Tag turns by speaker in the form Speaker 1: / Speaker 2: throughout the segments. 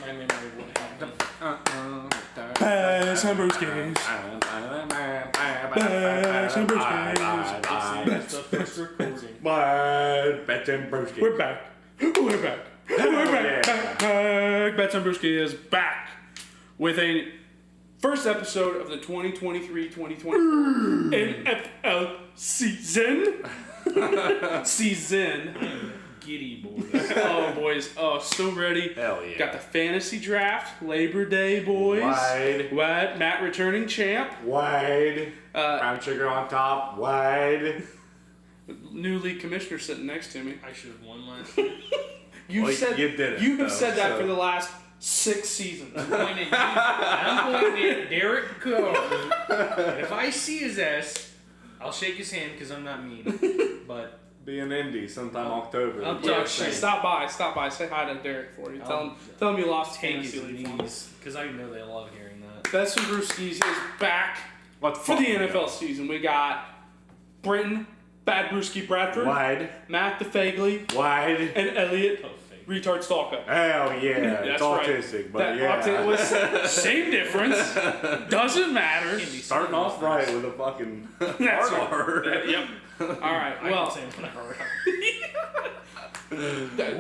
Speaker 1: My memory wouldn't help me.
Speaker 2: Bass and Brewskis. Bass and Brewskis.
Speaker 1: That's the first recording.
Speaker 3: Bets and Brewskis.
Speaker 2: We're back. We're back. We're back. Back. Bets and Brewski is back with a first episode of the 2023-2024 NFL season.
Speaker 1: Giddy boys.
Speaker 2: Oh, boys. Oh, so ready.
Speaker 3: Hell yeah.
Speaker 2: Got the fantasy draft. Labor Day, boys.
Speaker 3: Wide.
Speaker 2: Matt returning champ.
Speaker 3: Wide. Brown sugar on top. Wide.
Speaker 2: New league commissioner sitting next to me.
Speaker 1: I should have won last year.
Speaker 2: You have said that for the last 6 seasons.
Speaker 1: I'm pointing at Derek Carr. And if I see his ass, I'll shake his hand because I'm not mean. But
Speaker 3: Be in Indy sometime October.
Speaker 1: I'll
Speaker 2: Yeah,
Speaker 1: talk shit.
Speaker 2: stop by. Say hi to Derek for you. Tell him you lost
Speaker 1: Take
Speaker 2: fantasy
Speaker 1: his
Speaker 2: league.
Speaker 1: knees because I know they love hearing that.
Speaker 2: Bets and Brewskis is back
Speaker 3: Let's
Speaker 2: for the
Speaker 3: fucking
Speaker 2: NFL
Speaker 3: go.
Speaker 2: season. We got Britton, Bad Brewski Bradford,
Speaker 3: Wide.
Speaker 2: Matt DeFagley,
Speaker 3: Wide.
Speaker 2: and Elliot
Speaker 1: Oh, fake.
Speaker 2: Retard Stalker.
Speaker 3: Hell yeah.
Speaker 2: That's
Speaker 3: It's
Speaker 2: right.
Speaker 3: autistic, but
Speaker 2: That
Speaker 3: yeah.
Speaker 2: was same difference. Doesn't matter.
Speaker 3: Starting off right with a fucking
Speaker 2: That's right.
Speaker 3: hard R.
Speaker 2: Yep. All right.
Speaker 1: I
Speaker 2: Well,
Speaker 1: can say whatever.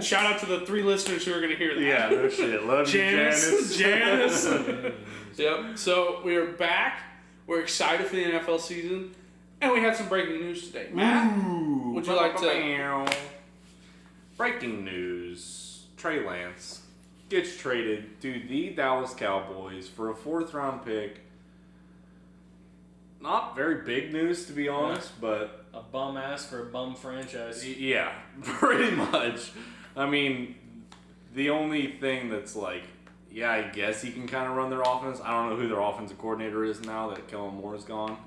Speaker 2: shout out to the 3 listeners who are going to hear that.
Speaker 3: Yeah, no shit. Love you, Janice.
Speaker 2: Janice. Yep. So we are back. We're excited for the NFL season, and we had some breaking news today. Matt, would you like to?
Speaker 3: Breaking news: Trey Lance gets traded to the Dallas Cowboys for a 4th-round pick. Not very big news, to be honest, but
Speaker 1: A bum ass for a bum franchise.
Speaker 3: yeah, pretty much. I mean, the only thing that's like, yeah, I guess he can kind of run their offense. I don't know who their offensive coordinator is now that Kellen Moore is gone,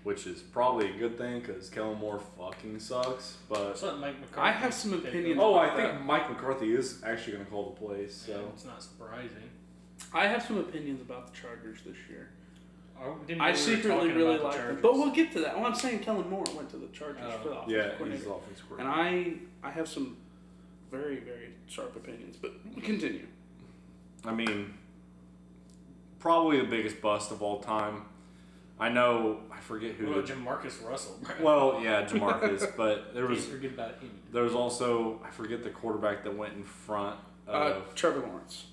Speaker 3: which is probably a good thing because Kellen Moore fucking sucks. But
Speaker 1: Let's let Mike McCarthy
Speaker 2: I have some
Speaker 1: take
Speaker 2: opinions.
Speaker 1: over.
Speaker 3: I think Mike McCarthy is actually going to call the plays. So
Speaker 1: It's not surprising.
Speaker 2: I have some opinions about the Chargers this year.
Speaker 1: Didn't
Speaker 2: I
Speaker 1: know we were
Speaker 2: secretly
Speaker 1: talking
Speaker 2: really
Speaker 1: about the
Speaker 2: like them,
Speaker 1: Chargers.
Speaker 2: but we'll get to that. Well, I'm saying Kellen Moore went to the Chargers
Speaker 1: Oh.
Speaker 2: for the offensive
Speaker 3: yeah, he's
Speaker 2: coordinator.
Speaker 3: the offensive
Speaker 2: And
Speaker 3: coordinator.
Speaker 2: I have some very, very sharp opinions, but we continue.
Speaker 3: I mean, probably the biggest bust of all time. I know, I forget who.
Speaker 1: What about Jamarcus Russell? Bro?
Speaker 3: Well, yeah, Jamarcus, but there
Speaker 1: Can't
Speaker 3: was
Speaker 1: forget about him.
Speaker 3: there was also, I forget the quarterback that went in front of
Speaker 2: Trevor Lawrence.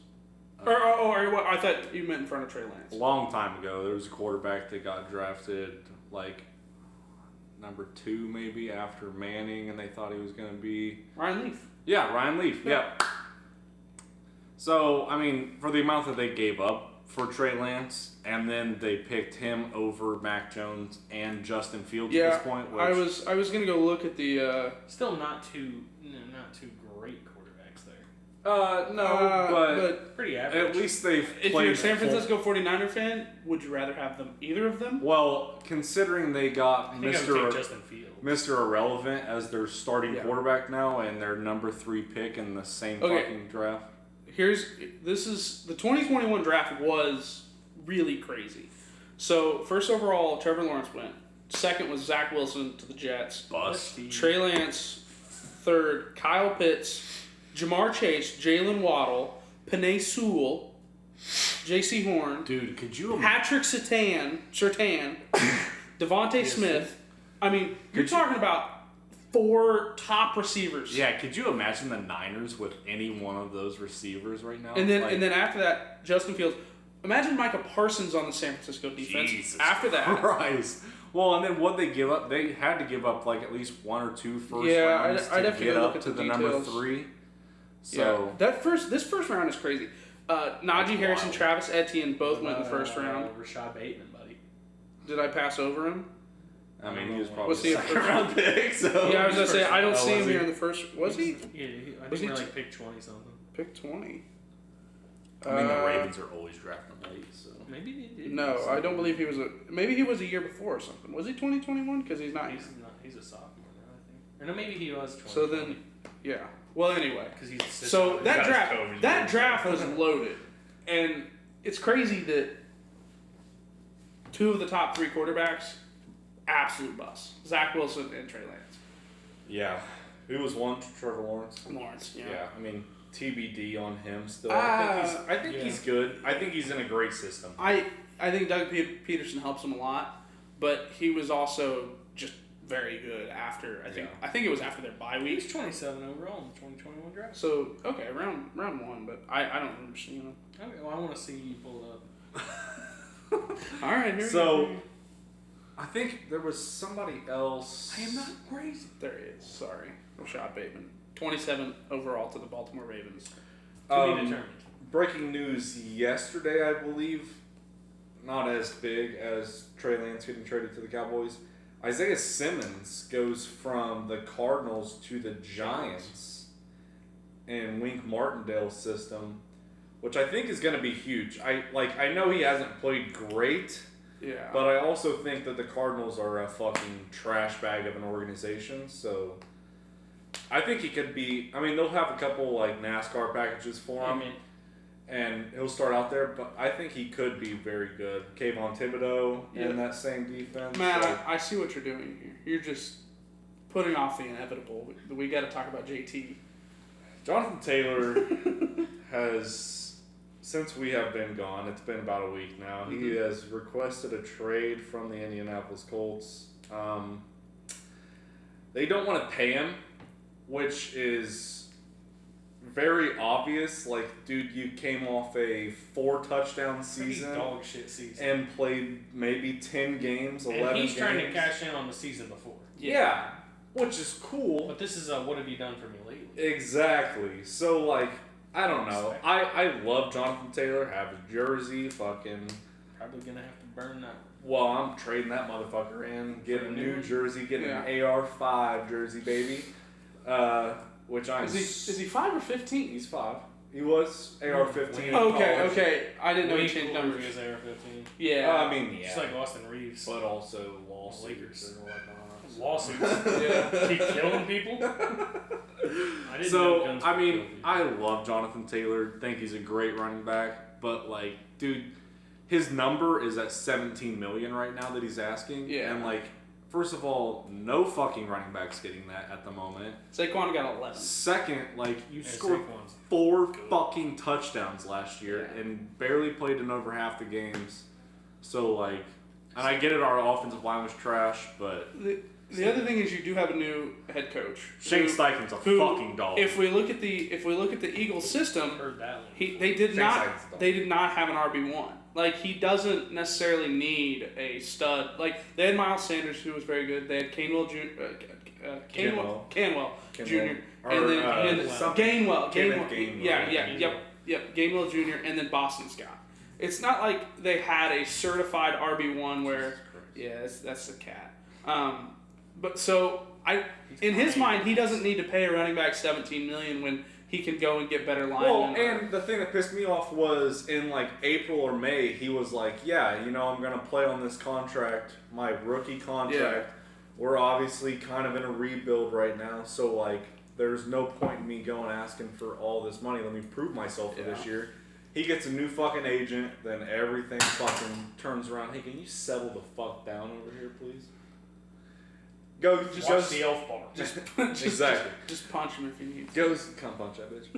Speaker 2: I thought you meant in front of Trey Lance.
Speaker 3: a long time ago. There was a quarterback that got drafted like number 2 maybe after Manning, and they thought he was going to be
Speaker 2: Ryan Leaf.
Speaker 3: Yeah, Ryan Leaf. Yeah. So, I mean, for the amount that they gave up for Trey Lance, and then they picked him over Mac Jones and Justin Fields at this point. Which,
Speaker 2: I was gonna go look at the.
Speaker 1: Still not two great quarterbacks there.
Speaker 3: but
Speaker 1: Pretty average.
Speaker 3: at least they've
Speaker 2: If
Speaker 3: played
Speaker 2: you're a San Francisco 49er fan, would you rather have them, either of them?
Speaker 3: Well, considering they got
Speaker 1: I think I would take Justin Fields.
Speaker 3: Mr. Irrelevant as their starting
Speaker 2: Yeah.
Speaker 3: quarterback now, and their number 3 pick in the same
Speaker 2: Okay.
Speaker 3: fucking draft.
Speaker 2: This is the 2021 draft was really crazy. So first overall, Trevor Lawrence went. Second was Zach Wilson to the Jets.
Speaker 3: Bust.
Speaker 2: Trey Lance, third. Kyle Pitts, Jamar Chase, Jalen Waddle, Penei Sewell, J.C. Horn,
Speaker 3: Dude, could you
Speaker 2: Patrick Surtain, Devontae Smith. I mean, you're talking about 4 top receivers.
Speaker 3: Yeah, could you imagine the Niners with any one of those receivers right now?
Speaker 2: And then after that, Justin Fields. Imagine Micah Parsons on the San Francisco defense.
Speaker 3: Jesus
Speaker 2: after that,
Speaker 3: Christ. Well, and then what they give up? They had to give up like at least 1 or 2 first
Speaker 2: Yeah,
Speaker 3: rounds
Speaker 2: I'd
Speaker 3: to
Speaker 2: have to
Speaker 3: get
Speaker 2: go look
Speaker 3: up
Speaker 2: at
Speaker 3: to
Speaker 2: the
Speaker 3: the number
Speaker 2: details.
Speaker 3: 3. So
Speaker 2: this first round is crazy. Najee Harris and Travis Etienne both went in the first round.
Speaker 1: Rashad Bateman, buddy.
Speaker 2: Did I pass over him?
Speaker 3: I mean, he was probably
Speaker 2: Was he a
Speaker 3: a
Speaker 2: first-
Speaker 3: second-round pick. So
Speaker 2: Yeah, I was gonna say I don't
Speaker 3: Oh,
Speaker 2: see him
Speaker 3: was he?
Speaker 2: here in the first. Was he?
Speaker 1: Yeah, I
Speaker 2: Was
Speaker 1: think
Speaker 2: he
Speaker 1: we're like pick 20 something.
Speaker 2: Pick 20.
Speaker 3: I mean, the Ravens are always drafting late. So
Speaker 1: Maybe they did.
Speaker 2: No, I don't believe he was a. Maybe he was a year before or something. Was he 2021? Because he's not.
Speaker 1: He's a sophomore now, I think. Or no, maybe he was 20.
Speaker 2: So then, yeah. Well, anyway.
Speaker 1: because he's
Speaker 2: So that
Speaker 3: Guys,
Speaker 2: draft,
Speaker 3: COVID
Speaker 2: that
Speaker 3: years.
Speaker 2: draft was loaded, and it's crazy that 2 of the top 3 quarterbacks, absolute bust. Zach Wilson and Trey Lance.
Speaker 3: yeah, who was one? Trevor Lawrence.
Speaker 2: Lawrence, yeah.
Speaker 3: Yeah, I mean, TBD on him still. I think he's good. I think he's in a great system.
Speaker 2: I think Doug Peterson helps him a lot, but he was also just very good after. I think it was after their bye week.
Speaker 1: He's 27 overall in the 2021 draft.
Speaker 2: So okay, round one, but I don't remember seeing him.
Speaker 1: Okay, well I want to see you pull it up.
Speaker 2: All right, here we
Speaker 3: so
Speaker 2: go.
Speaker 3: I think there was somebody else.
Speaker 1: I am not crazy.
Speaker 2: There he is. Sorry, Rashad Bateman, 27 overall to the Baltimore Ravens.
Speaker 1: To be determined.
Speaker 3: Breaking news yesterday, I believe. Not as big as Trey Lance getting traded to the Cowboys. Isaiah Simmons goes from the Cardinals to the Giants in Wink Martindale's system, which I think is going to be huge. I know he hasn't played great, but I also think that the Cardinals are a fucking trash bag of an organization. So I think he could be. I mean, they'll have a couple like NASCAR packages for him. And he'll start out there, but I think he could be very good. Kayvon Thibodeau in that same defense.
Speaker 2: Man, I see what you're doing here. You're just putting off the inevitable. We got to talk about JT.
Speaker 3: Jonathan Taylor has, since we have been gone, it's been about a week now, he has requested a trade from the Indianapolis Colts. They don't want to pay him, which is very obvious. Like, dude, you came off a 4-touchdown season.
Speaker 1: Dog shit season.
Speaker 3: And played maybe 10 games, 11 games.
Speaker 1: And he's trying to cash in on the season before.
Speaker 3: Yeah, which is cool.
Speaker 1: But this is what have you done for me lately?
Speaker 3: Exactly. So, like, I don't know. I love Jonathan Taylor. Have his jersey. Fucking.
Speaker 1: Probably going to have to burn that.
Speaker 3: Well, I'm trading that motherfucker in. Get a new jersey. Get an AR5 jersey, baby. Which I'm.
Speaker 2: Is he 5 or 15?
Speaker 3: He's 5. He was AR-15.
Speaker 2: Okay. I didn't know he changed
Speaker 1: numbers.
Speaker 2: numbers.
Speaker 1: He was AR-15.
Speaker 2: Yeah.
Speaker 3: I mean,
Speaker 1: Just like Austin Reeves.
Speaker 3: But also lawsuits
Speaker 1: Lakers.
Speaker 3: and whatnot.
Speaker 1: Lawsuits. Yeah. Keep killing people.
Speaker 3: I love Jonathan Taylor. Think he's a great running back. But like, dude, his number is at $17 million right now that he's asking.
Speaker 2: Yeah.
Speaker 3: And like, first of all, no fucking running back's getting that at the moment.
Speaker 2: Saquon got 11.
Speaker 3: Second, like, you scored 4 fucking touchdowns last year and barely played in over half the games. So, like, and I get it, our offensive line was trash, but...
Speaker 2: The other thing is you do have a new head coach.
Speaker 3: Shane Steichen's a fucking dog.
Speaker 2: If we look at the Eagles system, they did not have an RB1. Like, he doesn't necessarily need a stud. Like, they had Miles Sanders, who was very good. They had Canwell Jr. And then Gainwell. Gainwell Jr. and then Boston Scott. It's not like they had a certified RB1 where, that's a cat. But so in his mind, he doesn't need to pay a running back $17 million when he can go and get better linemen.
Speaker 3: Well, and the thing that pissed me off was in like April or May, he was like, I'm going to play on this contract, my rookie contract. Yeah. We're obviously kind of in a rebuild right now, so like there's no point in me going asking for all this money. Let me prove myself for this year. He gets a new fucking agent, then everything fucking turns around. Hey, can you settle the fuck down over here, please?
Speaker 1: Watch the elf bar.
Speaker 3: Exactly.
Speaker 2: Just punch him if you need
Speaker 3: to. Come punch that bitch.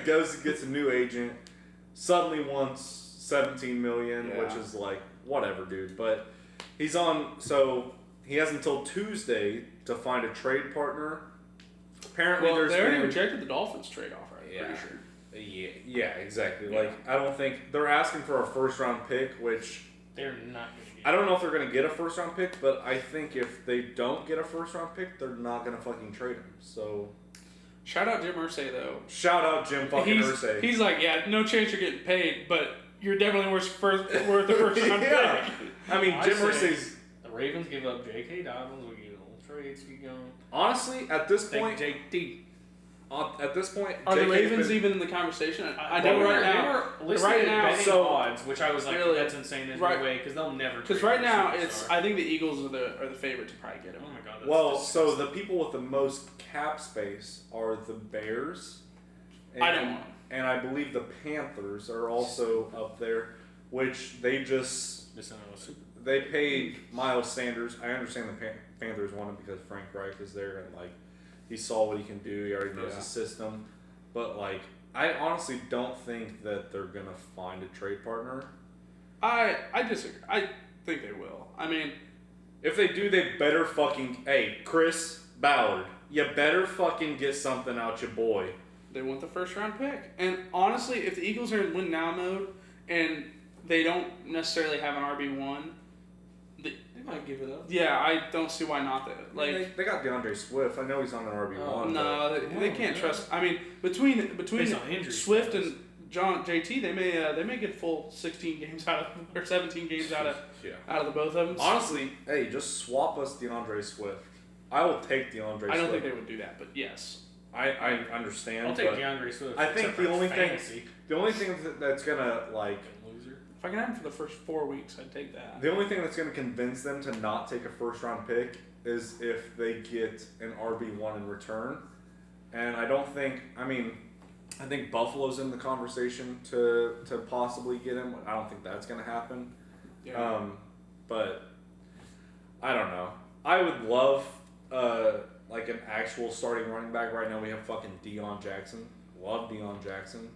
Speaker 3: Goes and gets a new agent. Suddenly wants $17 million, which is like, whatever, dude. But he's on, so he has until Tuesday to find a trade partner. Apparently
Speaker 2: they already rejected the Dolphins trade offer, I'm pretty sure.
Speaker 3: Yeah, exactly. Yeah. Like, I don't think, they're asking for a first-round pick, which...
Speaker 1: They're not going to get.
Speaker 3: I don't know if they're going to get a first-round pick, but I think if they don't get a first-round pick, they're not going to fucking trade him. So,
Speaker 2: shout out Jim Irsay, though.
Speaker 3: Shout out Jim fucking Irsay.
Speaker 2: He's like, no chance you're getting paid, but you're definitely worth the first-round pick.
Speaker 3: I mean, Jim Irsay's...
Speaker 1: The Ravens give up J.K. Dobbins. We get a little trades keep going.
Speaker 3: Honestly, at this point...
Speaker 1: J.D.
Speaker 3: At this point,
Speaker 2: are the Ravens even in the conversation? I know right now,
Speaker 1: so odds, which I was like, that's insane. There's no way because they'll never.
Speaker 2: Because right now, I think the Eagles are the favorite to probably get him.
Speaker 1: Oh my god.
Speaker 3: Well, so the people with the most cap space are the Bears. And,
Speaker 2: I don't want them.
Speaker 3: And I believe the Panthers are also up there, which they paid Miles Sanders. I understand the Panthers wanted because Frank Reich is there and like. He saw what he can do. He already knows the system. But like, I honestly don't think that they're gonna find a trade partner.
Speaker 2: I disagree. I think they will. I mean,
Speaker 3: If they do, they better fucking. Hey, Chris Ballard, you better fucking get something out your boy.
Speaker 2: they want the first round pick. And honestly, if the Eagles are in win now mode and they don't necessarily have an RB1,
Speaker 1: They might give it up.
Speaker 2: yeah, I don't see why not.
Speaker 3: They got DeAndre Swift. I know he's on an RB1.
Speaker 2: No, they can't trust. I mean, between
Speaker 1: Based on injury
Speaker 2: Swift
Speaker 1: status.
Speaker 2: and JT, they may get full 16 games out of or 17 games out of the both of them.
Speaker 3: Honestly, hey, just swap us DeAndre Swift. I will take DeAndre Swift.
Speaker 2: I don't think they would do that, but yes.
Speaker 3: I understand.
Speaker 1: I'll take
Speaker 3: but
Speaker 1: DeAndre Swift.
Speaker 3: I think
Speaker 1: except
Speaker 3: the
Speaker 1: for
Speaker 3: only
Speaker 1: fantasy.
Speaker 3: thing that's gonna like
Speaker 1: Loser.
Speaker 2: If I can have him for the first 4 weeks, I'd take that.
Speaker 3: the only thing that's gonna convince them to not take a first round pick is if they get an RB1 in return. And I don't think. I mean, I think Buffalo's in the conversation to possibly get him. I don't think that's gonna happen.
Speaker 2: Yeah.
Speaker 3: But I don't know. I would love like an actual starting running back. Right now we have fucking Deion Jackson. Love Deion Jackson.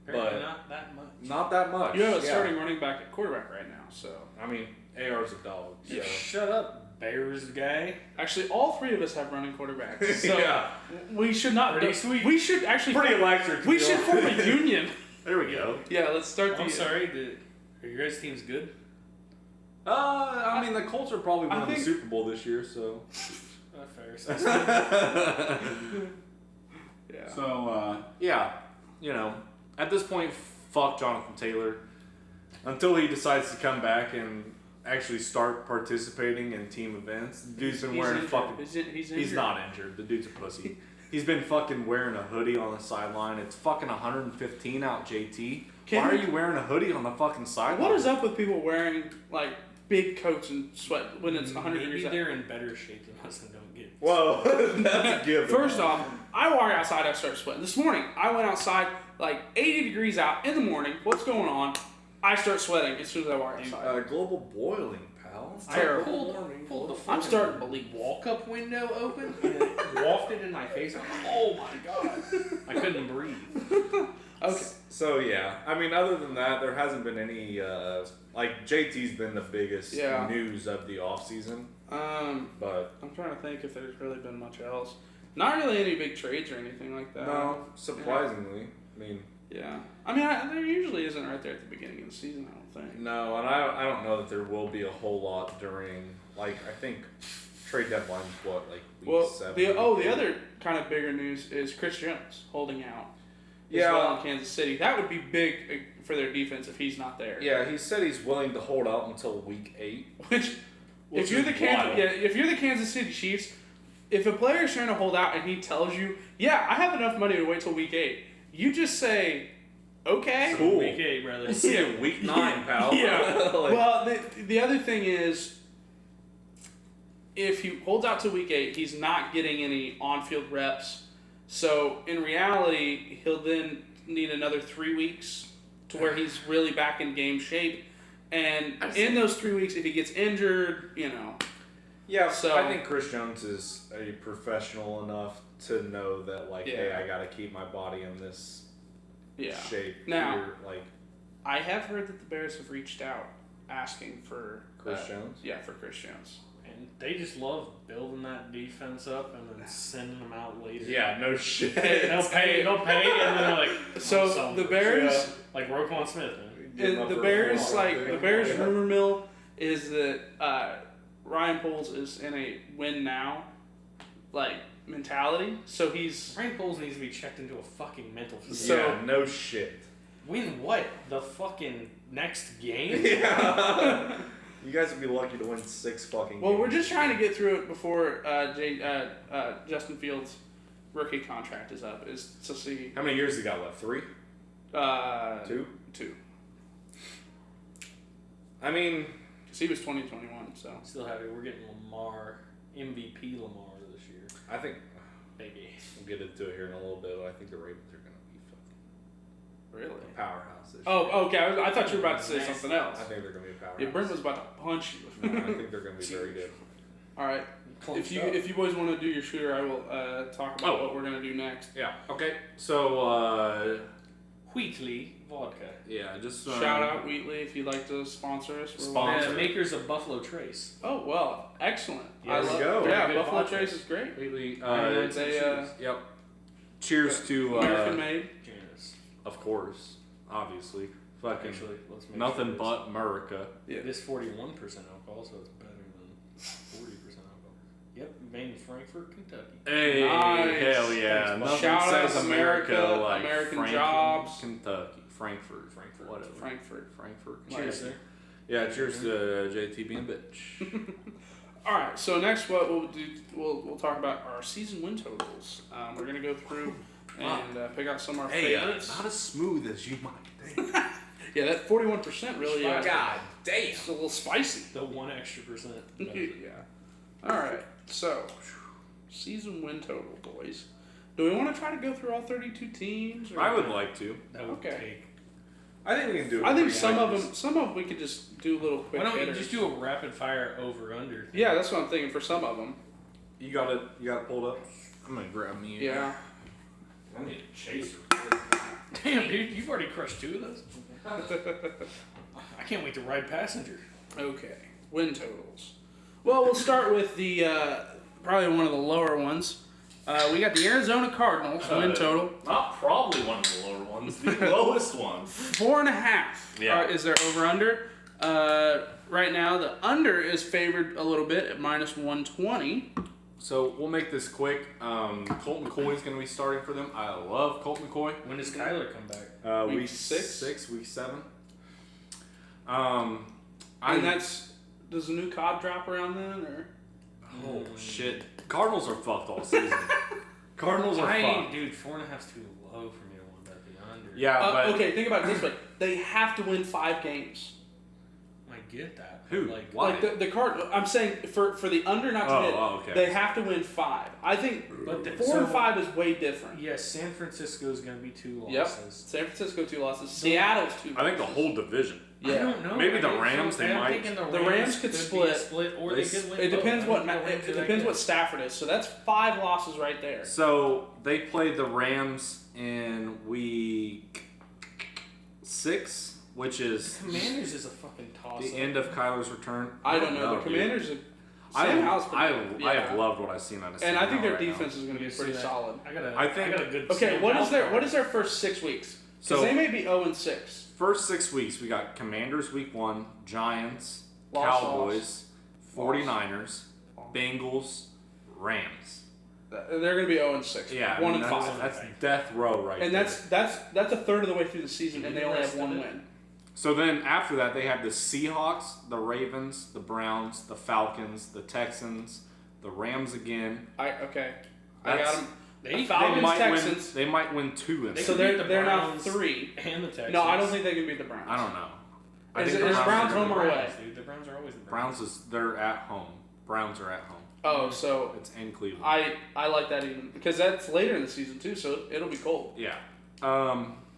Speaker 1: Apparently
Speaker 3: But
Speaker 1: not that much.
Speaker 3: not that much.
Speaker 2: You have a starting running back at quarterback right now, so.
Speaker 3: I mean, AR's a dog. So.
Speaker 2: Yeah.
Speaker 1: Shut up, Bears guy.
Speaker 2: Actually, all three of us have running quarterbacks. So
Speaker 3: Yeah.
Speaker 2: we should not.
Speaker 1: Pretty sweet.
Speaker 2: We should actually.
Speaker 3: Pretty electric.
Speaker 2: We should form a union.
Speaker 3: There we go.
Speaker 2: Yeah, let's start
Speaker 1: I'm sorry. Are your guys' teams good?
Speaker 3: I mean, the Colts are probably
Speaker 2: I
Speaker 3: winning the
Speaker 2: think-
Speaker 3: Super Bowl this year, so.
Speaker 1: Fair.
Speaker 2: Yeah.
Speaker 3: So, yeah, you know, at this point, fuck Jonathan Taylor. Until he decides to come back and actually start participating in team events. The dude's been wearing
Speaker 2: injured.
Speaker 3: fucking...
Speaker 2: He's injured.
Speaker 3: He's not injured. The dude's a pussy. He's been fucking wearing a hoodie on the sideline. It's fucking 115 out, JT. Why are you wearing a hoodie on the fucking sideline?
Speaker 2: What is up with people wearing, like, big coats and sweat when it's 100
Speaker 1: Maybe
Speaker 2: degrees out?
Speaker 1: they're in better shape than us and don't get.
Speaker 3: Whoa, that's a given.
Speaker 2: First off, I walk outside, I start sweating. This morning, I went outside, like 80 degrees out in the morning. What's going on? I start sweating as soon as I walk outside.
Speaker 3: Global boiling, pal.
Speaker 2: It's terrible.
Speaker 1: Pulled the
Speaker 2: I'm starting to
Speaker 1: fucking
Speaker 2: believe.
Speaker 1: walk-up window open and it wafted in my face. I'm like, oh my god. I couldn't breathe.
Speaker 2: Okay.
Speaker 3: So, yeah. I mean, other than that, there hasn't been any, like, JT's been the biggest news of the offseason. But
Speaker 2: I'm trying to think if there's really been much else. Not really any big trades or anything like that.
Speaker 3: no, surprisingly. I mean...
Speaker 2: Yeah. I mean, there usually isn't right there at the beginning of the season, I don't think.
Speaker 3: No, and I don't know that there will be a whole lot during, like, I think trade deadline's what, like, week 7?
Speaker 2: The other kind of bigger news is Chris Jones holding out.
Speaker 3: Yeah.
Speaker 2: As well in Kansas City. That would be big for their defense if he's not there.
Speaker 3: Yeah, he said he's willing to hold out until week 8.
Speaker 2: Which if you're the Kansas City Chiefs, if a player is trying to hold out and he tells you, yeah, I have enough money to wait till week 8, you just say, okay.
Speaker 3: Cool.
Speaker 1: Week 8, brother.
Speaker 3: We'll see you in week 9, pal.
Speaker 2: Yeah.
Speaker 3: Like,
Speaker 2: Well, the other thing is, if he holds out to week 8, he's not getting any on-field reps. So in reality, he'll then need another 3 weeks to where he's really back in game shape. And in those 3 weeks, if he gets injured, you know.
Speaker 3: yeah,
Speaker 2: So-
Speaker 3: I think Chris Jones is a professional enough to know that, like, hey,
Speaker 2: Yeah.
Speaker 3: I got to keep my body in this
Speaker 2: Yeah.
Speaker 3: shape.
Speaker 2: Now-
Speaker 3: here, like,
Speaker 2: I have heard that the Bears have reached out asking for
Speaker 3: Chris Jones?
Speaker 2: Yeah, for Chris Jones.
Speaker 1: And they just love building that defense up and then sending them out later.
Speaker 3: Yeah, no shit.
Speaker 1: They'll pay, and then they're like,
Speaker 2: So,
Speaker 1: "I'll sell
Speaker 2: the
Speaker 1: them."
Speaker 2: Bears-
Speaker 1: like Roquan Smith, man.
Speaker 3: Get him
Speaker 2: And
Speaker 3: up
Speaker 2: the
Speaker 3: for a
Speaker 2: Bears,
Speaker 3: full
Speaker 2: like
Speaker 3: pick.
Speaker 2: the Bears rumor mill is that Ryan Poles is in a win now, like mentality. So he's
Speaker 1: Ryan Poles needs to be checked into a fucking mental
Speaker 3: Yeah,
Speaker 1: facility.
Speaker 3: no shit.
Speaker 1: Win what? The fucking next game?
Speaker 3: Yeah. You guys would be lucky to win 6 fucking
Speaker 2: well.
Speaker 3: games.
Speaker 2: We're just trying to get through it before Justin Fields' rookie contract is up. Is to see
Speaker 3: How many years he got left? 3? 2?
Speaker 2: 2.
Speaker 3: I mean,
Speaker 2: Because he was 2021. So
Speaker 1: Still happy we're getting Lamar, MVP Lamar this year.
Speaker 3: I think
Speaker 1: Baby.
Speaker 3: we'll get into it here in a little bit, but I think the Ravens are going to be fucking
Speaker 2: really.
Speaker 3: a powerhouse this year.
Speaker 2: Oh, okay. I thought you were about to say something else.
Speaker 3: I think they're going to be a powerhouse.
Speaker 2: Yeah, Brent was about to punch you.
Speaker 3: No, I think they're going to be very good.
Speaker 2: All right. if you boys want to do your shooter, I will talk about what we're gonna do next.
Speaker 3: Yeah. Okay. So.
Speaker 1: Wheatley vodka.
Speaker 3: Yeah. Just
Speaker 2: shout out Wheatley if you'd like to sponsor us.
Speaker 1: Makers of Buffalo Trace.
Speaker 2: Oh well, excellent.
Speaker 3: There you go.
Speaker 2: Yeah, Buffalo Trace is great.
Speaker 3: Wheatley.
Speaker 2: Yep.
Speaker 3: Cheers to
Speaker 2: American made.
Speaker 1: Cheers.
Speaker 3: Of course, obviously. Fucking
Speaker 1: Actually, let's make
Speaker 3: nothing
Speaker 1: sure
Speaker 3: but America.
Speaker 1: Yeah. It is 41% alcohol, so it's better than 40% alcohol. Yep, made in Frankfort, Kentucky.
Speaker 3: Hey,
Speaker 2: Nice.
Speaker 3: hell yeah!
Speaker 1: Thanks,
Speaker 3: Nothing
Speaker 2: shout
Speaker 3: says
Speaker 2: out
Speaker 3: America
Speaker 2: America,
Speaker 3: like
Speaker 2: American
Speaker 3: Franklin,
Speaker 2: jobs.
Speaker 3: Frankfurt, whatever.
Speaker 2: Frankfurt.
Speaker 1: Cheers, sir.
Speaker 3: Yeah, cheers to JT being a bitch.
Speaker 2: All right, so next what we'll do, we'll talk about our season win totals. We're gonna go through and pick out some of our favorites.
Speaker 3: Not as smooth as you might think.
Speaker 2: Yeah, that 41% really.
Speaker 3: God damn.
Speaker 2: It's a little spicy.
Speaker 1: The 1 extra percent.
Speaker 2: Yeah. All right, so season win total, boys. Do we want to try to go through all 32 teams? Or
Speaker 3: I would like to.
Speaker 1: That would take.
Speaker 3: I think we can do it.
Speaker 2: I think some of them we could just do little quick.
Speaker 1: Why don't we
Speaker 2: hitters.
Speaker 1: just do a rapid fire over under?
Speaker 2: Yeah, that's what I'm thinking for some of them.
Speaker 3: You got it pulled up. I'm gonna grab me.
Speaker 2: Yeah.
Speaker 1: I need a chaser. Damn, dude, you've already crushed 2 of those. I can't wait to ride passenger.
Speaker 2: Okay, win totals. Well, we'll start with the probably one of the lower ones. We got the Arizona Cardinals win total.
Speaker 3: Not probably one of the lower ones, the lowest one.
Speaker 2: 4.5.
Speaker 3: Yeah.
Speaker 2: Is their over under? Right now, the under is favored a little bit at -120.
Speaker 3: So we'll make this quick. Colt McCoy is going to be starting for them. I love Colt McCoy.
Speaker 1: When does Kyler come back?
Speaker 2: Week 6?
Speaker 3: Week 7.
Speaker 2: And does the new Cobb drop around then, or?
Speaker 3: Oh shit! Cardinals are fucked all season. Cardinals are fucked.
Speaker 1: Dude, 4.5's too low for me to want to bet the under.
Speaker 3: Yeah, but
Speaker 2: okay. Think about it this way: they have to win 5 games.
Speaker 1: I get that.
Speaker 3: Who?
Speaker 1: Like,
Speaker 3: why?
Speaker 2: Like the card. I'm saying for the under not to hit,
Speaker 3: okay.
Speaker 2: they have to win 5. I think 4 and 5 is way different.
Speaker 1: Yes, San Francisco's going to be 2 losses.
Speaker 2: Yep. San Francisco 2 losses. Seattle's 2 losses.
Speaker 3: I think the whole division.
Speaker 2: Yeah.
Speaker 1: I don't know.
Speaker 3: Maybe the Rams, they might.
Speaker 1: The
Speaker 2: Rams could
Speaker 1: be
Speaker 2: split.
Speaker 1: or they could win.
Speaker 2: It depends
Speaker 1: both.
Speaker 2: it depends what Stafford is. So that's 5 losses right there.
Speaker 3: So they played the Rams in week 6, which is
Speaker 1: Commanders is a fucking toss.
Speaker 3: the end of Kyler's return.
Speaker 2: I don't know. The Commanders. I
Speaker 3: have loved what I've seen out of
Speaker 2: and I think their
Speaker 3: right
Speaker 2: defense is going to be pretty solid.
Speaker 1: I got a good.
Speaker 2: Okay, what is their first 6 weeks? Because they may be 0-6.
Speaker 3: First 6 weeks, we got Commanders week 1, Giants,
Speaker 2: Loss.
Speaker 3: Cowboys, 49ers, Bengals, Rams.
Speaker 2: They're going to be 0-6.
Speaker 3: Yeah,
Speaker 2: 1 and
Speaker 3: that's,
Speaker 2: 5.
Speaker 3: That's death row right
Speaker 2: and
Speaker 3: there.
Speaker 2: that's a third of the way through the season, and they only have 1 win.
Speaker 3: So then after that, they have the Seahawks, the Ravens, the Browns, the Falcons, the Texans, the Rams again.
Speaker 2: I got them.
Speaker 1: They
Speaker 3: might win 2 in.
Speaker 2: So they're now 3.
Speaker 1: And the Texans.
Speaker 2: No, I don't think they can beat the Browns.
Speaker 3: I don't know.
Speaker 2: Is Browns home or away?
Speaker 1: Dude, the Browns are always the
Speaker 3: Browns. They're at home. Browns are at home.
Speaker 2: Oh, so
Speaker 3: it's in Cleveland.
Speaker 2: I like that even because that's later in the season too, so it'll be cold.
Speaker 3: Yeah.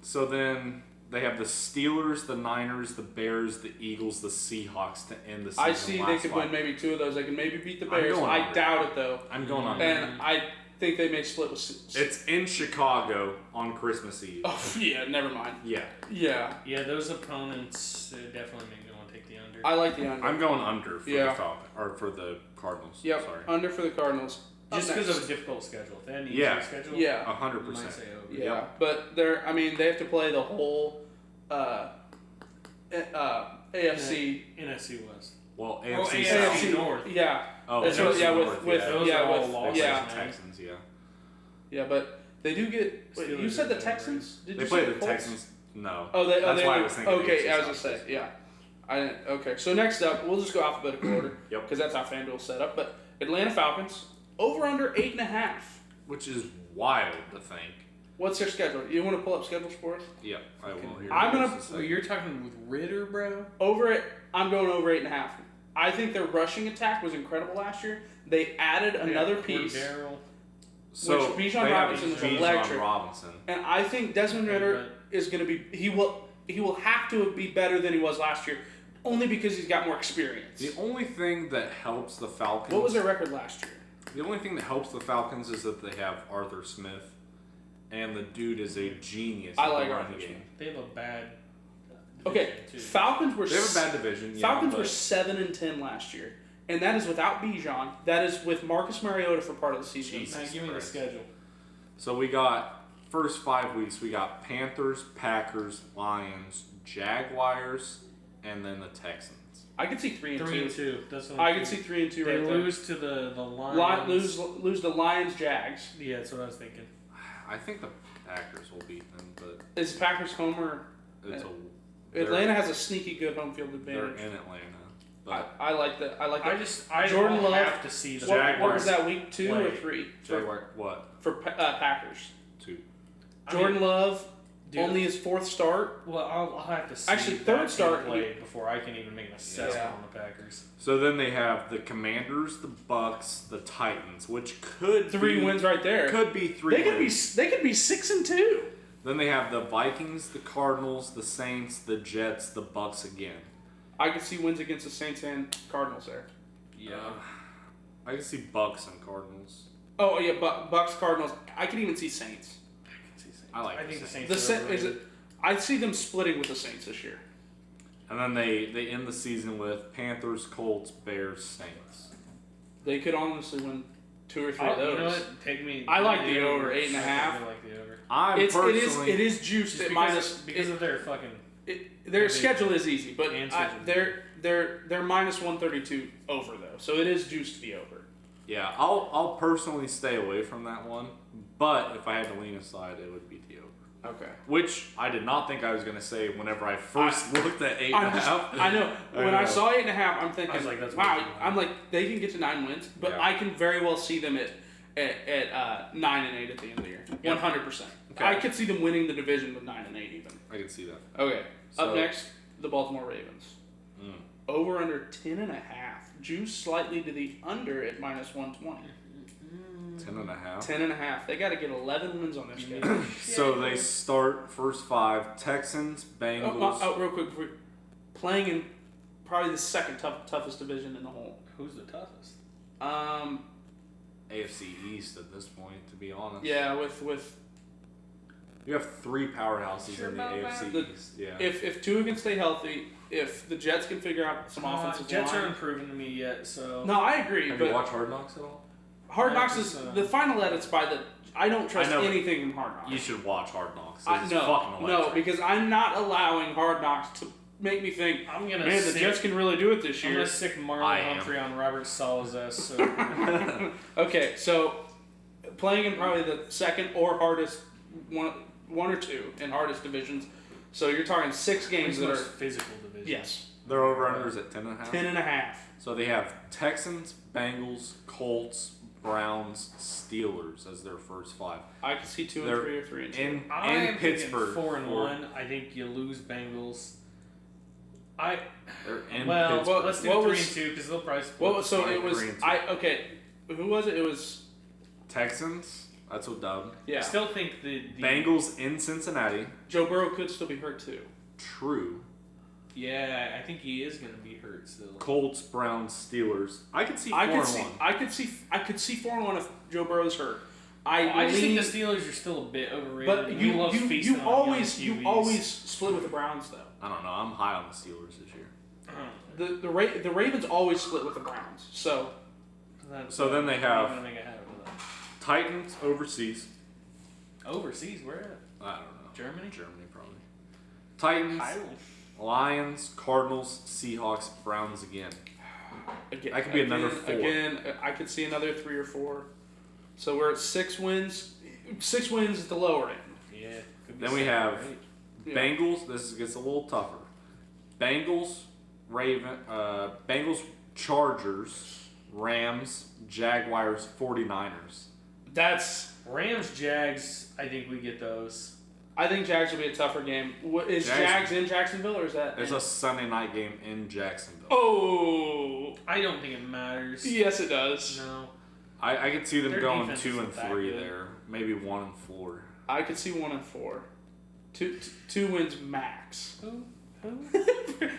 Speaker 3: So then they have the Steelers, the Niners, the Bears, the Eagles, the Seahawks to end the season.
Speaker 2: I see they could win maybe 2 of those. They can maybe beat the Bears. I doubt it though.
Speaker 3: I'm going on.
Speaker 2: And I think they may split with.
Speaker 3: It's in Chicago on Christmas Eve.
Speaker 2: Oh yeah, never mind.
Speaker 3: Yeah.
Speaker 2: Yeah.
Speaker 1: Yeah, those opponents definitely make me want to take the under.
Speaker 2: I like the under.
Speaker 3: I'm going under for the Falcons or for the Cardinals.
Speaker 2: Yep.
Speaker 3: Sorry.
Speaker 2: Under for the Cardinals.
Speaker 1: Just because of a difficult schedule. If they had an easier schedule,
Speaker 3: 100%.
Speaker 2: Yeah,
Speaker 3: Yep.
Speaker 2: but they have to play the whole AFC.
Speaker 1: NFC West.
Speaker 3: Well, AFC
Speaker 1: AFC North.
Speaker 2: Yeah.
Speaker 3: Oh,
Speaker 2: that's
Speaker 3: AFC
Speaker 2: what, yeah,
Speaker 3: North,
Speaker 2: with
Speaker 3: Texans, yeah.
Speaker 2: Yeah, but they do get. Wait, you said the Texans? Did
Speaker 3: they
Speaker 2: you
Speaker 3: play
Speaker 2: say
Speaker 3: the
Speaker 2: Colts?
Speaker 3: Texans. No.
Speaker 2: That's
Speaker 3: why I was thinking.
Speaker 2: Okay, I was gonna say, yeah. I didn't. Okay, so next up, we'll just go alphabetical order.
Speaker 3: Yep.
Speaker 2: Because that's how FanDuel's set up. But Atlanta Falcons over under 8.5.
Speaker 3: Which is wild to think.
Speaker 2: What's their schedule? You want to pull up schedules for us?
Speaker 3: Yep, I will. Here
Speaker 2: I'm gonna.
Speaker 1: Oh, you're talking with Ritter, bro?
Speaker 2: I'm going over 8.5. I think their rushing attack was incredible last year. They added another piece.
Speaker 3: So
Speaker 2: which Bijan Robinson is electric.
Speaker 3: Robinson.
Speaker 2: And I think Desmond Ritter is going to be. He will have to be better than he was last year, only because he's got more experience.
Speaker 3: The only thing that helps the Falcons.
Speaker 2: What was their record last year?
Speaker 3: The only thing that helps the Falcons is that they have Arthur Smith, and the dude is a genius.
Speaker 2: I
Speaker 3: at the
Speaker 2: like
Speaker 3: running
Speaker 2: Arthur
Speaker 3: game.
Speaker 2: Smith.
Speaker 1: They have a bad.
Speaker 2: Okay,
Speaker 1: division, too.
Speaker 2: Falcons were
Speaker 3: They have a bad division. Yeah,
Speaker 2: Falcons
Speaker 3: but
Speaker 2: were 7-10 last year, and that is without Bijan. That is with Marcus Mariota for part of the season.
Speaker 3: Jesus
Speaker 1: Now, give me the
Speaker 3: Christ.
Speaker 1: schedule.
Speaker 3: So we got first 5 weeks. We got Panthers, Packers, Lions, Jaguars, and then the Texans.
Speaker 2: I could see 3-2.
Speaker 1: 3-2. That's what
Speaker 2: I
Speaker 1: I'm
Speaker 2: could see
Speaker 1: thinking.
Speaker 2: 3-2
Speaker 1: They
Speaker 2: right
Speaker 1: lose to the Lions.
Speaker 2: lose the Lions, Jags.
Speaker 1: Yeah, that's what I was thinking.
Speaker 3: I think the Packers will beat them, but
Speaker 2: Is Packers home or
Speaker 3: it's
Speaker 2: Atlanta has a sneaky good home field
Speaker 3: They're
Speaker 2: advantage.
Speaker 3: in Atlanta. But
Speaker 2: I like that. I like that.
Speaker 1: I
Speaker 2: Jordan
Speaker 1: don't
Speaker 2: Love.
Speaker 1: have to see the
Speaker 2: What was
Speaker 3: Jaguars
Speaker 2: that, week 2 or
Speaker 1: play.
Speaker 2: 3
Speaker 3: Jaguar, what?
Speaker 2: for Packers?
Speaker 3: 2.
Speaker 2: Jordan Love,
Speaker 1: dude,
Speaker 2: only his 4th start.
Speaker 1: Well, I'll have to see
Speaker 2: Actually,
Speaker 1: that
Speaker 2: third
Speaker 1: team
Speaker 2: start,
Speaker 1: play before I can even make an assessment
Speaker 2: Yeah.
Speaker 1: on the Packers.
Speaker 3: So then they have the Commanders, the Bucks, the Titans, which could
Speaker 2: 3
Speaker 3: be,
Speaker 2: wins right there.
Speaker 3: Could be 3 wins.
Speaker 2: They could be 6-2.
Speaker 3: Then they have the Vikings, the Cardinals, the Saints, the Jets, the Bucks again.
Speaker 2: I could see wins against the Saints and Cardinals there.
Speaker 3: Yeah. I can see Bucks and Cardinals.
Speaker 2: Oh yeah, Bucks, Cardinals. I could even see Saints.
Speaker 3: I
Speaker 1: think the Saints.
Speaker 2: The
Speaker 1: are
Speaker 2: is
Speaker 1: overrated.
Speaker 2: it? I see them splitting with the Saints this year.
Speaker 3: And then they end the season with Panthers, Colts, Bears, Saints.
Speaker 2: They could honestly win 2 or 3 of
Speaker 1: You
Speaker 2: those.
Speaker 1: know what? Take me.
Speaker 2: I like
Speaker 1: give me
Speaker 2: the over, 8.5.
Speaker 1: I like the over.
Speaker 2: It is juiced
Speaker 1: Just
Speaker 2: at
Speaker 1: because of their fucking.
Speaker 2: their schedule is easy, but
Speaker 1: And
Speaker 2: they're minus 132 over though, so it is juiced to be over.
Speaker 3: Yeah, I'll personally stay away from that one. But if I had to lean aside, it would be the over.
Speaker 2: Okay.
Speaker 3: Which I did not think I was going to say whenever I first looked at 8.5.
Speaker 2: I know. When I saw 8.5, I'm thinking,
Speaker 1: I was like, that's
Speaker 2: wow.
Speaker 1: way too high.
Speaker 2: I'm like, they can get to 9 wins, but
Speaker 3: Yeah.
Speaker 2: I can very well see them at 9 and 8 at the end of the year. 100%.
Speaker 3: Okay.
Speaker 2: I could see them winning the division with 9 and 8 even.
Speaker 3: I can see that.
Speaker 2: Okay.
Speaker 3: So-
Speaker 2: Up next, the Baltimore Ravens.
Speaker 3: Mm.
Speaker 2: Over under 10.5. Juice slightly to the under at minus 120.
Speaker 3: 10.5.
Speaker 2: 10.5. They got to get 11 wins on their schedule.
Speaker 3: So they start first 5 Texans, Bengals.
Speaker 2: Real quick, playing in probably the second toughest division in the whole.
Speaker 1: Who's the toughest?
Speaker 3: AFC East at this point, to be honest.
Speaker 2: Yeah, with
Speaker 3: You have 3 powerhouses
Speaker 1: Sure
Speaker 3: in the
Speaker 1: about
Speaker 3: AFC
Speaker 2: that?
Speaker 3: East. Yeah.
Speaker 2: if Tua can stay healthy, if the Jets can figure out some offensive
Speaker 1: Jets
Speaker 2: line.
Speaker 1: aren't improving to me yet, so.
Speaker 2: No, I agree,
Speaker 3: have
Speaker 2: but
Speaker 3: you watched Hard Knocks at all?
Speaker 2: Hard
Speaker 1: Yeah,
Speaker 2: Knocks is
Speaker 1: just,
Speaker 2: the final edits by the. I don't trust
Speaker 3: I know, but
Speaker 2: anything from Hard Knocks.
Speaker 3: You should watch Hard Knocks. It's
Speaker 2: No,
Speaker 3: fucking electric.
Speaker 2: because I'm not allowing Hard Knocks to make me think.
Speaker 1: I'm gonna.
Speaker 2: Man, the Jets can really do it this
Speaker 1: I'm
Speaker 2: year.
Speaker 1: gonna stick
Speaker 3: I
Speaker 1: Marlon
Speaker 3: am.
Speaker 1: Humphrey on Robert Sala's ass. So.
Speaker 2: Okay, so playing in probably the second or hardest one or two in hardest divisions. So you're talking 6 games that are
Speaker 1: most physical division.
Speaker 2: yes,
Speaker 3: Their over-unders at 10.5.
Speaker 2: 10.5.
Speaker 3: So they have Texans, Bengals, Colts, Browns, Steelers as their first 5.
Speaker 2: I can see 2 and
Speaker 3: They're
Speaker 2: 3 or 3 and 2.
Speaker 3: In
Speaker 1: I am
Speaker 3: Pittsburgh.
Speaker 1: thinking 4-1. I think you lose Bengals.
Speaker 3: They're in
Speaker 1: Well,
Speaker 3: Pittsburgh.
Speaker 1: let's do
Speaker 2: What
Speaker 1: 3
Speaker 2: was-
Speaker 1: and 2 because they'll probably. split
Speaker 2: Well,
Speaker 1: the
Speaker 2: so
Speaker 1: split.
Speaker 2: it was
Speaker 3: 3 and 2.
Speaker 2: okay. Who was it? It was
Speaker 3: Texans. That's what dub.
Speaker 2: yeah.
Speaker 1: I still think the
Speaker 3: Bengals in Cincinnati.
Speaker 2: Joe Burrow could still be hurt too.
Speaker 3: True.
Speaker 1: Yeah, I think he is gonna be hurt still.
Speaker 3: Colts, Browns, Steelers. I could see 4
Speaker 2: I
Speaker 3: and
Speaker 2: could
Speaker 3: 1.
Speaker 2: see 4-1 if Joe Burrow's hurt.
Speaker 1: I just
Speaker 2: lean-
Speaker 1: think the Steelers are still a bit overrated.
Speaker 2: but
Speaker 1: and
Speaker 2: you
Speaker 1: love feasting on young
Speaker 2: always
Speaker 1: QBs.
Speaker 2: split with the Browns though.
Speaker 3: I don't know. I'm high on the Steelers this year.
Speaker 2: The Ravens always split with the Browns. So
Speaker 3: So then they
Speaker 1: I'm
Speaker 3: have
Speaker 1: gonna make a habit of that.
Speaker 3: Titans overseas.
Speaker 1: Overseas, where at?
Speaker 3: I don't know.
Speaker 1: Germany?
Speaker 3: Germany probably. Titans,
Speaker 1: Ireland.
Speaker 3: Lions, Cardinals, Seahawks, Browns again.
Speaker 2: again,
Speaker 3: That could be another 4.
Speaker 2: Again, I could see another 3 or 4. So we're at 6 wins. 6 wins at the lower end.
Speaker 1: Yeah. could be
Speaker 3: Then we
Speaker 1: 7
Speaker 3: have
Speaker 1: or 8.
Speaker 2: Yeah.
Speaker 3: Bengals. This gets a little tougher. Bengals, Bengals, Chargers, Rams, Jaguars, 49ers.
Speaker 2: That's.
Speaker 1: Rams, Jags. I think we get those.
Speaker 2: I think Jags will be a tougher game. Is Jags in Jacksonville or is that?
Speaker 3: It's a Sunday night game in Jacksonville.
Speaker 2: Oh.
Speaker 1: I don't think it matters.
Speaker 2: Yes, it does.
Speaker 1: No.
Speaker 3: I could see them
Speaker 1: Their
Speaker 3: going
Speaker 1: defense
Speaker 3: 2 and
Speaker 1: isn't that
Speaker 3: 3
Speaker 1: good.
Speaker 3: there. Maybe 1 and 4.
Speaker 2: I could see 1 and 4. Two wins max.
Speaker 1: Who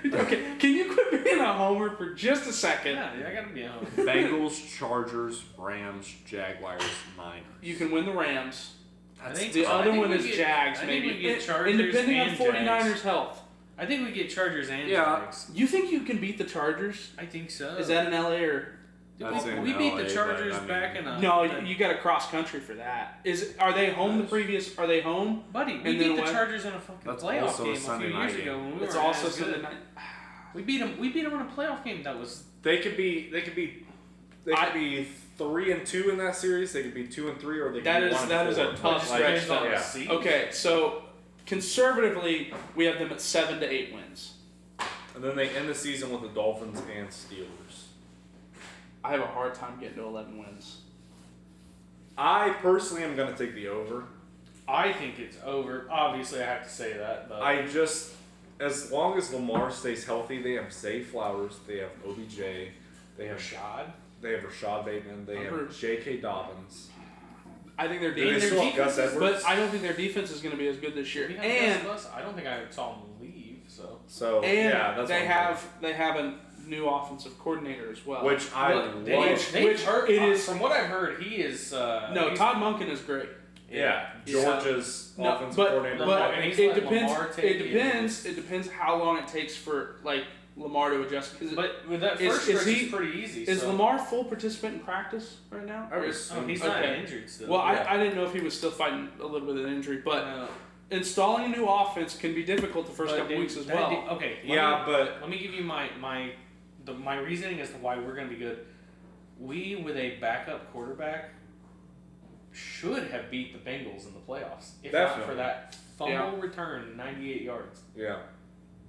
Speaker 2: Okay, can you quit being a homer for just a second?
Speaker 1: Yeah, I gotta be a homer.
Speaker 3: Bengals, Chargers, Rams, Jaguars, Niners.
Speaker 2: You can win the Rams.
Speaker 1: I think
Speaker 2: The other one
Speaker 1: we
Speaker 2: is
Speaker 1: get-
Speaker 2: Jags,
Speaker 1: I think
Speaker 2: maybe.
Speaker 1: we get Chargers
Speaker 2: and depending on
Speaker 1: and
Speaker 2: 49ers'
Speaker 1: Jags.
Speaker 2: health.
Speaker 1: I think we get Chargers and
Speaker 3: Yeah.
Speaker 1: Jags.
Speaker 2: You think you can beat the Chargers?
Speaker 1: I think so.
Speaker 2: Is that in LA or?
Speaker 3: That's in
Speaker 1: we beat
Speaker 3: LA,
Speaker 1: the Chargers
Speaker 3: but, I mean,
Speaker 1: back in a...
Speaker 2: No, you got to cross country for that. Are they home the previous? Are they home?
Speaker 1: Buddy, we
Speaker 2: and
Speaker 1: beat
Speaker 2: then
Speaker 1: the
Speaker 2: what?
Speaker 1: Chargers in a fucking
Speaker 3: That's
Speaker 1: playoff
Speaker 3: also a
Speaker 1: game a
Speaker 3: Sunday
Speaker 1: few
Speaker 3: night
Speaker 1: years ago
Speaker 3: game.
Speaker 1: when we
Speaker 2: It's
Speaker 1: were
Speaker 2: also
Speaker 1: as good.
Speaker 2: Sunday night.
Speaker 1: We beat them in a playoff game that was...
Speaker 3: They could be 3-2 in that series. They could be 2-3, or they could
Speaker 2: That
Speaker 3: be
Speaker 2: is
Speaker 3: 1-4.
Speaker 2: that is a tough
Speaker 3: Like,
Speaker 2: stretch.
Speaker 1: on
Speaker 2: though.
Speaker 1: the season.
Speaker 2: Okay, so conservatively, we have them at 7 to 8 wins.
Speaker 3: And then they end the season with the Dolphins and Steelers.
Speaker 2: I have a hard time getting to 11 wins.
Speaker 3: I personally am going to take the over.
Speaker 1: I think it's over. Obviously, I have to say that, but...
Speaker 3: As long as Lamar stays healthy, they have Zay Flowers, they have OBJ, they have Rashad Bateman, they have J.K. Dobbins.
Speaker 2: I think their
Speaker 3: They
Speaker 2: defense,
Speaker 3: still have Gus Edwards.
Speaker 2: but I don't think their defense is going to be as good this year. And
Speaker 1: I don't think I saw him leave, so...
Speaker 3: So
Speaker 2: and
Speaker 3: yeah, that's
Speaker 2: they
Speaker 3: what I'm
Speaker 2: have they have a new offensive coordinator as well.
Speaker 3: Which I
Speaker 1: They
Speaker 3: love.
Speaker 1: heard,
Speaker 2: it is-
Speaker 1: from what I've heard, he is...
Speaker 2: no,
Speaker 1: he's-
Speaker 2: Todd Monken is great.
Speaker 3: Yeah, Georgia's
Speaker 2: No,
Speaker 3: offensive
Speaker 2: but
Speaker 3: coordinator.
Speaker 1: and he's
Speaker 2: it
Speaker 1: let
Speaker 2: depends.
Speaker 1: Lamar take
Speaker 2: It
Speaker 1: it.
Speaker 2: depends. It depends how long it takes for like Lamar to adjust.
Speaker 1: But with that
Speaker 2: Is-
Speaker 1: first
Speaker 2: is
Speaker 1: stretch,
Speaker 2: he-
Speaker 1: it's pretty easy.
Speaker 2: Is
Speaker 1: so.
Speaker 2: Lamar full participant in practice right now?
Speaker 3: I would
Speaker 2: Or is-
Speaker 3: assume-
Speaker 1: He's not
Speaker 2: Okay.
Speaker 1: injured still.
Speaker 2: Well,
Speaker 3: Yeah.
Speaker 2: I didn't know if he was still fighting a little bit of injury, but
Speaker 1: No.
Speaker 2: installing a new offense can be difficult the first
Speaker 1: But
Speaker 2: couple
Speaker 1: dude,
Speaker 2: weeks as
Speaker 1: that
Speaker 2: well.
Speaker 1: okay. Let me give you my reasoning as to why we're going to be good. We, with a backup quarterback, should have beat the Bengals in the playoffs if not
Speaker 3: Definitely.
Speaker 1: for that fumble return, 98 yards.
Speaker 3: Yeah.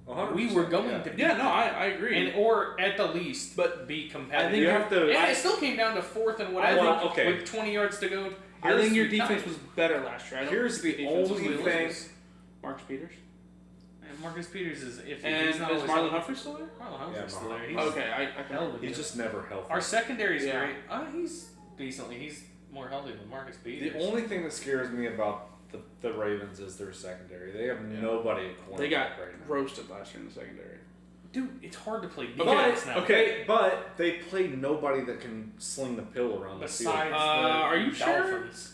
Speaker 3: 100%,
Speaker 1: We were going to beat
Speaker 2: Yeah, no, I agree.
Speaker 1: and or at the least,
Speaker 2: But
Speaker 1: be competitive.
Speaker 2: I think
Speaker 3: You have to.
Speaker 1: and it still came down to fourth and whatever
Speaker 3: Well, okay.
Speaker 1: with 20 yards to go.
Speaker 2: I think your
Speaker 1: Here's
Speaker 2: defense was better last year. I don't
Speaker 3: Here's
Speaker 2: think
Speaker 3: the
Speaker 2: your defense was
Speaker 3: only
Speaker 2: really
Speaker 3: thing.
Speaker 2: good. Marcus Peters.
Speaker 1: And Marcus Peters is if
Speaker 2: And
Speaker 1: he's not
Speaker 2: is
Speaker 1: always
Speaker 2: Marlon
Speaker 1: healthy.
Speaker 2: Humphrey still there?
Speaker 1: Marlon Humphrey's
Speaker 3: Yeah,
Speaker 1: still
Speaker 3: Marlon.
Speaker 1: there. He's
Speaker 2: Okay, I
Speaker 1: hell of a
Speaker 3: He's
Speaker 1: good.
Speaker 3: just never healthy.
Speaker 1: Our secondary's
Speaker 2: Yeah.
Speaker 1: great. He's decently. He's more healthy than Marcus Peters.
Speaker 3: The only thing that scares me about the Ravens is their secondary. They have nobody at cornerback
Speaker 2: They got
Speaker 3: right now.
Speaker 2: roasted last year in the secondary.
Speaker 1: Dude, it's hard to play
Speaker 3: But,
Speaker 1: defense now.
Speaker 3: but they play nobody that can sling the pill around
Speaker 1: Besides
Speaker 3: the
Speaker 1: the
Speaker 2: are you sure?
Speaker 1: Dolphins.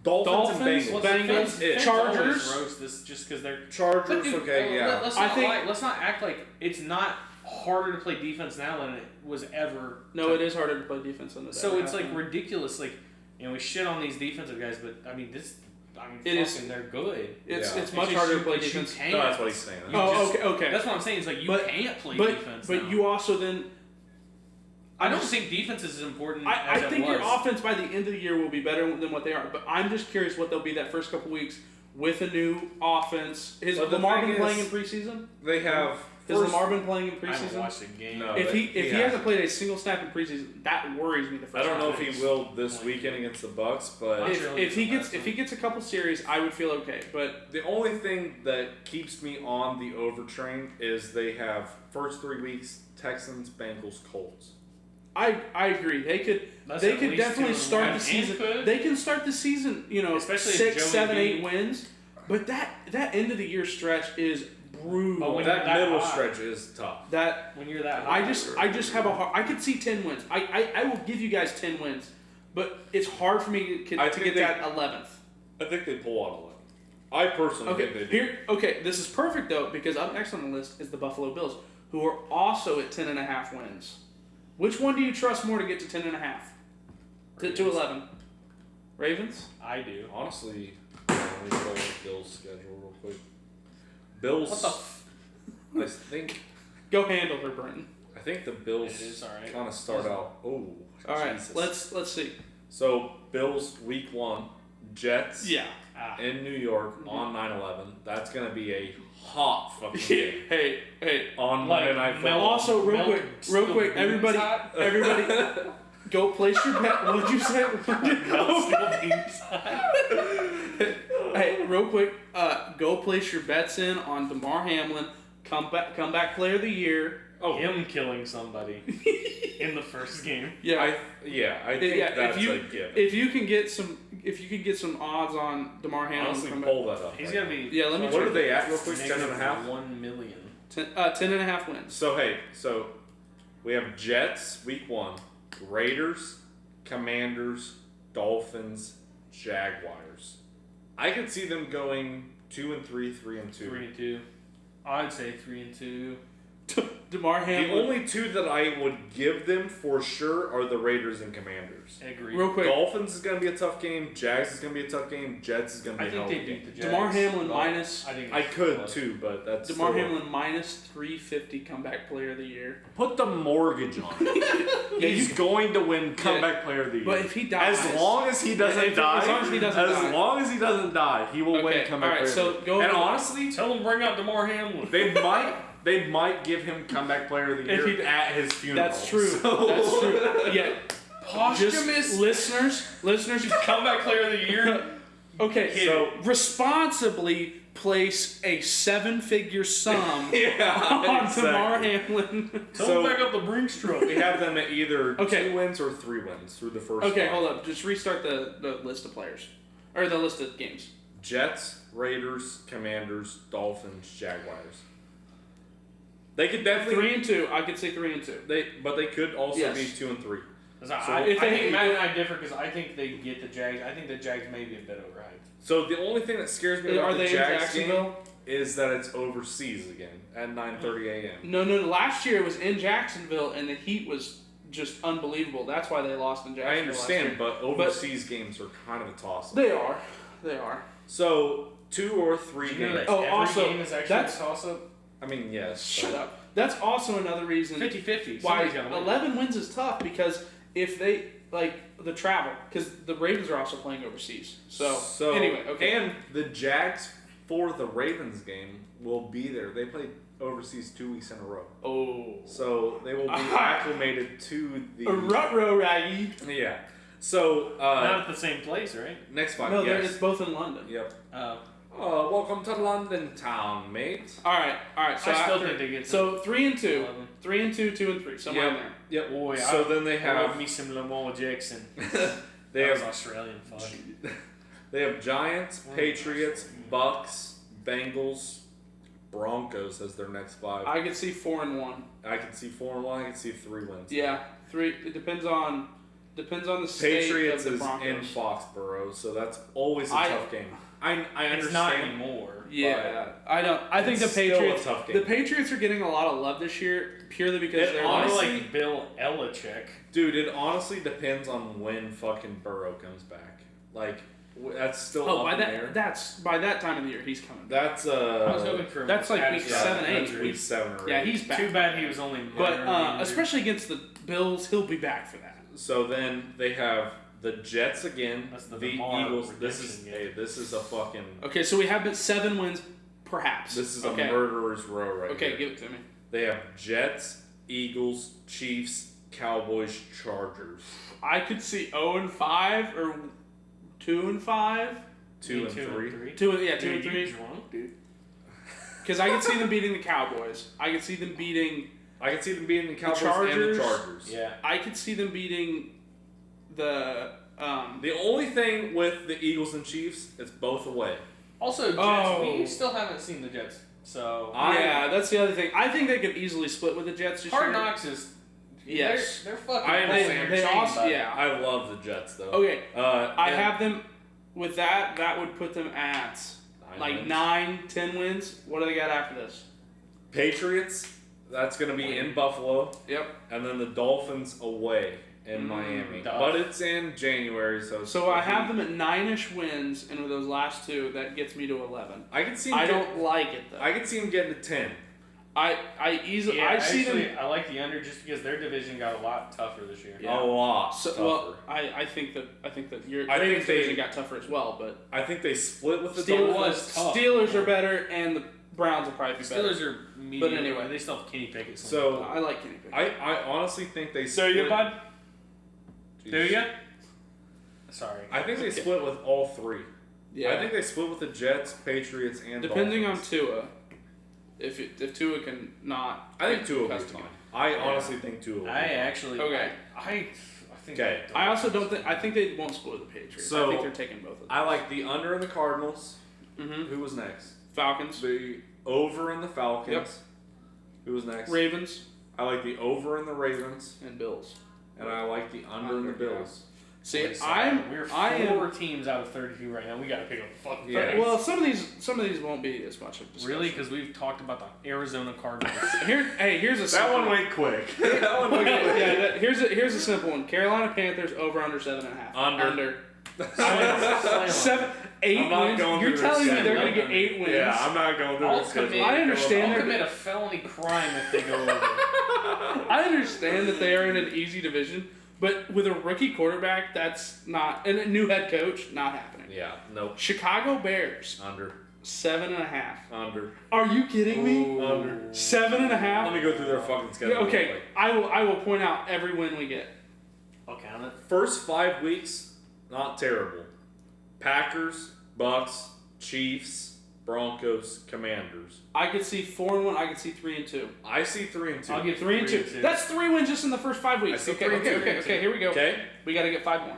Speaker 3: field. Dolphins and
Speaker 2: Dolphins,
Speaker 3: Bengals.
Speaker 2: Bengals,
Speaker 1: Fans
Speaker 2: Chargers.
Speaker 1: always roast this just because they're.
Speaker 3: Chargers,
Speaker 1: But dude,
Speaker 3: okay, yeah.
Speaker 1: Let's
Speaker 2: I
Speaker 1: not
Speaker 2: think-
Speaker 1: let's not act like it's not harder to play defense now than it was ever.
Speaker 2: No, it is harder to play defense than
Speaker 1: So it's like ridiculous. Like we shit on these defensive guys, but I mean
Speaker 2: It is-
Speaker 1: fucking, they're good.
Speaker 2: It's
Speaker 3: Yeah.
Speaker 2: it's much
Speaker 1: just
Speaker 2: harder to
Speaker 1: you-
Speaker 2: play
Speaker 1: it's you
Speaker 2: defense.
Speaker 1: can't.
Speaker 3: No, that's what he's saying.
Speaker 1: You
Speaker 2: Oh,
Speaker 1: just-
Speaker 2: okay.
Speaker 1: That's what I'm saying. Is like you
Speaker 2: But-
Speaker 1: can't play
Speaker 2: But
Speaker 1: defense.
Speaker 2: but
Speaker 1: now.
Speaker 2: you also then.
Speaker 1: I don't think defense is as important.
Speaker 2: I
Speaker 1: as
Speaker 2: think
Speaker 1: it
Speaker 2: your
Speaker 1: was.
Speaker 2: offense by the end of the year will be better than what they are. But I'm just curious what they'll be that first couple weeks with a new offense. Has
Speaker 3: But the
Speaker 2: Lamar
Speaker 3: thing
Speaker 2: been playing in
Speaker 3: is-
Speaker 2: preseason?
Speaker 3: They have.
Speaker 2: Has
Speaker 3: first-
Speaker 2: Lamar been playing in
Speaker 1: I haven't
Speaker 2: preseason?
Speaker 1: watched the game.
Speaker 3: No.
Speaker 2: If he
Speaker 3: He
Speaker 2: hasn't
Speaker 3: hasn't.
Speaker 2: played a single snap in preseason, that worries me the first.
Speaker 3: I don't know if
Speaker 2: couple
Speaker 3: he
Speaker 2: weeks.
Speaker 3: will this weekend against the Bucks, but
Speaker 2: If he gets a couple series, I would feel okay. But
Speaker 3: the only thing that keeps me on the over train is they have first 3 weeks Texans, Bengals, Colts.
Speaker 2: I agree. They could
Speaker 1: That's
Speaker 2: they
Speaker 1: at
Speaker 2: could
Speaker 1: least
Speaker 2: definitely
Speaker 1: 2-1.
Speaker 2: start the
Speaker 1: And
Speaker 2: season.
Speaker 1: could.
Speaker 2: They can start the season,
Speaker 1: Especially if
Speaker 2: 6,
Speaker 1: Joey
Speaker 2: 7,
Speaker 1: B-
Speaker 2: 8 wins. But that end of the year stretch is brutal.
Speaker 1: But when
Speaker 3: That
Speaker 1: you're that
Speaker 3: middle
Speaker 1: high.
Speaker 3: stretch is tough.
Speaker 2: that
Speaker 1: When you're that,
Speaker 2: I
Speaker 1: high,
Speaker 2: just have a hard. I could see 10 wins. I will give you guys 10 wins, but it's hard for me to
Speaker 3: I
Speaker 2: get
Speaker 3: think they-
Speaker 2: that 11th.
Speaker 3: I think they pull out 11. I personally think they do.
Speaker 2: Okay, this is perfect though because up next on the list is the Buffalo Bills, who are also at 10.5 wins. Which one do you trust more to get to 10.5? To 11? Ravens?
Speaker 1: I do.
Speaker 3: Honestly, let me go with Bills' schedule real quick. Bills.
Speaker 1: What the
Speaker 3: I think.
Speaker 2: Go handle her, Brenton.
Speaker 3: I think the Bills
Speaker 1: It is alright.
Speaker 3: kind of start out. Oh,
Speaker 2: All right,
Speaker 3: Jesus.
Speaker 2: let's see.
Speaker 3: So Bills week 1, Jets.
Speaker 2: Yeah.
Speaker 3: In New York on 9/11. That's gonna be a hot fucking game.
Speaker 2: Hey.
Speaker 3: On
Speaker 1: Like,
Speaker 3: Monday Night Football.
Speaker 2: Also, real
Speaker 1: Milk
Speaker 2: quick,
Speaker 1: still
Speaker 2: everybody,
Speaker 1: beans hot?
Speaker 2: everybody, go place your bet. What'd you say?
Speaker 1: Milk still beans hot.
Speaker 2: Hey, real quick, go place your bets in on DeMar Hamlin, comeback player of the year.
Speaker 1: Oh, him killing somebody in the first game.
Speaker 2: Yeah,
Speaker 3: I think that's a given.
Speaker 2: If you can get some odds on DeMar Hamlin,
Speaker 3: Honestly, pull that up.
Speaker 1: He's gonna be.
Speaker 2: Yeah, let me.
Speaker 3: What are they at real quick?
Speaker 1: -1 million.
Speaker 2: 10.5 wins.
Speaker 3: So we have Jets week 1, Raiders, Commanders, Dolphins, Jaguars. I could see them going 2-3, 3-2.
Speaker 1: 3-2. I'd say 3-2.
Speaker 2: DeMar Hamlin.
Speaker 3: The only two that I would give them for sure are the Raiders and Commanders.
Speaker 1: Agreed.
Speaker 2: Real quick.
Speaker 3: Dolphins is going to be a tough game. Jags is going to be a tough game. Jets is going to be a hell of a game.
Speaker 1: I think they beat the Jags.
Speaker 2: DeMar Hamlin minus.
Speaker 3: I could too, but that's
Speaker 2: DeMar Hamlin minus 350 comeback player of the year.
Speaker 3: Put the mortgage on. He's going to win comeback player of the year.
Speaker 2: But if he dies,
Speaker 3: as long as he doesn't die, long as he doesn't die, he will win comeback player.
Speaker 2: So
Speaker 3: of the year. And honestly,
Speaker 1: tell him bring out DeMar Hamlin.
Speaker 3: They might give him comeback player of the year at his funeral.
Speaker 2: That's true.
Speaker 3: So.
Speaker 2: That's true. Yeah.
Speaker 1: Posthumous
Speaker 2: listeners,
Speaker 1: comeback player of the year.
Speaker 2: Okay,
Speaker 3: so
Speaker 2: responsibly place a 7-figure sum on DeMar Hamlin.
Speaker 1: Tell him back up the Brinks truck.
Speaker 3: We have them at either 2 wins or 3 wins through the first.
Speaker 2: Okay,
Speaker 3: 5.
Speaker 2: hold up. Just restart the list of players or the list of games.
Speaker 3: Jets, Raiders, Commanders, Dolphins, Jaguars. They could definitely
Speaker 2: 3-2. I could say 3-2.
Speaker 3: But they could also be 2-3.
Speaker 1: I think Matt and I differ because I think they get the Jags. I think the Jags may be a bit overhyped.
Speaker 3: So the only thing that scares me about the Jags game is that it's overseas again at 9:30 a.m.
Speaker 2: No. Last year it was in Jacksonville and the heat was just unbelievable. That's why they lost in Jacksonville.
Speaker 3: I understand, but overseas games are kind of a toss-up.
Speaker 2: They are.
Speaker 3: So 2 or 3 games.
Speaker 1: Every game is actually a toss-up.
Speaker 3: I mean, yes.
Speaker 2: Shut up. That's also another reason
Speaker 1: 50-50.
Speaker 2: why 11 wins is tough because if they the travel because the Ravens are also playing overseas. So anyway, okay.
Speaker 3: And the Jags for the Ravens game will be there. They played overseas 2 weeks in a row.
Speaker 2: Oh.
Speaker 3: So they will be acclimated to the
Speaker 2: Rut-row raggy.
Speaker 3: Yeah. So
Speaker 1: not at the same place, right?
Speaker 3: Next 5.
Speaker 2: No,
Speaker 3: yes.
Speaker 2: it's both in London.
Speaker 3: Yep. Welcome to London town, mate.
Speaker 2: All right. So
Speaker 1: I still think they get
Speaker 2: 3-2, 3-2, 2-3, somewhere in there.
Speaker 3: Yep.
Speaker 1: Boy,
Speaker 3: so then they have
Speaker 1: me some Lamar Jackson.
Speaker 3: They
Speaker 1: that
Speaker 3: have
Speaker 1: was Australian fuck.
Speaker 3: They have Giants, Patriots, Bucks, Bengals, Broncos as their next 5.
Speaker 2: I could see 4-1.
Speaker 3: I can see 4-1. I can see 3 wins.
Speaker 2: Yeah, 3. It depends on the state
Speaker 3: Patriots
Speaker 2: of the
Speaker 3: is
Speaker 2: Broncos.
Speaker 3: in Foxborough, so that's always a tough game. I understand.
Speaker 1: It's not anymore.
Speaker 2: Yeah, I don't. I think the Patriots.
Speaker 3: Still a tough game.
Speaker 2: The Patriots are getting a lot of love this year purely because they're
Speaker 1: honestly like Bill Belichick.
Speaker 3: Dude, it honestly depends on when fucking Burrow comes back. Like that's still up in the air.
Speaker 2: That's by that time of the year he's coming.
Speaker 3: That's
Speaker 1: I was hoping for
Speaker 2: that's like week 7, 8.
Speaker 3: That's week 7 or 8.
Speaker 2: Yeah, he's back.
Speaker 1: Too bad he was only.
Speaker 2: But especially against the Bills, he'll be back for that.
Speaker 3: So then they have the Jets again.
Speaker 1: That's the
Speaker 3: Eagles. This is a fucking.
Speaker 2: Okay, so we have 7 wins, perhaps.
Speaker 3: This is a murderer's row right here.
Speaker 2: Okay, give it to me.
Speaker 3: They have Jets, Eagles, Chiefs, Cowboys, Chargers.
Speaker 2: I could see 0-5 or 2-5.
Speaker 3: 2 and 3.
Speaker 2: 2 and 3. Because I could see them beating the Cowboys. I could see them beating
Speaker 3: the Cowboys
Speaker 2: Chargers,
Speaker 3: and the Chargers.
Speaker 1: Yeah.
Speaker 2: I could see them beating the.
Speaker 3: The only thing with the Eagles and Chiefs, it's both away.
Speaker 1: Also, Jets. We still haven't seen the Jets, so
Speaker 2: that's the other thing. I think they could easily split with the Jets this year.
Speaker 1: Hard Knocks is.
Speaker 2: Yes,
Speaker 1: they're fucking.
Speaker 3: I understand.
Speaker 2: They also, yeah.
Speaker 3: I love the Jets though.
Speaker 2: Okay. I
Speaker 3: then-
Speaker 2: have them with that. That would put them at 9, 10 wins. What do they got after this?
Speaker 3: Patriots. That's going to be in Buffalo.
Speaker 2: Yep.
Speaker 3: And then the Dolphins away in Miami. But it's in January, so
Speaker 2: I have them at 9-ish wins, and with those last 2, that gets me to 11.
Speaker 3: I can see.
Speaker 2: I don't like it though.
Speaker 3: I can see them getting to 10.
Speaker 2: I easily.
Speaker 1: Yeah,
Speaker 2: I see
Speaker 1: actually,
Speaker 2: them.
Speaker 1: I like the under just because their division got a lot tougher this year.
Speaker 2: Yeah.
Speaker 3: A lot
Speaker 2: So,
Speaker 3: tougher.
Speaker 2: well, I think that your
Speaker 3: I think
Speaker 2: Ravens
Speaker 3: they-
Speaker 2: division got tougher as well, but
Speaker 3: I think they split with the
Speaker 2: Steelers,
Speaker 3: Dolphins.
Speaker 2: Steelers are better, and the Browns will probably be
Speaker 1: The
Speaker 2: better.
Speaker 1: Steelers are mediocre.
Speaker 2: But anyway.
Speaker 1: They still have Kenny Pickett.
Speaker 3: So
Speaker 2: I like Kenny Pickett.
Speaker 3: I honestly think they
Speaker 1: Do
Speaker 3: split.
Speaker 1: you, bud?
Speaker 3: Jeez.
Speaker 1: Do you? Sorry.
Speaker 3: I think they split with all 3.
Speaker 2: Yeah.
Speaker 3: I think they split with the Jets, Patriots, and
Speaker 2: Depending
Speaker 3: Dolphins.
Speaker 2: on Tua. If Tua can not.
Speaker 3: I think Tua will be
Speaker 2: custody.
Speaker 3: fine. I honestly think Tua will be
Speaker 1: I
Speaker 3: fine.
Speaker 1: actually.
Speaker 2: Okay.
Speaker 1: I think.
Speaker 3: Okay.
Speaker 2: I also don't think. I think they won't spoil the Patriots.
Speaker 3: So,
Speaker 2: I think they're taking both of them.
Speaker 3: I like the under in the Cardinals.
Speaker 2: Mm-hmm.
Speaker 3: Who was next?
Speaker 2: Falcons.
Speaker 3: The over in the Falcons.
Speaker 2: Yep.
Speaker 3: Who was next?
Speaker 2: Ravens.
Speaker 3: I like the over in the Ravens.
Speaker 2: And Bills.
Speaker 3: And I like the under in the Bills.
Speaker 2: See,
Speaker 1: We're
Speaker 2: I am
Speaker 1: 4 teams out of 32 right now. We got to pick up the fucking
Speaker 3: Yeah.
Speaker 1: third.
Speaker 2: Well, some of these won't be as much of a discussion.
Speaker 1: Really? Because we've talked about the Arizona Cardinals.
Speaker 2: Here's a
Speaker 3: That
Speaker 2: simple
Speaker 3: one went quick. that one went
Speaker 2: Okay,
Speaker 3: quick.
Speaker 2: yeah. Here's a simple one. Carolina Panthers over under 7.5.
Speaker 3: Under.
Speaker 2: Seven, 8
Speaker 3: I'm not
Speaker 2: wins.
Speaker 3: going
Speaker 2: You're
Speaker 3: through
Speaker 2: telling
Speaker 3: this
Speaker 2: me they're
Speaker 3: schedule.
Speaker 2: going to get 8 wins?
Speaker 3: Yeah, I'm not going through
Speaker 1: I'll
Speaker 3: this
Speaker 1: commit,
Speaker 3: schedule.
Speaker 2: I understand
Speaker 1: I'll
Speaker 2: they're-
Speaker 1: commit a felony crime if they go over.
Speaker 2: I understand that they are in an easy division, but with a rookie quarterback, that's not, and a new head coach, not happening.
Speaker 3: Yeah, nope.
Speaker 2: Chicago Bears
Speaker 3: Under.
Speaker 2: 7.5.
Speaker 3: Under.
Speaker 2: Are you kidding me?
Speaker 1: Ooh.
Speaker 3: Under.
Speaker 2: 7.5.
Speaker 3: Let me go through their fucking schedule.
Speaker 2: Yeah, okay,
Speaker 3: real quick.
Speaker 2: I will point out every win we get.
Speaker 1: I'll count it.
Speaker 3: First 5 weeks, not terrible. Packers, Bucks, Chiefs, Broncos, Commanders.
Speaker 2: I could see 4-1. I could see 3-2.
Speaker 3: I see 3 and 2.
Speaker 1: I'll give
Speaker 2: 3 and 2. That's 3 wins just in the first 5 weeks.
Speaker 3: I see
Speaker 2: Okay,
Speaker 3: 3 and 2.
Speaker 2: okay. Here we go.
Speaker 3: Okay.
Speaker 2: We got to get 5 more.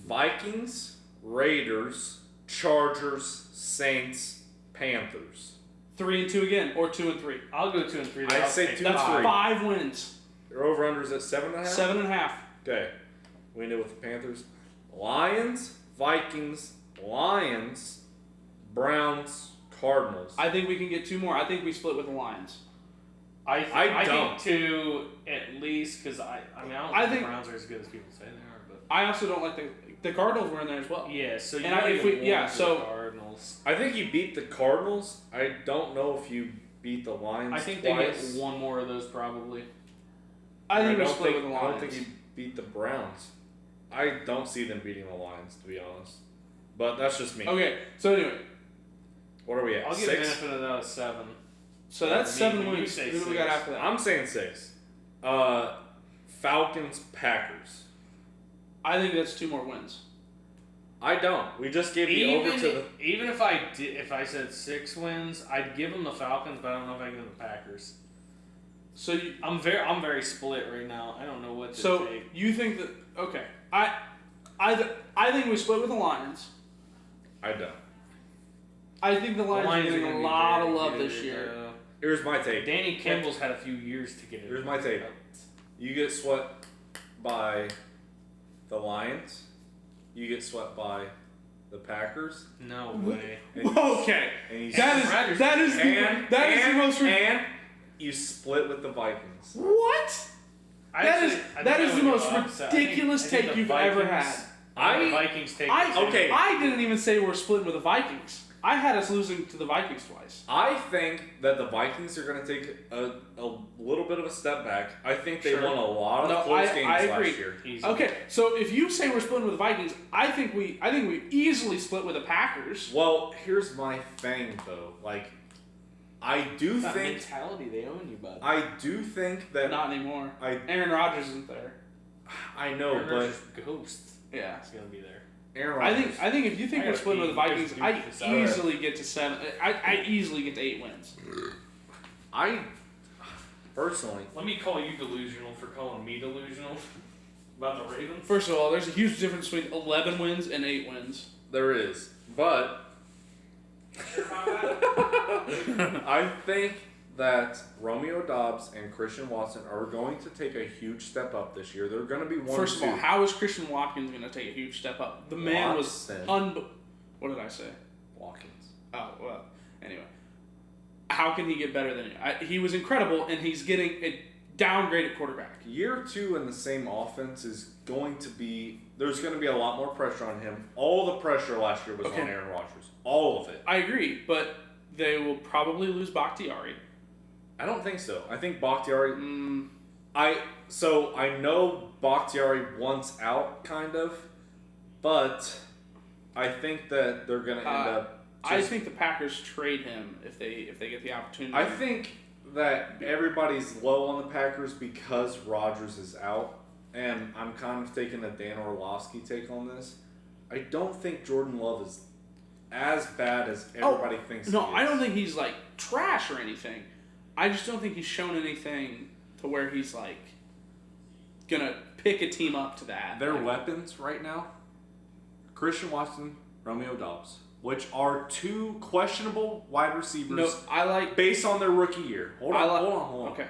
Speaker 3: Vikings, Raiders, Chargers, Saints, Panthers.
Speaker 2: 3 and 2 again, or 2 and 3.
Speaker 1: I'll go 2 and 3.
Speaker 3: I
Speaker 1: I'll
Speaker 3: say
Speaker 1: take
Speaker 3: 2
Speaker 1: that.
Speaker 2: That's
Speaker 3: 3.
Speaker 2: 5 wins.
Speaker 3: Your over-unders at 7.5?
Speaker 2: 7.5.
Speaker 3: Okay. We know with the Panthers. Lions, Vikings, Lions, Browns, Cardinals.
Speaker 2: I think we can get 2 more. I think we split with the Lions.
Speaker 1: I
Speaker 3: don't.
Speaker 1: think 2 at least because I don't
Speaker 2: I
Speaker 1: think
Speaker 2: think-
Speaker 1: the Browns are as good as people say they are. But
Speaker 2: I also don't like the Cardinals were in there as well.
Speaker 1: yeah, so you
Speaker 2: And
Speaker 1: gotta
Speaker 2: if
Speaker 1: get
Speaker 2: we- yeah,
Speaker 1: one for
Speaker 2: so-
Speaker 1: the Cardinals.
Speaker 3: I think you beat the Cardinals. I don't know if you beat the Lions
Speaker 1: I think
Speaker 3: twice.
Speaker 1: they get one more of those probably.
Speaker 2: I think we
Speaker 3: don't
Speaker 2: split
Speaker 3: think-
Speaker 2: with the
Speaker 3: I
Speaker 2: Lions.
Speaker 3: don't think you beat the Browns. I don't see them beating the Lions, to be honest. But that's just me.
Speaker 2: Okay, so anyway,
Speaker 3: What are we at?
Speaker 1: I'll give
Speaker 3: 6?
Speaker 1: benefit of the doubt 7.
Speaker 2: so that's
Speaker 1: Me,
Speaker 2: 7
Speaker 1: you
Speaker 2: wins.
Speaker 1: say
Speaker 2: Who do we got
Speaker 1: 6.
Speaker 2: after that?
Speaker 3: I'm saying 6. Falcons, Packers.
Speaker 2: I think that's 2 more wins.
Speaker 3: I don't. We just gave you over to the.
Speaker 1: Even if I said 6 wins, I'd give them the Falcons, but I don't know if I give them the Packers.
Speaker 2: So you,
Speaker 1: I'm very split right now. I don't know what to
Speaker 2: so
Speaker 1: take.
Speaker 2: you think that okay? I think we split with the Lions.
Speaker 3: I don't.
Speaker 2: I think the Lions, are getting
Speaker 1: gonna
Speaker 2: a
Speaker 1: be
Speaker 2: lot of
Speaker 1: very
Speaker 2: love
Speaker 1: good,
Speaker 2: this year.
Speaker 3: Here's my take.
Speaker 1: Danny Kimball's had a few years to get it.
Speaker 3: Here's my take. You get swept by the Lions. You get swept by the Packers.
Speaker 1: No way.
Speaker 3: And
Speaker 2: Okay,
Speaker 3: and you
Speaker 2: that is the most
Speaker 3: and you split with the Vikings.
Speaker 2: what? That is the most ridiculous take you've ever had.
Speaker 1: The Vikings take.
Speaker 3: Okay.
Speaker 2: I didn't even say we're splitting with the Vikings. I had us losing to the Vikings twice.
Speaker 3: I think that the Vikings are going to take a little bit of a step back. I think they
Speaker 1: Sure.
Speaker 3: won a lot of
Speaker 2: No,
Speaker 3: close
Speaker 2: I
Speaker 3: games
Speaker 2: agree.
Speaker 3: last year.
Speaker 1: Easy.
Speaker 2: Okay, so if you say we're splitting with the Vikings, I think we easily split with the Packers.
Speaker 3: Well, here's my thing though. Like, I do
Speaker 1: That
Speaker 3: think
Speaker 1: mentality they own you, bud.
Speaker 3: I do think that
Speaker 2: Not anymore.
Speaker 3: I
Speaker 2: Aaron Rodgers isn't there.
Speaker 3: I know,
Speaker 1: Aaron
Speaker 3: but
Speaker 1: Rodgers' ghost
Speaker 2: Yeah.
Speaker 1: is gonna be there.
Speaker 3: Aaron
Speaker 2: I
Speaker 3: Rodgers.
Speaker 2: think if you think
Speaker 1: I
Speaker 2: we're
Speaker 1: gotta
Speaker 2: splitting with the
Speaker 1: pee.
Speaker 2: Vikings,
Speaker 1: Just
Speaker 2: I
Speaker 1: do this out.
Speaker 2: easily get to 7. I easily get to 8 wins.
Speaker 3: I personally.
Speaker 1: Let me call you delusional for calling me delusional about the Ravens.
Speaker 2: First of all, there's a huge difference between 11 wins and 8 wins.
Speaker 3: There is, but I think that Romeo Doubs and Christian Watson are going to take a huge step up this year. They're going to be one.
Speaker 2: First of
Speaker 3: two.
Speaker 2: all, how is Christian Watkins going to take a huge step up? The man
Speaker 3: Watson.
Speaker 2: was What did I say?
Speaker 3: Watkins.
Speaker 2: Oh, well, anyway. How can he get better than he was incredible, and he's getting a downgraded quarterback.
Speaker 3: Year 2 in the same offense is going to be. There's going to be a lot more pressure on him. All the pressure last year was
Speaker 2: Okay.
Speaker 3: on Aaron Rodgers. All of it.
Speaker 2: I agree, but they will probably lose Bakhtiari.
Speaker 3: I don't think so. I think Bakhtiari.
Speaker 2: Mm,
Speaker 3: I know Bakhtiari wants out, kind of, but I think that they're going to end up.
Speaker 2: I think the Packers trade him if they get the opportunity.
Speaker 3: I think that everybody's low on the Packers because Rodgers is out, and I'm kind of taking a Dan Orlovsky take on this. I don't think Jordan Love is as bad as everybody thinks.
Speaker 2: No,
Speaker 3: he is.
Speaker 2: I don't think he's like trash or anything. I just don't think he's shown anything to where he's like gonna pick a team up to that.
Speaker 3: Their weapons right now, Christian Watson, Romeo Doubs, which are two questionable wide receivers.
Speaker 2: No, I like
Speaker 3: based on their rookie year. Hold on.
Speaker 2: Okay.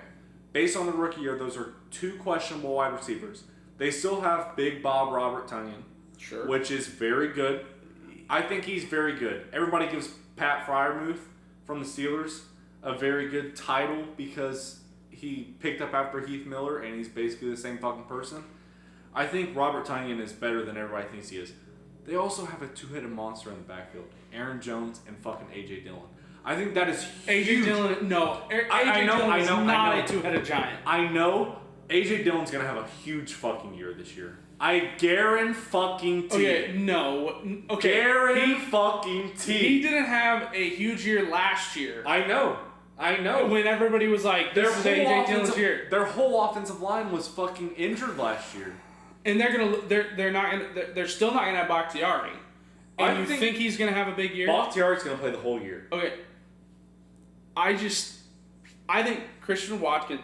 Speaker 3: Based on the rookie year, those are two questionable wide receivers. They still have Big Bob Robert Tonyan,
Speaker 2: Sure.
Speaker 3: which is very good. I think he's very good. Everybody gives Pat Freiermuth from the Steelers a very good title because he picked up after Heath Miller and he's basically the same fucking person. I think Robert Tonyan is better than everybody thinks he is. They also have a two-headed monster in the backfield. Aaron Jones and fucking A.J. Dillon. I think that is huge.
Speaker 2: A.J. Dillon, no. A.J. Dillon is not a two-headed giant.
Speaker 3: I know A.J. Dillon's going to have a huge fucking year this year. I guarantee.
Speaker 2: Okay, no. Okay.
Speaker 3: Guarantee.
Speaker 2: He didn't have a huge year last year.
Speaker 3: I know.
Speaker 2: When everybody was like, this is A.J. Dillon's year.
Speaker 3: Their whole offensive line was fucking injured last year.
Speaker 2: And they're still not gonna have Bakhtiari. And you think he's gonna have a big year?
Speaker 3: Bakhtiari's gonna play the whole year.
Speaker 2: Okay. I think Christian Watson.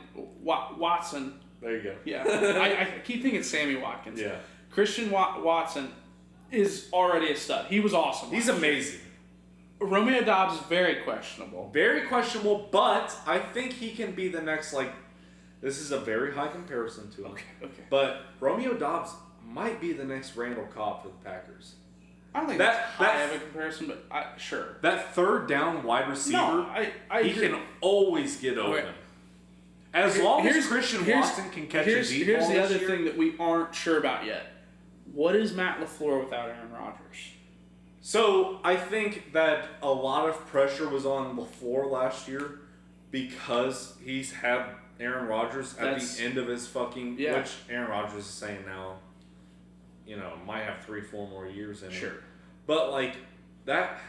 Speaker 3: There you go.
Speaker 2: Yeah. I keep thinking Sammy Watkins.
Speaker 3: Yeah.
Speaker 2: Christian Watson is already a stud. He was awesome.
Speaker 3: He's amazing.
Speaker 2: Romeo Doubs is very questionable.
Speaker 3: Very questionable, but I think he can be the next, like, this is a very high comparison to him.
Speaker 2: Okay.
Speaker 3: But Romeo Doubs might be the next Randall Cobb for the Packers.
Speaker 2: I don't think that's high of a comparison, but sure.
Speaker 3: That third down wide receiver,
Speaker 2: I
Speaker 3: he
Speaker 2: agree.
Speaker 3: can always get open. Okay. As long as Christian Watson can catch a deep ball
Speaker 2: Here's the other
Speaker 3: year,
Speaker 2: thing that we aren't sure about yet. What is Matt LaFleur without Aaron Rodgers?
Speaker 3: So I think that a lot of pressure was on LaFleur last year because he's had Aaron Rodgers at the end of his fucking...
Speaker 2: Yeah.
Speaker 3: Which Aaron Rodgers is saying now, might have 3-4 more years in
Speaker 2: Sure.
Speaker 3: it. But, like, that...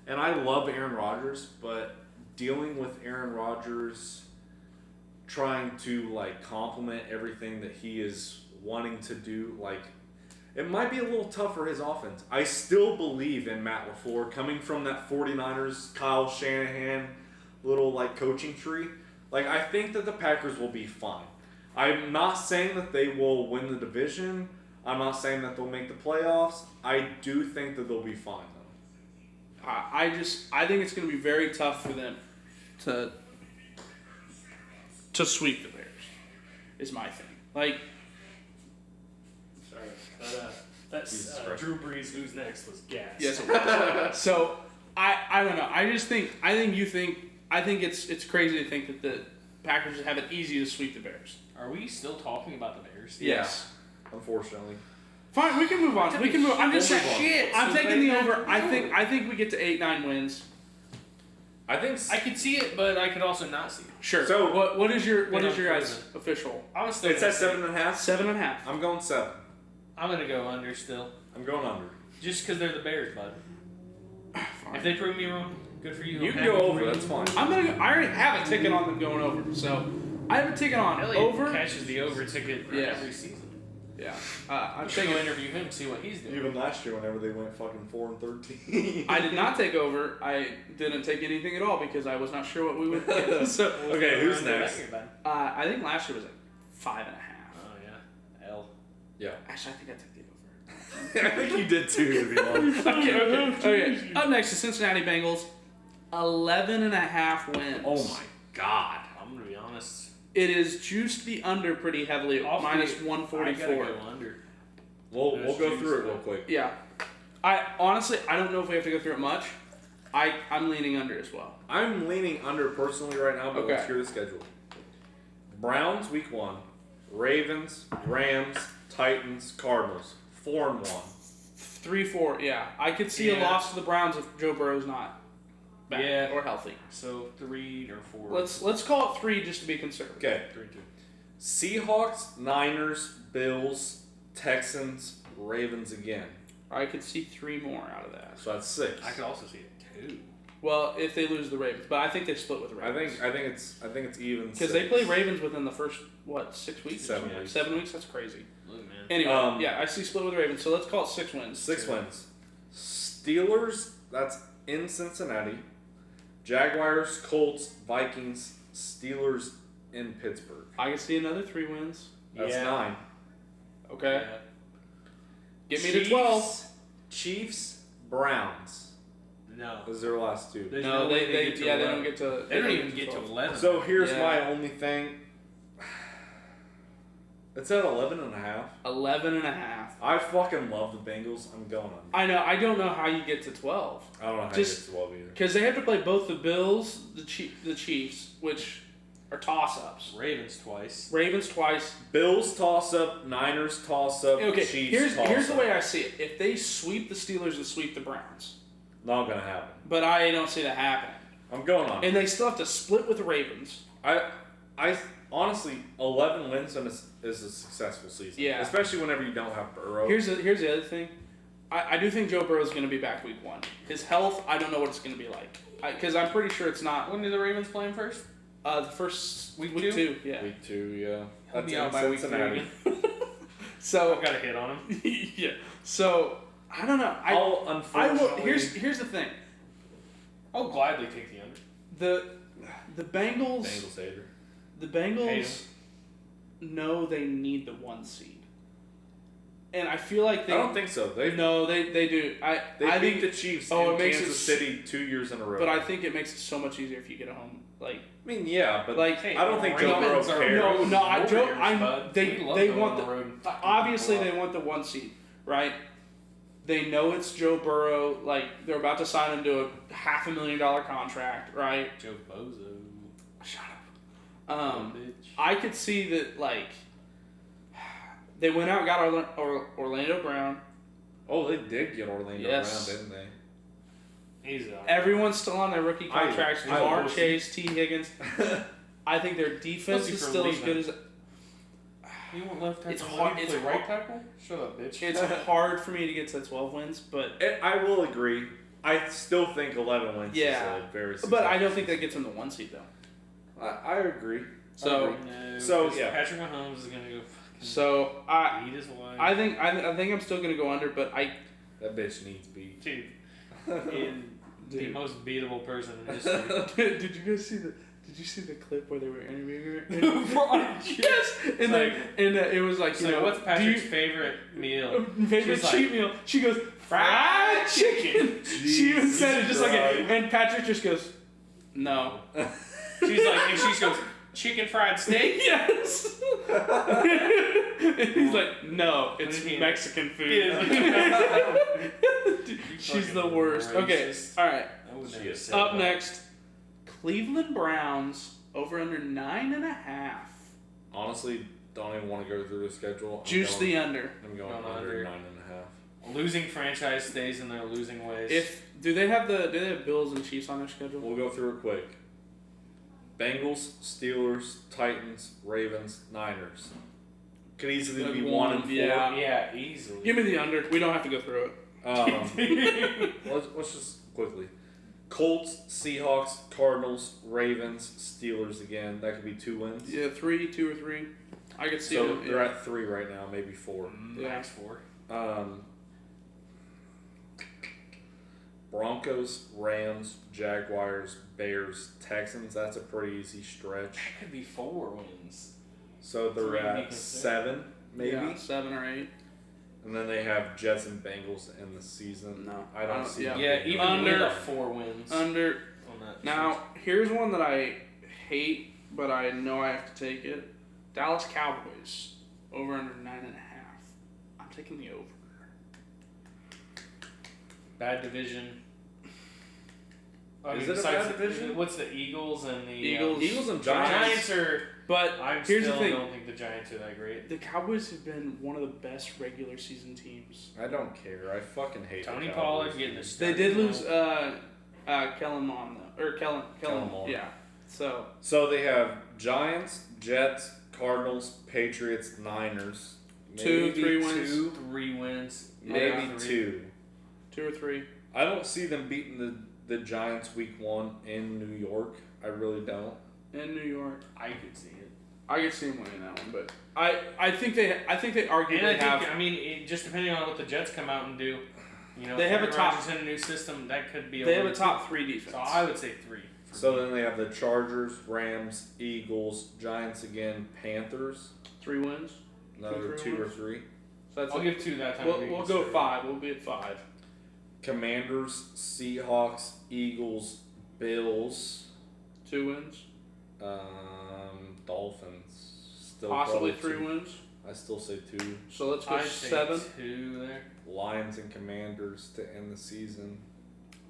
Speaker 3: And I love Aaron Rodgers, but dealing with Aaron Rodgers trying to, like, complement everything that he is wanting to do, like... It might be a little tough for his offense. I still believe in Matt LaFleur coming from that 49ers, Kyle Shanahan little, like, coaching tree. Like, I think that the Packers will be fine. I'm not saying that they will win the division. I'm not saying that they'll make the playoffs. I do think that they'll be fine, though.
Speaker 2: I think it's going to be very tough for them to sweep the Bears, is my thing. Like...
Speaker 1: Sorry, that's Drew Brees. Who's next was gas.
Speaker 2: Yes. So I don't know. I think it's crazy to think that the Packers have it easy to sweep the Bears.
Speaker 1: Are we still talking about the Bears?
Speaker 2: Yes.
Speaker 3: Unfortunately.
Speaker 2: Fine, we can move on. I'm just saying.
Speaker 1: Shit.
Speaker 2: I'm taking the over. I think we get to 8-9 wins.
Speaker 3: I think
Speaker 1: I could see it, but I could also not see it.
Speaker 2: Sure.
Speaker 3: So
Speaker 2: what is your guys' official?
Speaker 3: It's at 7.5.
Speaker 2: 7.5.
Speaker 3: I'm going 7.
Speaker 1: I'm gonna go under still.
Speaker 3: I'm going under.
Speaker 1: Just because they're the Bears, bud.
Speaker 2: Fine.
Speaker 1: If they prove me wrong, good for you.
Speaker 3: You can go over. That's fine.
Speaker 2: I already have a ticket on them going over. So I have a ticket on
Speaker 1: Elliot
Speaker 2: over.
Speaker 1: Catches the over ticket every season.
Speaker 2: Yeah.
Speaker 1: I'm going to interview him and see what he's doing.
Speaker 3: Even last year, whenever they went fucking 4-13.
Speaker 2: I did not take over. I didn't take anything at all because I was not sure what we would get. So
Speaker 3: okay, who's next?
Speaker 2: I think last year was like 5.5.
Speaker 1: Oh yeah, L.
Speaker 3: Yeah.
Speaker 2: Actually, I think I took the over.
Speaker 3: I think you did too, to be honest.
Speaker 2: Okay. Up next, the Cincinnati Bengals, 11.5 wins.
Speaker 3: Oh my god.
Speaker 1: I'm gonna be honest.
Speaker 2: It is juiced the under pretty heavily, minus 144.
Speaker 1: I gotta go under.
Speaker 3: We'll go through it real quick.
Speaker 2: Yeah. I don't know if we have to go through it much. I'm leaning under as well.
Speaker 3: I'm leaning under personally right now, but let's hear the schedule. Browns week 1, Ravens, Rams, Titans, Cardinals. 4-1.
Speaker 2: 3-4, yeah. I could see a loss to the Browns if Joe Burrow's not back or healthy.
Speaker 1: So 3 or 4.
Speaker 2: Let's call it 3 just to be conservative.
Speaker 3: Okay.
Speaker 1: 3-2.
Speaker 3: Seahawks, Niners, Bills, Texans, Ravens again.
Speaker 2: I could see 3 more out of that.
Speaker 3: So that's 6.
Speaker 1: I could also see it 2.
Speaker 2: Well, if they lose the Ravens, but I think they split with the Ravens.
Speaker 3: I think it's even.
Speaker 2: Because they play Ravens within the first 6 weeks?
Speaker 3: 7 weeks.
Speaker 2: 7 weeks. That's crazy.
Speaker 1: Look, man.
Speaker 2: Anyway, I see split with the Ravens. So let's call it 6 wins.
Speaker 3: 6 wins. Steelers. That's in Cincinnati. Jaguars, Colts, Vikings, Steelers in Pittsburgh.
Speaker 2: I can see another 3 wins.
Speaker 3: That's 9.
Speaker 2: Okay.
Speaker 1: Yeah.
Speaker 2: Get me to 12.
Speaker 3: Chiefs, Browns.
Speaker 1: No.
Speaker 3: Those are their last 2.
Speaker 1: There's
Speaker 2: No,
Speaker 1: no way
Speaker 2: they
Speaker 1: get to
Speaker 2: don't
Speaker 1: 11.
Speaker 2: get to.
Speaker 1: They don't even get to
Speaker 2: 12.
Speaker 1: 11.
Speaker 3: So here's
Speaker 2: Yeah.
Speaker 3: my only thing. It's at 11.5.
Speaker 2: 11.5.
Speaker 3: I fucking love the Bengals. I'm going on.
Speaker 2: I know. I don't know how you get to 12
Speaker 3: I don't know how
Speaker 2: Just-
Speaker 3: you get to 12 either.
Speaker 2: because they have to play both the Bills, the Chiefs, which are toss-ups.
Speaker 1: Ravens twice.
Speaker 2: Ravens twice.
Speaker 3: Bills toss up, Niners toss up,
Speaker 2: Okay,
Speaker 3: Chiefs toss
Speaker 2: here's
Speaker 3: up.
Speaker 2: the way I see it. If they sweep the Steelers and sweep the Browns,
Speaker 3: Not gonna happen.
Speaker 2: but I don't see that happening.
Speaker 3: I'm going on.
Speaker 2: And they still have to split with the Ravens.
Speaker 3: I honestly, 11 wins is a successful season.
Speaker 2: Yeah.
Speaker 3: Especially whenever you don't have Burrow.
Speaker 2: Here's the other thing. I do think Joe Burrow is going to be back week 1. His health, I don't know what it's going to be like. Because I'm pretty sure it's not.
Speaker 1: When do the Ravens play him first?
Speaker 2: The first
Speaker 1: Week
Speaker 2: week
Speaker 1: two?
Speaker 2: 2, yeah.
Speaker 3: Week 2, yeah.
Speaker 1: He'll be
Speaker 3: in
Speaker 1: out by week 3
Speaker 3: Cincinnati.
Speaker 1: again.
Speaker 2: So
Speaker 1: I've got a hit on him.
Speaker 2: yeah. So I don't know. I will.
Speaker 3: Unfortunately.
Speaker 2: Here's the thing.
Speaker 1: I'll gladly take the under.
Speaker 2: The Bengals.
Speaker 3: Bengals hater.
Speaker 2: The
Speaker 1: Hate
Speaker 2: Bengals know they need the 1 seed. And I feel like they
Speaker 3: I don't think so. They
Speaker 2: do. I
Speaker 3: beat
Speaker 2: think
Speaker 3: the Chiefs
Speaker 2: Oh,
Speaker 3: in
Speaker 2: it makes
Speaker 3: Kansas
Speaker 2: it
Speaker 3: City 2 years in a row.
Speaker 2: but I think it makes it so much easier if you get a home. Like
Speaker 3: I mean, yeah, but
Speaker 2: Like,
Speaker 3: I don't think Joe Burrow
Speaker 1: Ravens are
Speaker 3: cares.
Speaker 2: No, I
Speaker 1: Warriors,
Speaker 2: don't.
Speaker 1: bud.
Speaker 2: They
Speaker 1: We love
Speaker 2: they
Speaker 1: going
Speaker 2: want
Speaker 1: on
Speaker 2: the
Speaker 1: the road and fucking
Speaker 2: obviously
Speaker 1: people
Speaker 2: they
Speaker 1: up.
Speaker 2: want the 1 seed, right? They know it's Joe Burrow. Like they're about to sign him to a $500,000 contract, right?
Speaker 1: Joe Bozo.
Speaker 2: Shut up.
Speaker 1: Bitch.
Speaker 2: I could see that like they went out and got Orlando Brown.
Speaker 3: Oh, they did get Orlando
Speaker 2: Yes.
Speaker 3: Brown, didn't they?
Speaker 1: He's out.
Speaker 2: Everyone's still on their rookie
Speaker 3: I-
Speaker 2: contracts.
Speaker 3: I
Speaker 2: Jamar
Speaker 3: will-
Speaker 2: Chase, T. Higgins. I think their defense
Speaker 1: Pussy
Speaker 2: is
Speaker 1: for
Speaker 2: still as
Speaker 1: leaving.
Speaker 2: good as.
Speaker 1: You want left tackle?
Speaker 2: It's
Speaker 1: Why
Speaker 2: hard-
Speaker 1: do you
Speaker 2: it's
Speaker 1: play
Speaker 2: hard-
Speaker 1: right tackle? Shut up, bitch.
Speaker 2: It's hard for me to get to 12 wins, but
Speaker 3: I will agree. I still think 11 wins
Speaker 2: Yeah.
Speaker 3: is a very
Speaker 2: but I don't
Speaker 3: successful
Speaker 2: think that gets them the 1 seed though.
Speaker 3: I agree.
Speaker 2: So-
Speaker 3: I agree.
Speaker 1: No,
Speaker 3: So,
Speaker 1: 'cause
Speaker 3: yeah.
Speaker 1: Patrick Mahomes is gonna go fucking
Speaker 2: So I
Speaker 1: eat his wife.
Speaker 2: I think I'm still gonna go under, but
Speaker 3: That bitch needs beat.
Speaker 1: Dude, in the
Speaker 2: Dude.
Speaker 1: most beatable person in history.
Speaker 2: Did you guys see the? Did you see the clip where they were interviewing her?
Speaker 1: Yes.
Speaker 2: And like, it was like,
Speaker 1: It's
Speaker 2: you
Speaker 1: like,
Speaker 2: know,
Speaker 1: what's Patrick's favorite meal?
Speaker 2: favorite
Speaker 1: She's like,
Speaker 2: cheat meal? She goes, fried chicken. She even said it just like it,
Speaker 3: Christ.
Speaker 2: and Patrick just goes, no.
Speaker 1: She's like, and she goes, chicken fried steak.
Speaker 2: Yes. And he's like, no, it's
Speaker 1: Yeah.
Speaker 2: Mexican food.
Speaker 1: It
Speaker 2: Dude, she's the
Speaker 1: fucking
Speaker 2: worst. Okay,
Speaker 1: racist.
Speaker 2: all right.
Speaker 1: I would
Speaker 3: She
Speaker 1: never
Speaker 3: is
Speaker 1: say
Speaker 2: Up
Speaker 1: that.
Speaker 2: next, Cleveland Browns over under 9.5.
Speaker 3: Honestly, don't even want to go through the schedule.
Speaker 2: Juice the under.
Speaker 3: I'm going
Speaker 1: Going
Speaker 3: under
Speaker 1: under.
Speaker 3: 9.5.
Speaker 1: Losing franchise stays in their losing ways.
Speaker 2: If do they have Bills and Chiefs on their schedule?
Speaker 3: We'll go through it quick. Bengals, Steelers, Titans, Ravens, Niners. Could easily
Speaker 2: Like
Speaker 3: be
Speaker 2: one,
Speaker 3: 1 and 4.
Speaker 2: yeah.
Speaker 1: yeah, easily.
Speaker 2: Give me the under. We don't have to go through it.
Speaker 3: Let's just quickly. Colts, Seahawks, Cardinals, Ravens, Steelers again. That could be 2 wins.
Speaker 2: Yeah, 2 or 3. I could see
Speaker 3: So
Speaker 2: it.
Speaker 3: they're at 3 right now, maybe 4.
Speaker 1: Max 4.
Speaker 3: Broncos, Rams, Jaguars, Bears, Texans. That's a pretty easy stretch.
Speaker 1: That could be 4 wins.
Speaker 3: So they're
Speaker 1: Three
Speaker 3: at
Speaker 1: weeks.
Speaker 3: 7, maybe.
Speaker 2: Yeah, 7 or 8.
Speaker 3: And then they have Jets and Bengals in the season.
Speaker 2: No,
Speaker 3: I don't see
Speaker 2: yeah.
Speaker 3: them
Speaker 1: Yeah,
Speaker 3: being
Speaker 1: even
Speaker 2: Under-
Speaker 1: with 4 wins.
Speaker 2: Under.
Speaker 1: on that.
Speaker 2: Now, here's one that I hate, but I know I have to take it. Dallas Cowboys over under 9.5. I'm taking the over.
Speaker 1: Bad division.
Speaker 3: Is it a bad division?
Speaker 1: What's the Eagles and the
Speaker 3: Eagles and
Speaker 1: Giants
Speaker 3: Giants.
Speaker 1: are.
Speaker 2: But
Speaker 1: I
Speaker 2: here's
Speaker 1: still
Speaker 2: the thing.
Speaker 1: don't think the Giants are that great.
Speaker 2: The Cowboys have been one of the best regular season teams.
Speaker 3: I don't care. I fucking hate
Speaker 1: Tony
Speaker 3: the
Speaker 1: Pollard
Speaker 3: Cowboys.
Speaker 1: getting a
Speaker 2: They
Speaker 1: start.
Speaker 2: did lose Kellen Mond though, or Kellen
Speaker 3: Mond.
Speaker 2: yeah. So
Speaker 3: So they have Giants, Jets, Cardinals, Patriots, Niners.
Speaker 2: 2, 3 wins.
Speaker 3: 2,
Speaker 1: 3 wins.
Speaker 3: maybe
Speaker 2: Yeah.
Speaker 3: 2.
Speaker 2: 2 or 3.
Speaker 3: I don't see them beating the Giants week 1 in New York. I really don't.
Speaker 2: In New York,
Speaker 1: I could see it.
Speaker 2: I could see them winning that one, but I think they arguably
Speaker 1: And I
Speaker 2: have.
Speaker 1: think, I mean, just depending on what the Jets come out and do, you know,
Speaker 2: They have a
Speaker 1: Aaron
Speaker 2: top-
Speaker 1: Rodgers in a new system. That could be.
Speaker 2: They have a
Speaker 1: little
Speaker 2: top 3 defense.
Speaker 1: So I would say 3.
Speaker 3: So then they have the Chargers, Rams, Eagles, Giants again, Panthers.
Speaker 2: 3 wins.
Speaker 3: Another 2 or 3.
Speaker 2: So that's
Speaker 1: I'll give 2 that time.
Speaker 2: We'll go 5. We'll be at 5.
Speaker 3: Commanders, Seahawks, Eagles, Bills.
Speaker 2: 2 wins.
Speaker 3: Dolphins. Still
Speaker 2: Possibly
Speaker 3: probably
Speaker 2: 3 wins.
Speaker 3: I still say 2.
Speaker 2: So let's go
Speaker 1: I'd say
Speaker 2: 7.
Speaker 1: 2 there.
Speaker 3: Lions and Commanders to end the season.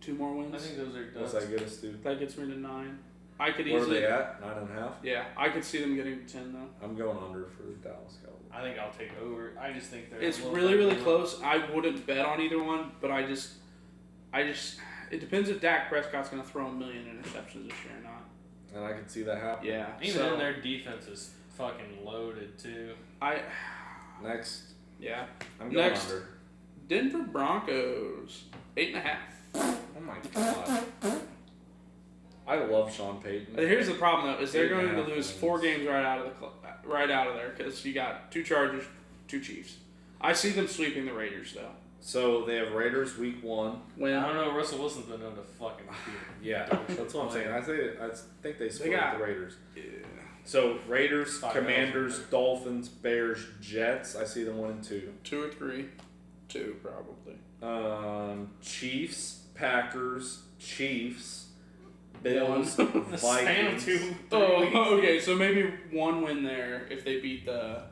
Speaker 2: 2 more wins.
Speaker 1: I think those are
Speaker 3: What's
Speaker 1: duds.
Speaker 3: that get us to?
Speaker 2: That gets me to 9. I could
Speaker 3: Where
Speaker 2: easily.
Speaker 3: are they at? 9.5?
Speaker 2: Yeah, I could see them getting 10 though.
Speaker 3: I'm going under for the Dallas Cowboys.
Speaker 1: I think I'll take over. I just think they're.
Speaker 2: It's
Speaker 1: a little
Speaker 2: really, really
Speaker 1: better.
Speaker 2: close. I wouldn't bet on either one, but I just, it depends if Dak Prescott's going to throw a million interceptions this year or not.
Speaker 3: And I can see that happen.
Speaker 2: Yeah.
Speaker 1: Even
Speaker 2: so
Speaker 1: then, their defense is fucking loaded too.
Speaker 3: Next.
Speaker 2: Yeah.
Speaker 3: I'm going
Speaker 2: Next.
Speaker 3: under.
Speaker 2: Denver Broncos 8.5.
Speaker 3: Oh my god. I love Sean Payton.
Speaker 2: Here's the problem though: is they're going to
Speaker 3: 8.5
Speaker 2: lose
Speaker 3: wins.
Speaker 2: 4 games right out of there because you got 2 Chargers, 2 Chiefs. I see them sweeping the Raiders though.
Speaker 3: So they have Raiders week 1.
Speaker 2: When
Speaker 1: I don't know. Russell Wilson's been known to fucking.
Speaker 3: Yeah, that's what I'm saying. I think they split
Speaker 2: got-
Speaker 3: the Raiders.
Speaker 2: yeah.
Speaker 3: So Raiders,
Speaker 1: 5
Speaker 3: Commanders,
Speaker 1: Bills.
Speaker 3: Dolphins, Bears, Jets. I see them 1-2.
Speaker 2: 2 or 3, 2 probably.
Speaker 3: Chiefs, Packers, Chiefs, Bills,
Speaker 1: The span of
Speaker 3: Vikings.
Speaker 1: 2, 3
Speaker 2: Oh,
Speaker 1: weeks.
Speaker 2: okay. So maybe 1 win there if they beat
Speaker 1: The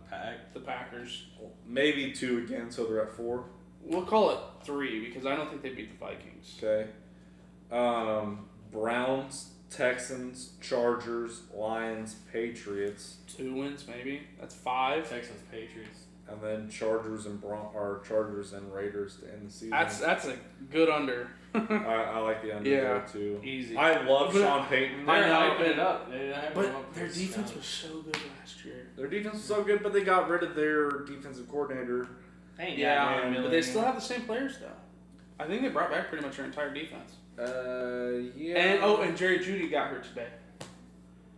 Speaker 1: pack.
Speaker 2: the Packers.
Speaker 3: Maybe 2 again, so they're at 4.
Speaker 2: We'll call it 3 because I don't think they beat the Vikings.
Speaker 3: Okay. Browns, Texans, Chargers, Lions, Patriots,
Speaker 2: 2 wins maybe. That's 5.
Speaker 1: Texans, Patriots.
Speaker 3: and then Chargers and Chargers and Raiders to end the season.
Speaker 2: That's a good under.
Speaker 3: I like the under
Speaker 2: Yeah.
Speaker 3: there too.
Speaker 1: Easy.
Speaker 3: I love
Speaker 2: But-
Speaker 3: Sean Payton.
Speaker 1: They're
Speaker 2: I know,
Speaker 1: hyping it up. They're hyping them
Speaker 2: But
Speaker 1: up
Speaker 2: their
Speaker 1: for
Speaker 2: defense
Speaker 1: talent.
Speaker 2: was so good last year.
Speaker 3: Their defense was so good, but they got rid of their defensive coordinator.
Speaker 1: They ain't got
Speaker 2: Yeah,
Speaker 1: Aaron Miller
Speaker 2: but they still
Speaker 1: anymore.
Speaker 2: have the same players though. I think they brought back pretty much their entire defense.
Speaker 3: Yeah.
Speaker 2: And Jerry Jeudy got hurt today.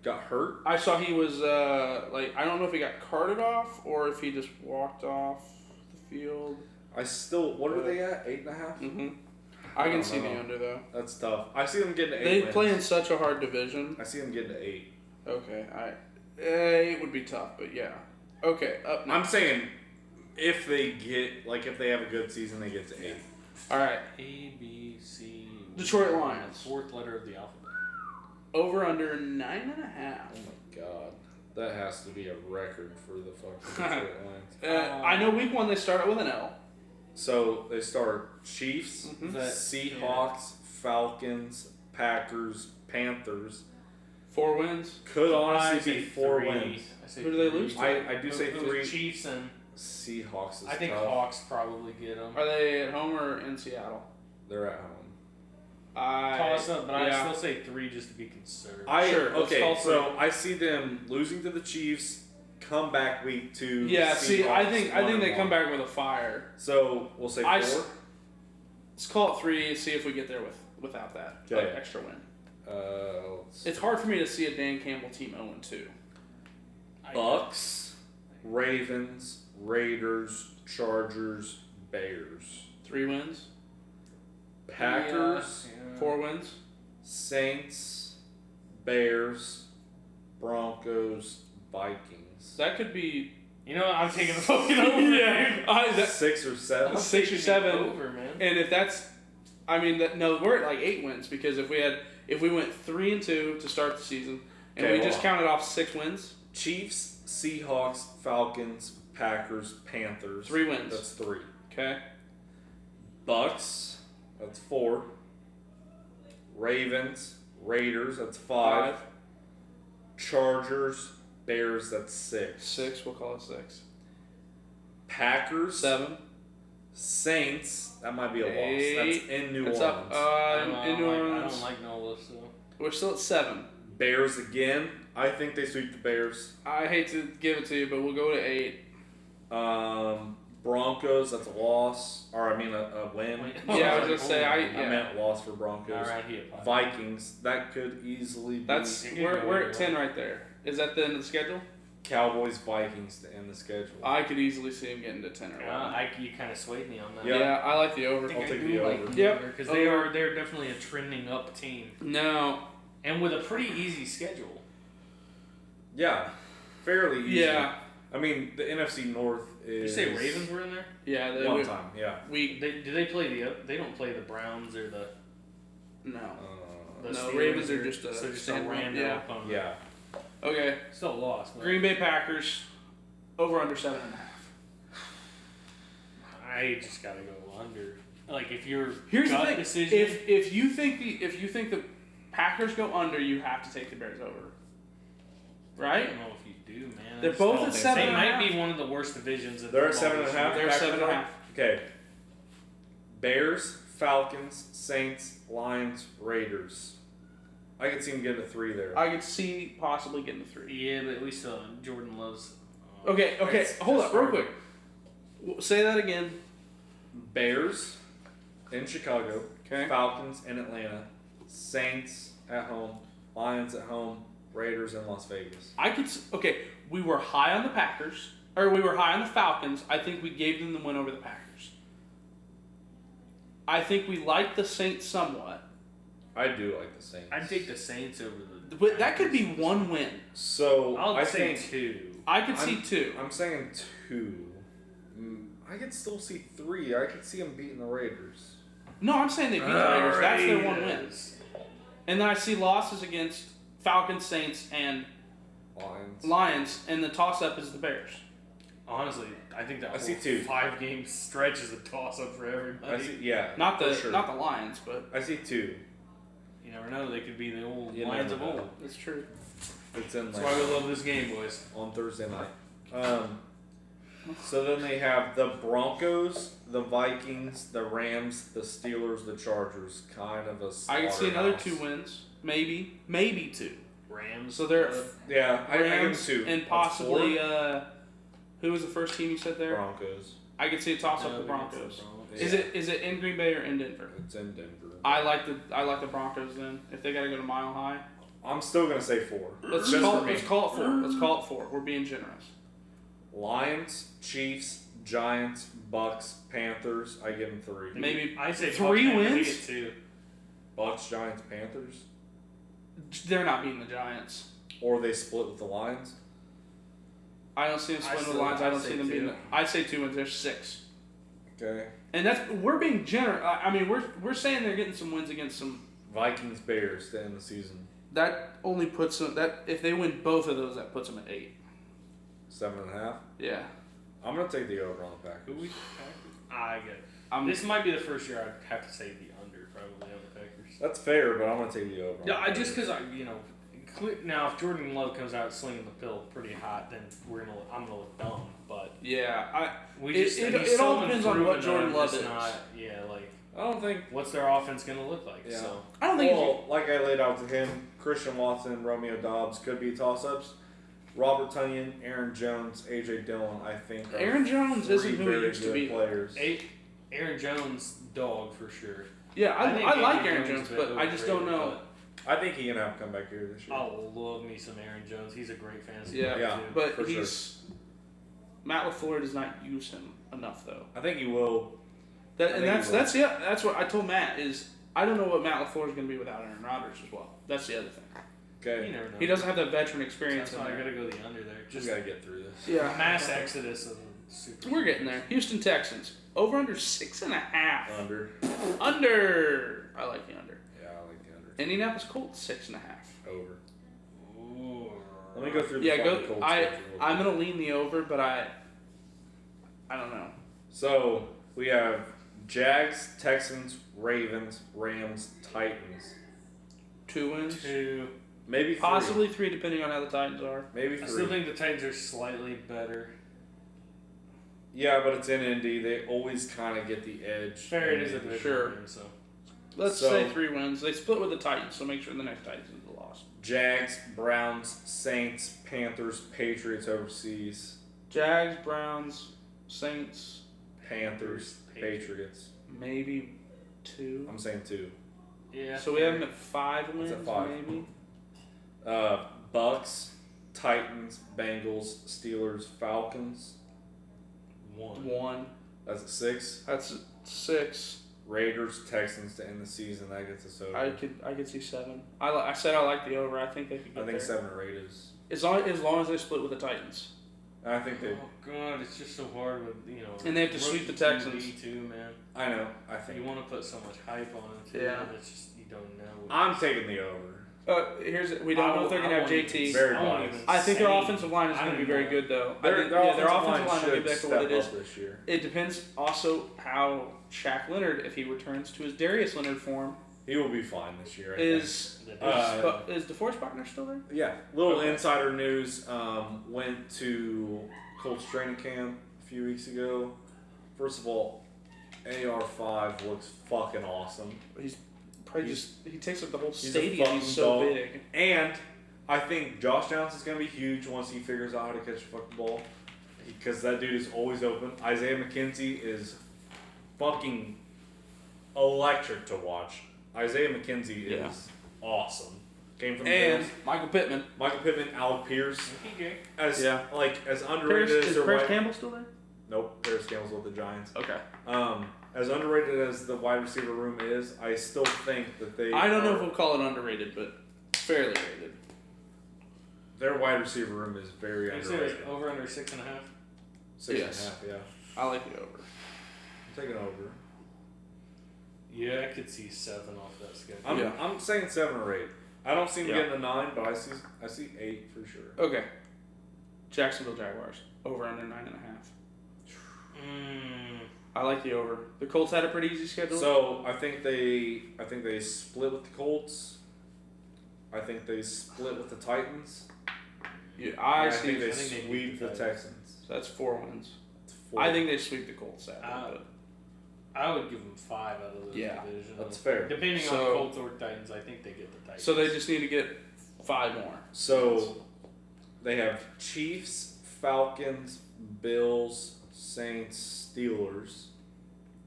Speaker 3: Got hurt.
Speaker 2: I saw he was I don't know if he got carted off or if he just walked off the field.
Speaker 3: What are they at? 8.5.
Speaker 2: Mm-hmm. I can
Speaker 3: don't
Speaker 2: see the
Speaker 3: know.
Speaker 2: under though.
Speaker 3: That's tough. I see them getting to 8
Speaker 2: They
Speaker 3: wins.
Speaker 2: play in such a hard division.
Speaker 3: I see them getting to 8.
Speaker 2: Okay, it would be tough, but yeah. Okay, up next.
Speaker 3: I'm saying if they have a good season, they get to 8.
Speaker 2: All right,
Speaker 1: A, B, C.
Speaker 2: Detroit Lions.
Speaker 1: 4th letter of the alphabet.
Speaker 2: over under 9.5.
Speaker 3: Oh my god. That has to be a record for the fucking Detroit Lions.
Speaker 2: I know week 1 they start out with an L.
Speaker 3: So they start Chiefs,
Speaker 2: Mhm.
Speaker 3: Seahawks, Falcons, Packers, Panthers.
Speaker 2: 4 wins.
Speaker 3: Could
Speaker 1: I
Speaker 3: honestly
Speaker 1: say
Speaker 3: be 4
Speaker 1: 3.
Speaker 3: wins.
Speaker 1: I say
Speaker 2: Who do they
Speaker 1: 3.
Speaker 2: lose to?
Speaker 3: I do say
Speaker 1: It was
Speaker 3: 3.
Speaker 1: Chiefs and
Speaker 3: Seahawks is
Speaker 1: I think
Speaker 3: tough.
Speaker 1: Hawks probably get them.
Speaker 2: Are they at home or in Seattle?
Speaker 3: They're at home.
Speaker 1: Toss up, but I'd
Speaker 2: yeah.
Speaker 1: still say 3 just to be conservative.
Speaker 2: Sure, let's
Speaker 3: Okay,
Speaker 2: call
Speaker 3: so
Speaker 2: 3.
Speaker 3: I see them losing to the Chiefs, come back week 2.
Speaker 2: Yeah, see, I think they
Speaker 3: 1-1.
Speaker 2: come back with a fire.
Speaker 3: So we'll say 4.
Speaker 2: Let's call it 3 and see if we get there without that
Speaker 3: Okay.
Speaker 2: extra win.
Speaker 3: Let's
Speaker 2: It's hard for me to see a Dan Campbell team 0-2.
Speaker 3: Bucks, Ravens, Raiders, Chargers, Bears,
Speaker 2: 3 wins,
Speaker 3: Packers,
Speaker 1: Yeah.
Speaker 2: 4 wins.
Speaker 3: Saints, Bears, Broncos, Vikings.
Speaker 2: That could be
Speaker 1: You know what? I'm taking the fucking over.
Speaker 2: yeah.
Speaker 3: 6 or 7.
Speaker 1: I'm
Speaker 2: 6 or
Speaker 1: taking
Speaker 2: 7.
Speaker 1: over, man.
Speaker 2: And if that's, we're at like 8 wins because if we went 3-2 to start the season and
Speaker 3: Okay,
Speaker 2: we just
Speaker 3: hold on.
Speaker 2: counted off 6 wins,
Speaker 3: Chiefs, Seahawks, Falcons, Packers, Panthers.
Speaker 2: 3 wins.
Speaker 3: That's 3.
Speaker 2: Okay.
Speaker 3: Bucks, that's 4. Ravens, Raiders, that's 5. Chargers, Bears, that's 6.
Speaker 2: 6. We'll call it 6.
Speaker 3: Packers,
Speaker 2: 7.
Speaker 3: Saints, that might be a loss.
Speaker 2: 8.
Speaker 3: That's in New
Speaker 2: It's
Speaker 3: Orleans.
Speaker 2: up.
Speaker 1: I
Speaker 2: In New
Speaker 1: don't
Speaker 2: Orleans.
Speaker 1: like Nola, so.
Speaker 2: We're still at 7.
Speaker 3: Bears again. I think they sweep the Bears.
Speaker 2: I hate to give it to you, but we'll go to 8.
Speaker 3: Broncos, that's a loss. Or, a win.
Speaker 2: Yeah, I was gonna say,
Speaker 3: I
Speaker 2: yeah.
Speaker 3: meant loss for Broncos.
Speaker 1: Alright, he applied.
Speaker 3: Vikings, that could easily be.
Speaker 2: That's
Speaker 1: You can
Speaker 2: we're
Speaker 1: go
Speaker 2: we're
Speaker 1: either
Speaker 2: at 10
Speaker 1: way.
Speaker 2: right there. Is that the end of the schedule?
Speaker 3: Cowboys, Vikings to end the schedule.
Speaker 2: I could easily see him getting to 10 or 11.
Speaker 1: You kind of swayed me on that.
Speaker 2: Yeah, I like the over.
Speaker 1: I think
Speaker 3: I'll take
Speaker 1: do
Speaker 3: the
Speaker 1: like
Speaker 3: over.
Speaker 1: the
Speaker 2: Yep.
Speaker 1: over because they're definitely a trending up team
Speaker 2: No.
Speaker 1: and with a pretty easy schedule.
Speaker 3: Yeah, fairly easy.
Speaker 2: Yeah.
Speaker 3: I mean, the NFC North is.
Speaker 1: Did you say Ravens were in there?
Speaker 2: Yeah.
Speaker 3: One time, yeah.
Speaker 1: Do they play they don't play the Browns or the
Speaker 2: No.
Speaker 1: the
Speaker 2: No,
Speaker 1: Steelers
Speaker 2: Ravens are
Speaker 1: or-
Speaker 2: just a
Speaker 1: so just a
Speaker 2: standalone,
Speaker 1: random
Speaker 2: yeah.
Speaker 1: opponent.
Speaker 3: Yeah.
Speaker 2: Okay.
Speaker 1: Still lost. but
Speaker 2: Green Bay Packers, over under 7.5.
Speaker 1: I just gotta go under. Like if you're
Speaker 2: Here's the
Speaker 1: gut
Speaker 2: thing:
Speaker 1: decision,
Speaker 2: if you think the Packers go under, you have to take the Bears over.
Speaker 1: I
Speaker 2: Right?
Speaker 1: don't know if you do, man.
Speaker 2: They're
Speaker 1: That's-
Speaker 2: both
Speaker 3: don't
Speaker 2: at
Speaker 3: think
Speaker 2: 7
Speaker 1: They
Speaker 2: and a
Speaker 1: might
Speaker 2: half.
Speaker 1: be one of the worst divisions. In
Speaker 3: They're at
Speaker 1: football
Speaker 3: 7.5.
Speaker 2: They're 7.5.
Speaker 3: Okay. Bears, Falcons, Saints, Lions, Raiders. I could see them getting a 3 there.
Speaker 2: I could see possibly getting the 3.
Speaker 1: Yeah, but at least Jordan loves.
Speaker 2: Okay.
Speaker 3: It's
Speaker 2: Hold
Speaker 3: just
Speaker 2: up, real
Speaker 3: hard.
Speaker 2: quick. Say that again.
Speaker 3: Bears in Chicago.
Speaker 2: Okay.
Speaker 3: Falcons in Atlanta. Saints at home. Lions at home. Raiders in Las Vegas.
Speaker 2: Okay, we were high on the Packers, or we were high on the Falcons. I think we gave them the win over the Packers. I think we liked the Saints somewhat.
Speaker 3: I do like the Saints.
Speaker 1: I'd take the Saints over the.
Speaker 2: But that could be
Speaker 1: Packers.
Speaker 2: one win.
Speaker 3: So
Speaker 1: I'll
Speaker 3: I
Speaker 1: say
Speaker 3: think
Speaker 1: 2.
Speaker 2: I could see 2.
Speaker 3: I'm saying 2. I could still see 3. I could see them beating the Raiders.
Speaker 2: No, I'm saying they beat the Raiders. That's their one win.
Speaker 1: Raiders.
Speaker 2: And then I see losses against Falcons, Saints, and
Speaker 3: Lions.
Speaker 2: Lions, and the toss-up is the Bears.
Speaker 1: Honestly, I think that
Speaker 3: I see
Speaker 1: whole
Speaker 3: 2.
Speaker 1: 5-game stretch is a toss-up for everybody.
Speaker 3: I see, yeah.
Speaker 2: Not the
Speaker 3: for sure.
Speaker 2: not the Lions, but
Speaker 3: I see 2.
Speaker 1: You never know; they could be the old
Speaker 3: You
Speaker 1: Lions of
Speaker 3: never know.
Speaker 1: old.
Speaker 2: that's true.
Speaker 3: It's in
Speaker 1: That's
Speaker 3: like
Speaker 1: why we love this game, boys.
Speaker 3: on Thursday night. So then they have the Broncos, the Vikings, the Rams, the Steelers, the Chargers. Kind of a
Speaker 2: I could see another
Speaker 3: slaughterhouse.
Speaker 2: 2 wins, maybe 2.
Speaker 1: Rams.
Speaker 2: So they're
Speaker 3: Yeah, I give them
Speaker 2: Rams
Speaker 3: 2.
Speaker 2: and
Speaker 3: That's
Speaker 2: possibly
Speaker 3: 4.
Speaker 2: who was the first team you said there?
Speaker 3: Broncos.
Speaker 2: I could see a toss up
Speaker 1: No,
Speaker 2: the
Speaker 1: they're against
Speaker 2: Broncos.
Speaker 1: the Broncos.
Speaker 3: Yeah.
Speaker 2: Is it in Green Bay or in Denver?
Speaker 3: It's in Denver.
Speaker 2: I like the Broncos then. If they got to go to Mile High,
Speaker 3: I'm still gonna say 4.
Speaker 2: let's
Speaker 3: Just
Speaker 2: call
Speaker 3: for me.
Speaker 2: it 4. Let's call it 4. We're being generous.
Speaker 3: Lions, Chiefs, Giants, Bucks, Panthers. I give them 3.
Speaker 2: Maybe
Speaker 1: I'd say
Speaker 2: 3
Speaker 1: Bucks maybe
Speaker 2: wins?
Speaker 1: get 2.
Speaker 3: Bucks, Giants, Panthers,
Speaker 2: They're not beating the Giants.
Speaker 3: or they split with the Lions.
Speaker 2: I don't see them splitting with the Lions. I don't see them beating. I'd say 2 wins. There's 6.
Speaker 3: Okay.
Speaker 2: And we're being generous. I mean, we're saying they're getting some wins against some.
Speaker 3: Vikings, Bears to end the season.
Speaker 2: That only puts them. That if they win both of those, that puts them at 8.
Speaker 3: 7.5.
Speaker 2: Yeah.
Speaker 3: I'm gonna take the over on the Packers.
Speaker 1: Who we? I get.
Speaker 2: I'm.
Speaker 1: This might be the first year I'd have to say the under probably on the Packers.
Speaker 3: That's fair, but I'm gonna take the over. on
Speaker 1: Yeah,
Speaker 3: the
Speaker 1: just
Speaker 3: Packers.
Speaker 1: because now if Jordan Love comes out slinging the pill pretty hot, then I'm gonna look dumb. But
Speaker 2: Yeah.
Speaker 1: he's
Speaker 2: all
Speaker 1: so
Speaker 2: depends on
Speaker 1: unproven
Speaker 2: what Jordan
Speaker 1: that
Speaker 2: Love
Speaker 1: it's
Speaker 2: is.
Speaker 1: Not, yeah, like
Speaker 3: I don't think.
Speaker 1: what's their offense gonna look like?
Speaker 3: Yeah.
Speaker 1: So
Speaker 2: I don't think.
Speaker 3: Well, like I laid out to him, Christian Watson, Romeo Dobbs could be toss-ups. Robert Tonyan, Aaron Jones, AJ Dillon, I think. Are
Speaker 2: Aaron Jones
Speaker 3: 3
Speaker 2: isn't who he
Speaker 3: very
Speaker 2: used to
Speaker 3: good
Speaker 2: be.
Speaker 3: Players.
Speaker 1: Aaron Jones, dog for sure.
Speaker 2: Yeah,
Speaker 1: I think
Speaker 2: I like
Speaker 1: AJ
Speaker 2: Aaron
Speaker 1: Jones
Speaker 2: Jones,
Speaker 1: is
Speaker 2: but I just don't
Speaker 1: overrated,
Speaker 2: know.
Speaker 3: I think he can have a comeback here this
Speaker 1: but
Speaker 3: year.
Speaker 1: I love me some Aaron Jones. He's a great fantasy
Speaker 2: Yeah,
Speaker 1: player
Speaker 3: yeah.
Speaker 1: too.
Speaker 2: But
Speaker 3: For sure.
Speaker 2: Matt LaFleur does not use him enough though.
Speaker 3: I think he will.
Speaker 2: That's what I told Matt is I don't know what Matt LaFleur is going to be without Aaron Rodgers as well. That's the other thing.
Speaker 3: Okay.
Speaker 1: You never know.
Speaker 2: He doesn't have that veteran experience
Speaker 1: That's
Speaker 2: in
Speaker 1: why I
Speaker 2: there.
Speaker 1: gotta go the under there.
Speaker 3: Just
Speaker 1: Just
Speaker 3: gotta get through this.
Speaker 2: Yeah,
Speaker 1: mass exodus of super.
Speaker 2: we're getting there. Houston Texans over under 6.5.
Speaker 3: Under.
Speaker 2: Under. I like the under.
Speaker 3: Yeah, I like the under.
Speaker 2: Indianapolis Colts 6.5.
Speaker 3: Over.
Speaker 1: Ooh.
Speaker 3: Let me go through the
Speaker 2: Yeah,
Speaker 3: final
Speaker 2: go.
Speaker 3: Colts
Speaker 2: I'm
Speaker 3: schedule real quick.
Speaker 2: gonna lean the over, but I don't know.
Speaker 3: So we have Jags, Texans, Ravens, Rams, Titans.
Speaker 2: 2 wins,
Speaker 1: 2.
Speaker 3: Maybe 3.
Speaker 2: possibly 3, depending on how the Titans are.
Speaker 3: Maybe
Speaker 1: I
Speaker 3: 3.
Speaker 1: still think the Titans are slightly better.
Speaker 3: Yeah, but it's in Indy. They always kind of get the edge.
Speaker 1: Fair, it is a division
Speaker 2: Sure.
Speaker 1: game, so.
Speaker 2: Let's
Speaker 3: So-
Speaker 2: say 3 wins. They split with the Titans, so make sure the next Titans is the loss.
Speaker 3: Jags, Browns, Saints, Panthers, Patriots overseas.
Speaker 2: Jags, Browns, Saints,
Speaker 3: Panthers, Patriots.
Speaker 2: maybe 2.
Speaker 3: I'm saying 2.
Speaker 1: Yeah.
Speaker 2: So we have them at 5 wins,
Speaker 3: at 5.
Speaker 2: maybe.
Speaker 3: Bucks, Titans, Bengals, Steelers, Falcons.
Speaker 2: 1.
Speaker 3: That's at 6.
Speaker 2: That's 6.
Speaker 3: Raiders, Texans to end the season. That gets us over.
Speaker 2: I could see 7. I said I like the over. I think they could get
Speaker 3: I think
Speaker 2: there.
Speaker 3: 7 or 8 is.
Speaker 2: As long as they split with the Titans.
Speaker 3: I think they.
Speaker 1: Oh God, it's just so hard with
Speaker 2: And they have to sweep the Texans
Speaker 1: too, man.
Speaker 3: I know. I think.
Speaker 1: You want to put so much hype on it. Too,
Speaker 2: Yeah.
Speaker 1: and it's just you don't know.
Speaker 3: I'm taking the over.
Speaker 2: We don't know if they're gonna have JT.
Speaker 3: Very
Speaker 2: I think their offensive line is going to be very good, though. Their offensive line will be back to what it is.
Speaker 3: This year.
Speaker 2: It depends also how Shaq Leonard, if he returns to his Darius Leonard form,
Speaker 3: He will be fine this year.
Speaker 2: is DeForest Buckner still there?
Speaker 3: Yeah. Little insider news. Went to Colts training camp a few weeks ago. First of all, AR5 looks fucking awesome.
Speaker 2: He's probably he takes up the whole
Speaker 3: He's a
Speaker 2: stadium.
Speaker 3: fucking
Speaker 2: He's so
Speaker 3: dog.
Speaker 2: big.
Speaker 3: And I think Josh Downs is going to be huge once he figures out how to catch a fucking ball. Because that dude is always open. Isaiah McKenzie is fucking electric to watch. Isaiah McKenzie is awesome. Came from the
Speaker 2: And
Speaker 3: Bills.
Speaker 2: Michael Pittman.
Speaker 3: Michael Pittman, Alec Pierce. As
Speaker 2: Yeah.
Speaker 3: as underrated as
Speaker 2: Is
Speaker 3: their
Speaker 2: Paris
Speaker 3: wide.
Speaker 2: Campbell still there?
Speaker 3: Nope, Paris Campbell's with the Giants.
Speaker 2: Okay.
Speaker 3: As underrated as the wide receiver room is, I still think that they.
Speaker 2: I don't know if we'll call it underrated, but fairly rated.
Speaker 3: Their wide receiver room is very
Speaker 1: You said
Speaker 3: underrated.
Speaker 1: it's over under 6.5.
Speaker 3: 6.5, yeah.
Speaker 2: I like the over.
Speaker 3: I'm taking over.
Speaker 1: Yeah, I could see 7 off that schedule.
Speaker 3: I'm saying 7 or 8. I don't see him
Speaker 2: Yeah.
Speaker 3: getting a 9, but I see 8 for sure.
Speaker 2: Okay. Jacksonville Jaguars. Over under 9.5. I like the over. The Colts had a pretty easy schedule.
Speaker 3: So I think they split with the Colts. I think they split with the Titans.
Speaker 2: Yeah,
Speaker 3: And
Speaker 2: I
Speaker 3: think
Speaker 2: see.
Speaker 3: they
Speaker 1: think they
Speaker 3: sweep
Speaker 1: beat
Speaker 3: the
Speaker 1: the
Speaker 3: Texans.
Speaker 2: So that's 4 wins.
Speaker 3: It's 4.
Speaker 2: I think they sweep the Colts, sadly. But
Speaker 1: I would give them 5 out of those division.
Speaker 3: That's fair.
Speaker 1: Depending
Speaker 2: So-
Speaker 1: on Colts or Titans, I think they get the Titans.
Speaker 2: so they just need to get 5 more.
Speaker 3: So they have Chiefs, Falcons, Bills, Saints, Steelers.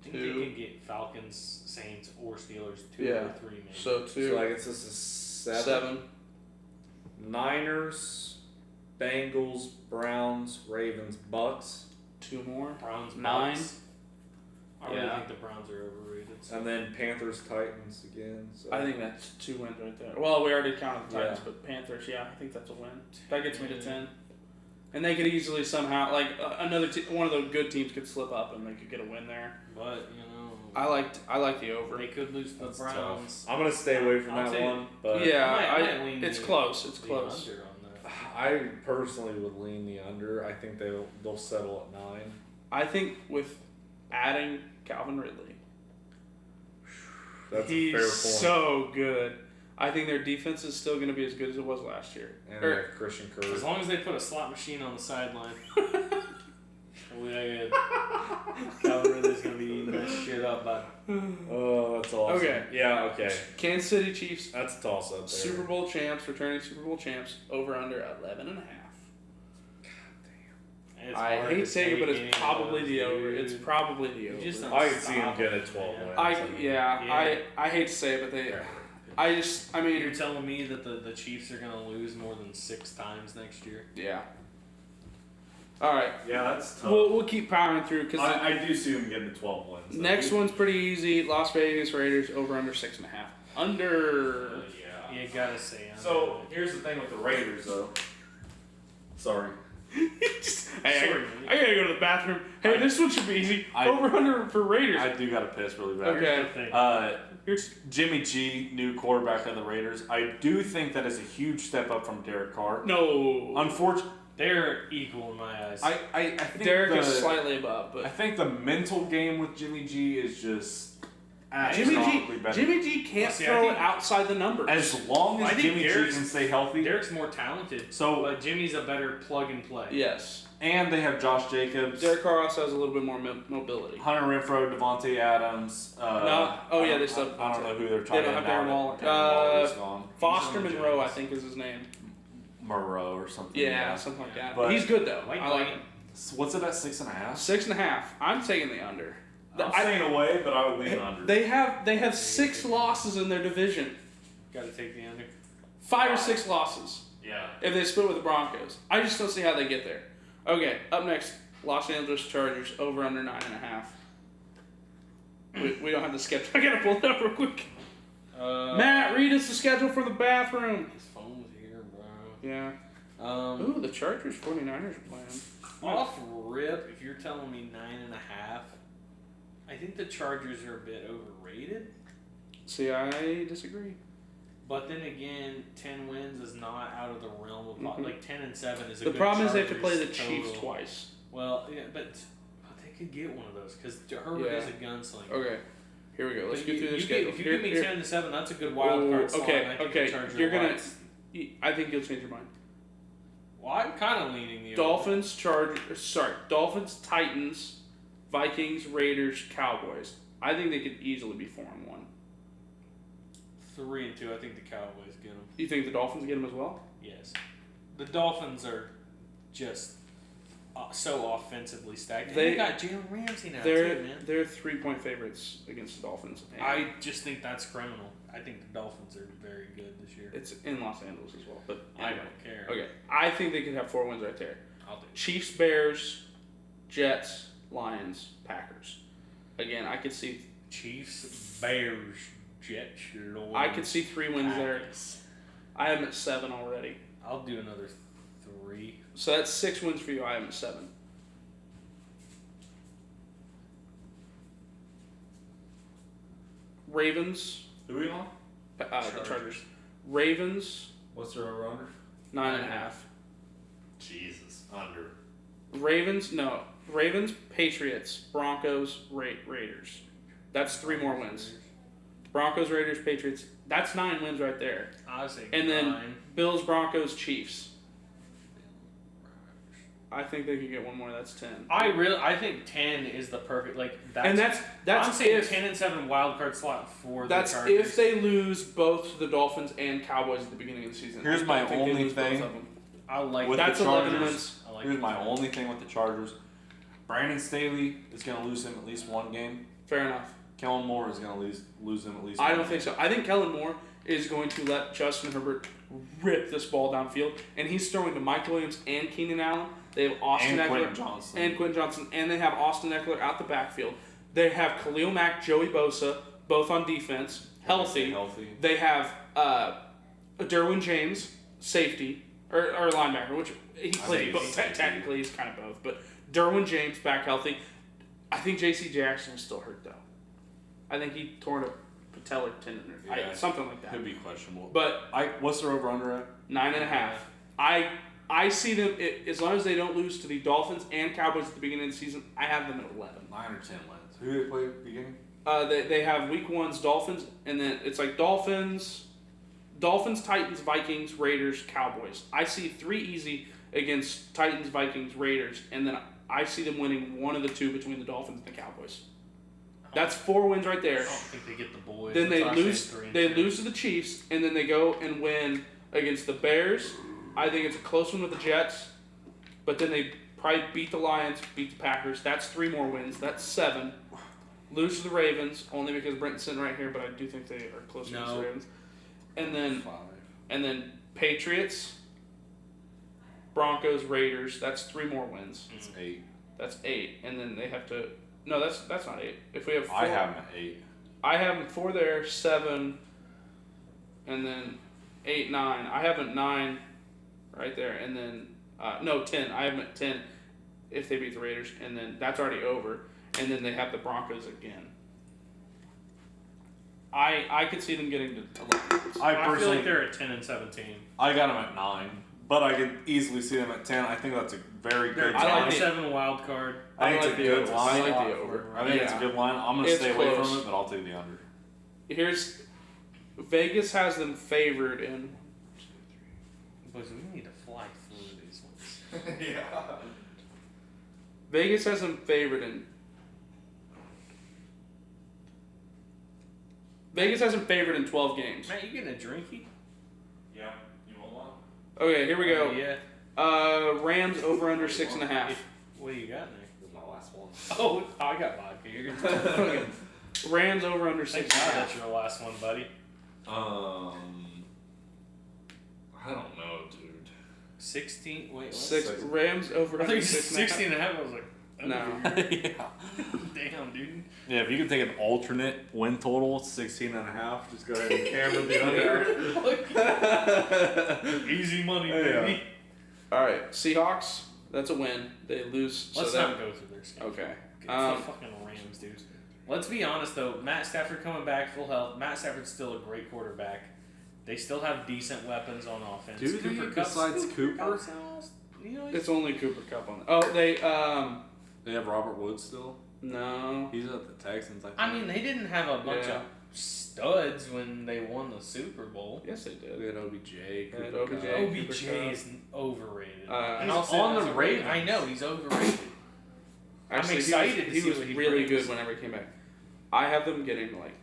Speaker 1: I think they can get Falcons, Saints, or Steelers 2
Speaker 2: Yeah.
Speaker 1: or 3 maybe.
Speaker 2: So 2.
Speaker 3: So I guess this is 7.
Speaker 2: 7.
Speaker 3: Niners, Bengals, Browns, Ravens, Bucks,
Speaker 2: 2 more.
Speaker 1: Browns,
Speaker 2: 9.
Speaker 1: Bucks. I really
Speaker 2: Yeah.
Speaker 1: think the Browns are overrated. So.
Speaker 3: and then Panthers, Titans again. So.
Speaker 2: I think that's 2 wins right there. Well, we already counted the Titans,
Speaker 3: Yeah.
Speaker 2: but Panthers, I think that's a win. That gets me to 10. And they could easily somehow, one of the good teams could slip up and they could get a win there.
Speaker 1: But
Speaker 2: I like the over.
Speaker 1: they could lose to the
Speaker 3: That's
Speaker 1: Browns.
Speaker 3: tough. I'm gonna stay away from
Speaker 1: I'll
Speaker 3: that
Speaker 1: take
Speaker 3: one, but
Speaker 2: Yeah,
Speaker 1: I might lean
Speaker 2: it's
Speaker 1: the-
Speaker 2: close. It's
Speaker 1: the
Speaker 2: close.
Speaker 1: under on that.
Speaker 3: I personally would lean the under. I think they'll settle at 9.
Speaker 2: I think with adding Calvin Ridley,
Speaker 3: That's
Speaker 2: he's
Speaker 3: a fair point.
Speaker 2: so good. I think their defense is still going to be as good as it was last year.
Speaker 3: And they have Christian Kirk.
Speaker 1: As long as they put a slot machine on the sideline. Calvin Ridley's gonna be eating that shit up, bud.
Speaker 3: Oh, that's awesome.
Speaker 2: Okay.
Speaker 3: Yeah. Okay.
Speaker 2: Kansas City Chiefs,
Speaker 3: That's a toss up there.
Speaker 2: Super Bowl champs, returning Super Bowl champs, over under 11.5.
Speaker 1: It's
Speaker 2: I
Speaker 1: hard
Speaker 2: hate
Speaker 1: to
Speaker 2: saying it, but
Speaker 1: take
Speaker 2: it's
Speaker 1: any
Speaker 2: probably
Speaker 1: of
Speaker 2: the
Speaker 1: those,
Speaker 2: over.
Speaker 1: dude.
Speaker 2: It's probably the
Speaker 1: You
Speaker 2: over.
Speaker 1: just don't
Speaker 3: I could see him
Speaker 1: stop
Speaker 3: get a
Speaker 1: them,
Speaker 3: 12
Speaker 1: man.
Speaker 3: wins.
Speaker 2: I hate to say it, but
Speaker 1: You're telling me that the Chiefs are gonna lose more than 6 times next year?
Speaker 2: yeah. All right,
Speaker 3: Yeah, that's tough.
Speaker 2: we'll keep powering through because
Speaker 3: I do see him getting to 12 wins.
Speaker 2: next one's pretty easy. Las Vegas Raiders over under 6.5. Under.
Speaker 3: Yeah.
Speaker 1: You gotta say. under
Speaker 3: So
Speaker 1: it.
Speaker 3: here's the thing with the Raiders, though. Sorry.
Speaker 2: Hey,
Speaker 1: Sorry,
Speaker 2: I gotta go to the bathroom. Hey, this one should be easy. Over under for Raiders.
Speaker 3: I do gotta piss really bad.
Speaker 2: Okay.
Speaker 1: Good thing.
Speaker 2: Here's
Speaker 3: Jimmy G, new quarterback of the Raiders. I do think that is a huge step up from Derek Carr.
Speaker 2: no.
Speaker 3: Unfortunately,
Speaker 1: They're equal in my eyes.
Speaker 3: I think
Speaker 2: Derek is slightly above,
Speaker 3: I
Speaker 2: but
Speaker 3: think the mental game with Jimmy G is just
Speaker 2: Jimmy
Speaker 3: astronomically better.
Speaker 2: G can't
Speaker 1: Well, see, I
Speaker 2: throw
Speaker 1: think-
Speaker 2: it outside the numbers.
Speaker 3: As long
Speaker 1: I
Speaker 3: as
Speaker 1: think
Speaker 3: Jimmy G
Speaker 1: Derek's-
Speaker 3: can stay healthy,
Speaker 1: Derek's more talented,
Speaker 3: So-
Speaker 1: but Jimmy's a better plug and play.
Speaker 2: Yes.
Speaker 3: and they have Josh Jacobs,
Speaker 2: Derek Carr also has a little bit more mobility.
Speaker 3: Hunter Renfro, Devontae Adams.
Speaker 2: No. Oh, yeah, they still-
Speaker 3: I don't know who they're
Speaker 2: They
Speaker 3: trying
Speaker 2: don't
Speaker 3: to
Speaker 2: have Darren Waller.
Speaker 3: Waller's gone.
Speaker 2: Foster
Speaker 1: He's on the
Speaker 2: Monroe, I
Speaker 1: Giants.
Speaker 2: think, is his name.
Speaker 3: Moreau or something.
Speaker 2: Yeah, something like that.
Speaker 3: But-
Speaker 2: He's good though.
Speaker 1: Like
Speaker 2: I like him.
Speaker 3: So what's it at 6.5?
Speaker 2: 6.5. I'm taking the under.
Speaker 3: I'm staying away, but I would lean under.
Speaker 2: They have 6 losses in their division.
Speaker 1: Gotta take the under.
Speaker 2: 5 or 6 losses.
Speaker 3: Yeah.
Speaker 2: If they split with the Broncos. I just don't see how they get there. Okay, up next, Los Angeles Chargers over under 9.5. We don't have the schedule. I gotta pull it up real quick. Matt, read us the schedule for the bathroom.
Speaker 1: His phone's here, bro.
Speaker 2: Yeah. Ooh, the Chargers 49ers are playing.
Speaker 1: Off rip, if you're telling me 9.5, I think the Chargers are a bit overrated.
Speaker 2: See, I disagree.
Speaker 1: But then again, 10 wins is not out of the realm of like 10-7 is a
Speaker 2: The
Speaker 1: good
Speaker 2: problem is they have to
Speaker 1: Chargers
Speaker 2: play the Chiefs
Speaker 1: total.
Speaker 2: twice.
Speaker 1: Well, yeah, but they could get one of those because Herbert is a gunslinger.
Speaker 2: Okay, here we go. Let's
Speaker 1: But
Speaker 2: go through the schedule.
Speaker 1: If you give me 10-7, that's a good wild card slot.
Speaker 2: Okay,
Speaker 1: and I think
Speaker 2: okay.
Speaker 1: the Chargers
Speaker 2: You're
Speaker 1: are
Speaker 2: gonna.
Speaker 1: wise.
Speaker 2: I think you'll change your mind.
Speaker 1: Well, I'm kind of leaning the
Speaker 2: Dolphins, Dolphins, Titans, Vikings, Raiders, Cowboys. I think they could easily be 4-1.
Speaker 1: 3-2. I think the Cowboys get them.
Speaker 2: You think the Dolphins get them as well?
Speaker 1: Yes, the Dolphins are just so offensively stacked. And
Speaker 2: They
Speaker 1: they got Jalen Ramsey now
Speaker 2: They're
Speaker 1: too, man.
Speaker 2: 3-point favorites against the Dolphins. And
Speaker 1: I just think that's criminal. I think the Dolphins are very good this year.
Speaker 2: it's in Los Angeles as well, but
Speaker 1: I
Speaker 2: anyway.
Speaker 1: don't care.
Speaker 2: Okay, I think they could have 4 wins right there.
Speaker 1: I'll do it.
Speaker 2: Chiefs, Bears, Jets, Lions, Packers. Again, I could see
Speaker 1: Chiefs, Bears, Jets, Lord.
Speaker 2: I could see 3 wins there.
Speaker 1: Packers.
Speaker 2: I am at 7 already.
Speaker 1: I'll do another 3.
Speaker 2: So that's 6 wins for you. I am at 7. Ravens.
Speaker 3: Who are we on?
Speaker 2: The Chargers. Ravens,
Speaker 3: What's their over-under?
Speaker 2: 9.5.
Speaker 3: Jesus. Under.
Speaker 2: Ravens, Patriots, Broncos, Raiders. That's 3 more wins. Broncos, Raiders, Patriots. That's 9 wins right there.
Speaker 1: I say
Speaker 2: And
Speaker 1: 9.
Speaker 2: then Bills, Broncos, Chiefs. I think they could get 1 more. That's 10.
Speaker 1: I think 10 is the perfect that's I'm saying
Speaker 2: if
Speaker 1: 10-7 wild card slot for
Speaker 2: that's
Speaker 1: the Chargers.
Speaker 2: if they lose both to the Dolphins and Cowboys at the beginning of the season.
Speaker 3: Here's my only thing
Speaker 1: I like
Speaker 3: with
Speaker 2: that's
Speaker 3: the
Speaker 2: 11
Speaker 3: Chargers.
Speaker 2: wins.
Speaker 1: I like
Speaker 3: Here's
Speaker 1: the
Speaker 3: my
Speaker 1: 10.
Speaker 3: only thing with the Chargers. Brandon Staley is going to lose him at least 1 game.
Speaker 2: Fair enough.
Speaker 3: Kellen Moore is going to lose him at least.
Speaker 2: I
Speaker 3: 1
Speaker 2: don't think so. I think Kellen Moore is going to let Justin Herbert rip this ball downfield, and he's throwing to Mike Williams and Keenan Allen. They have Austin
Speaker 3: And
Speaker 2: Eckler
Speaker 3: Quentin Johnson.
Speaker 2: and they have Austin Eckler out the backfield. They have Khalil Mack, Joey Bosa, both on defense, healthy. They have Derwin James, safety or linebacker, which he played both. Technically, he's kind of both, but Derwin James back healthy. I think J.C. Jackson is still hurt though. I think he tore a patellar tendon or something like that.
Speaker 3: Could be questionable.
Speaker 2: But
Speaker 3: what's their over-under at?
Speaker 2: 9.5. I see them, as long as they don't lose to the Dolphins and Cowboys at the beginning of the season, I have them at 11.
Speaker 3: 9 or 10 wins. Who do they play at the beginning?
Speaker 2: They have week 1's Dolphins, and then it's like Dolphins, Titans, Vikings, Raiders, Cowboys. I see 3 easy against Titans, Vikings, Raiders, and then I see them winning 1 of the 2 between the Dolphins and the Cowboys. That's 4 wins right there.
Speaker 1: I don't think they get the boys.
Speaker 2: Then they
Speaker 1: That's
Speaker 2: lose.
Speaker 1: actually 3-2.
Speaker 2: They lose to the Chiefs, and then they go and win against the Bears. I think it's a close one with the Jets, but then they probably beat the Lions, beat the Packers. That's 3 more wins. That's 7. Lose to the Ravens only because Brenton's sitting right here, but I do think they are close against the Ravens. And then
Speaker 3: 5.
Speaker 2: And then Patriots, Broncos, Raiders. That's 3 more wins.
Speaker 3: It's 8.
Speaker 2: That's 8, and then they have to. No, that's not 8. If we have 4,
Speaker 3: I have them at 8.
Speaker 2: I have them 4 there, 7, and then 8, 9. I have them 9 right there, and then 10. I have them at 10 if they beat the Raiders, and then that's already over, and then they have the Broncos again. I could see them getting to 11.
Speaker 1: I feel like they're at 10 and 17.
Speaker 3: I got them at 9, but I could easily see them at 10. I think that's a very good
Speaker 1: I
Speaker 3: line.
Speaker 1: like 7 wild card.
Speaker 3: I think it's a good line.
Speaker 2: I like the over.
Speaker 3: I think it's a good line. I'm going to
Speaker 2: It's
Speaker 3: stay away
Speaker 2: close.
Speaker 3: from it, but I'll take the under.
Speaker 2: Here's Vegas has them favored in.
Speaker 1: Boys, we need to fly through these ones.
Speaker 3: Yeah.
Speaker 2: Vegas has them favored in. Vegas has them favored in 12 games.
Speaker 1: Matt, you getting a drinky?
Speaker 3: Yeah. You want one?
Speaker 2: Okay, here we go.
Speaker 1: Yeah.
Speaker 2: Rams over under 6.5.
Speaker 1: What do you got there?
Speaker 3: This is my last one.
Speaker 1: Oh, I got vodka. You're gonna
Speaker 2: Rams over under
Speaker 1: Thank God
Speaker 2: 6.5.
Speaker 1: that's your last one, buddy.
Speaker 3: I don't know, dude.
Speaker 1: 16. Wait, what?
Speaker 2: Six.
Speaker 3: Six.
Speaker 2: Rams over
Speaker 1: I
Speaker 2: under
Speaker 1: think 16 and a half. I was like,
Speaker 2: No.
Speaker 3: Yeah.
Speaker 1: damn, dude.
Speaker 3: Yeah, if you could take an alternate win total, 16.5, just go ahead and hammer the under.
Speaker 1: Easy money,
Speaker 3: Yeah.
Speaker 1: baby.
Speaker 2: All right, Seahawks. That's a win. They lose.
Speaker 1: Let's
Speaker 2: so
Speaker 1: not go through their schedule.
Speaker 2: Okay.
Speaker 1: It's the fucking Rams, dude. Let's be honest, though. Matt Stafford coming back full health. Matt Stafford's still a great quarterback. They still have decent weapons on offense.
Speaker 3: Do they, besides Cooper?
Speaker 1: Kupp's, you know,
Speaker 2: It's only Cooper Kupp on it. Oh, they
Speaker 3: They have Robert Woods still.
Speaker 2: no.
Speaker 3: He's at the Texans.
Speaker 1: I mean, they didn't have a bunch
Speaker 2: Yeah.
Speaker 1: of studs when they won the Super Bowl.
Speaker 2: Yes, they did.
Speaker 3: they had OBJ.
Speaker 2: They had
Speaker 3: Cooper
Speaker 2: OBJ.
Speaker 3: Kupp.
Speaker 1: OBJ is overrated.
Speaker 2: He's
Speaker 1: I'll
Speaker 3: on
Speaker 1: say
Speaker 3: the
Speaker 1: that.
Speaker 3: Ravens.
Speaker 1: I know he's overrated.
Speaker 2: Actually,
Speaker 1: excited to
Speaker 2: he
Speaker 1: see
Speaker 2: was
Speaker 1: what he
Speaker 2: really
Speaker 1: brings.
Speaker 2: good whenever he came back. I have them getting like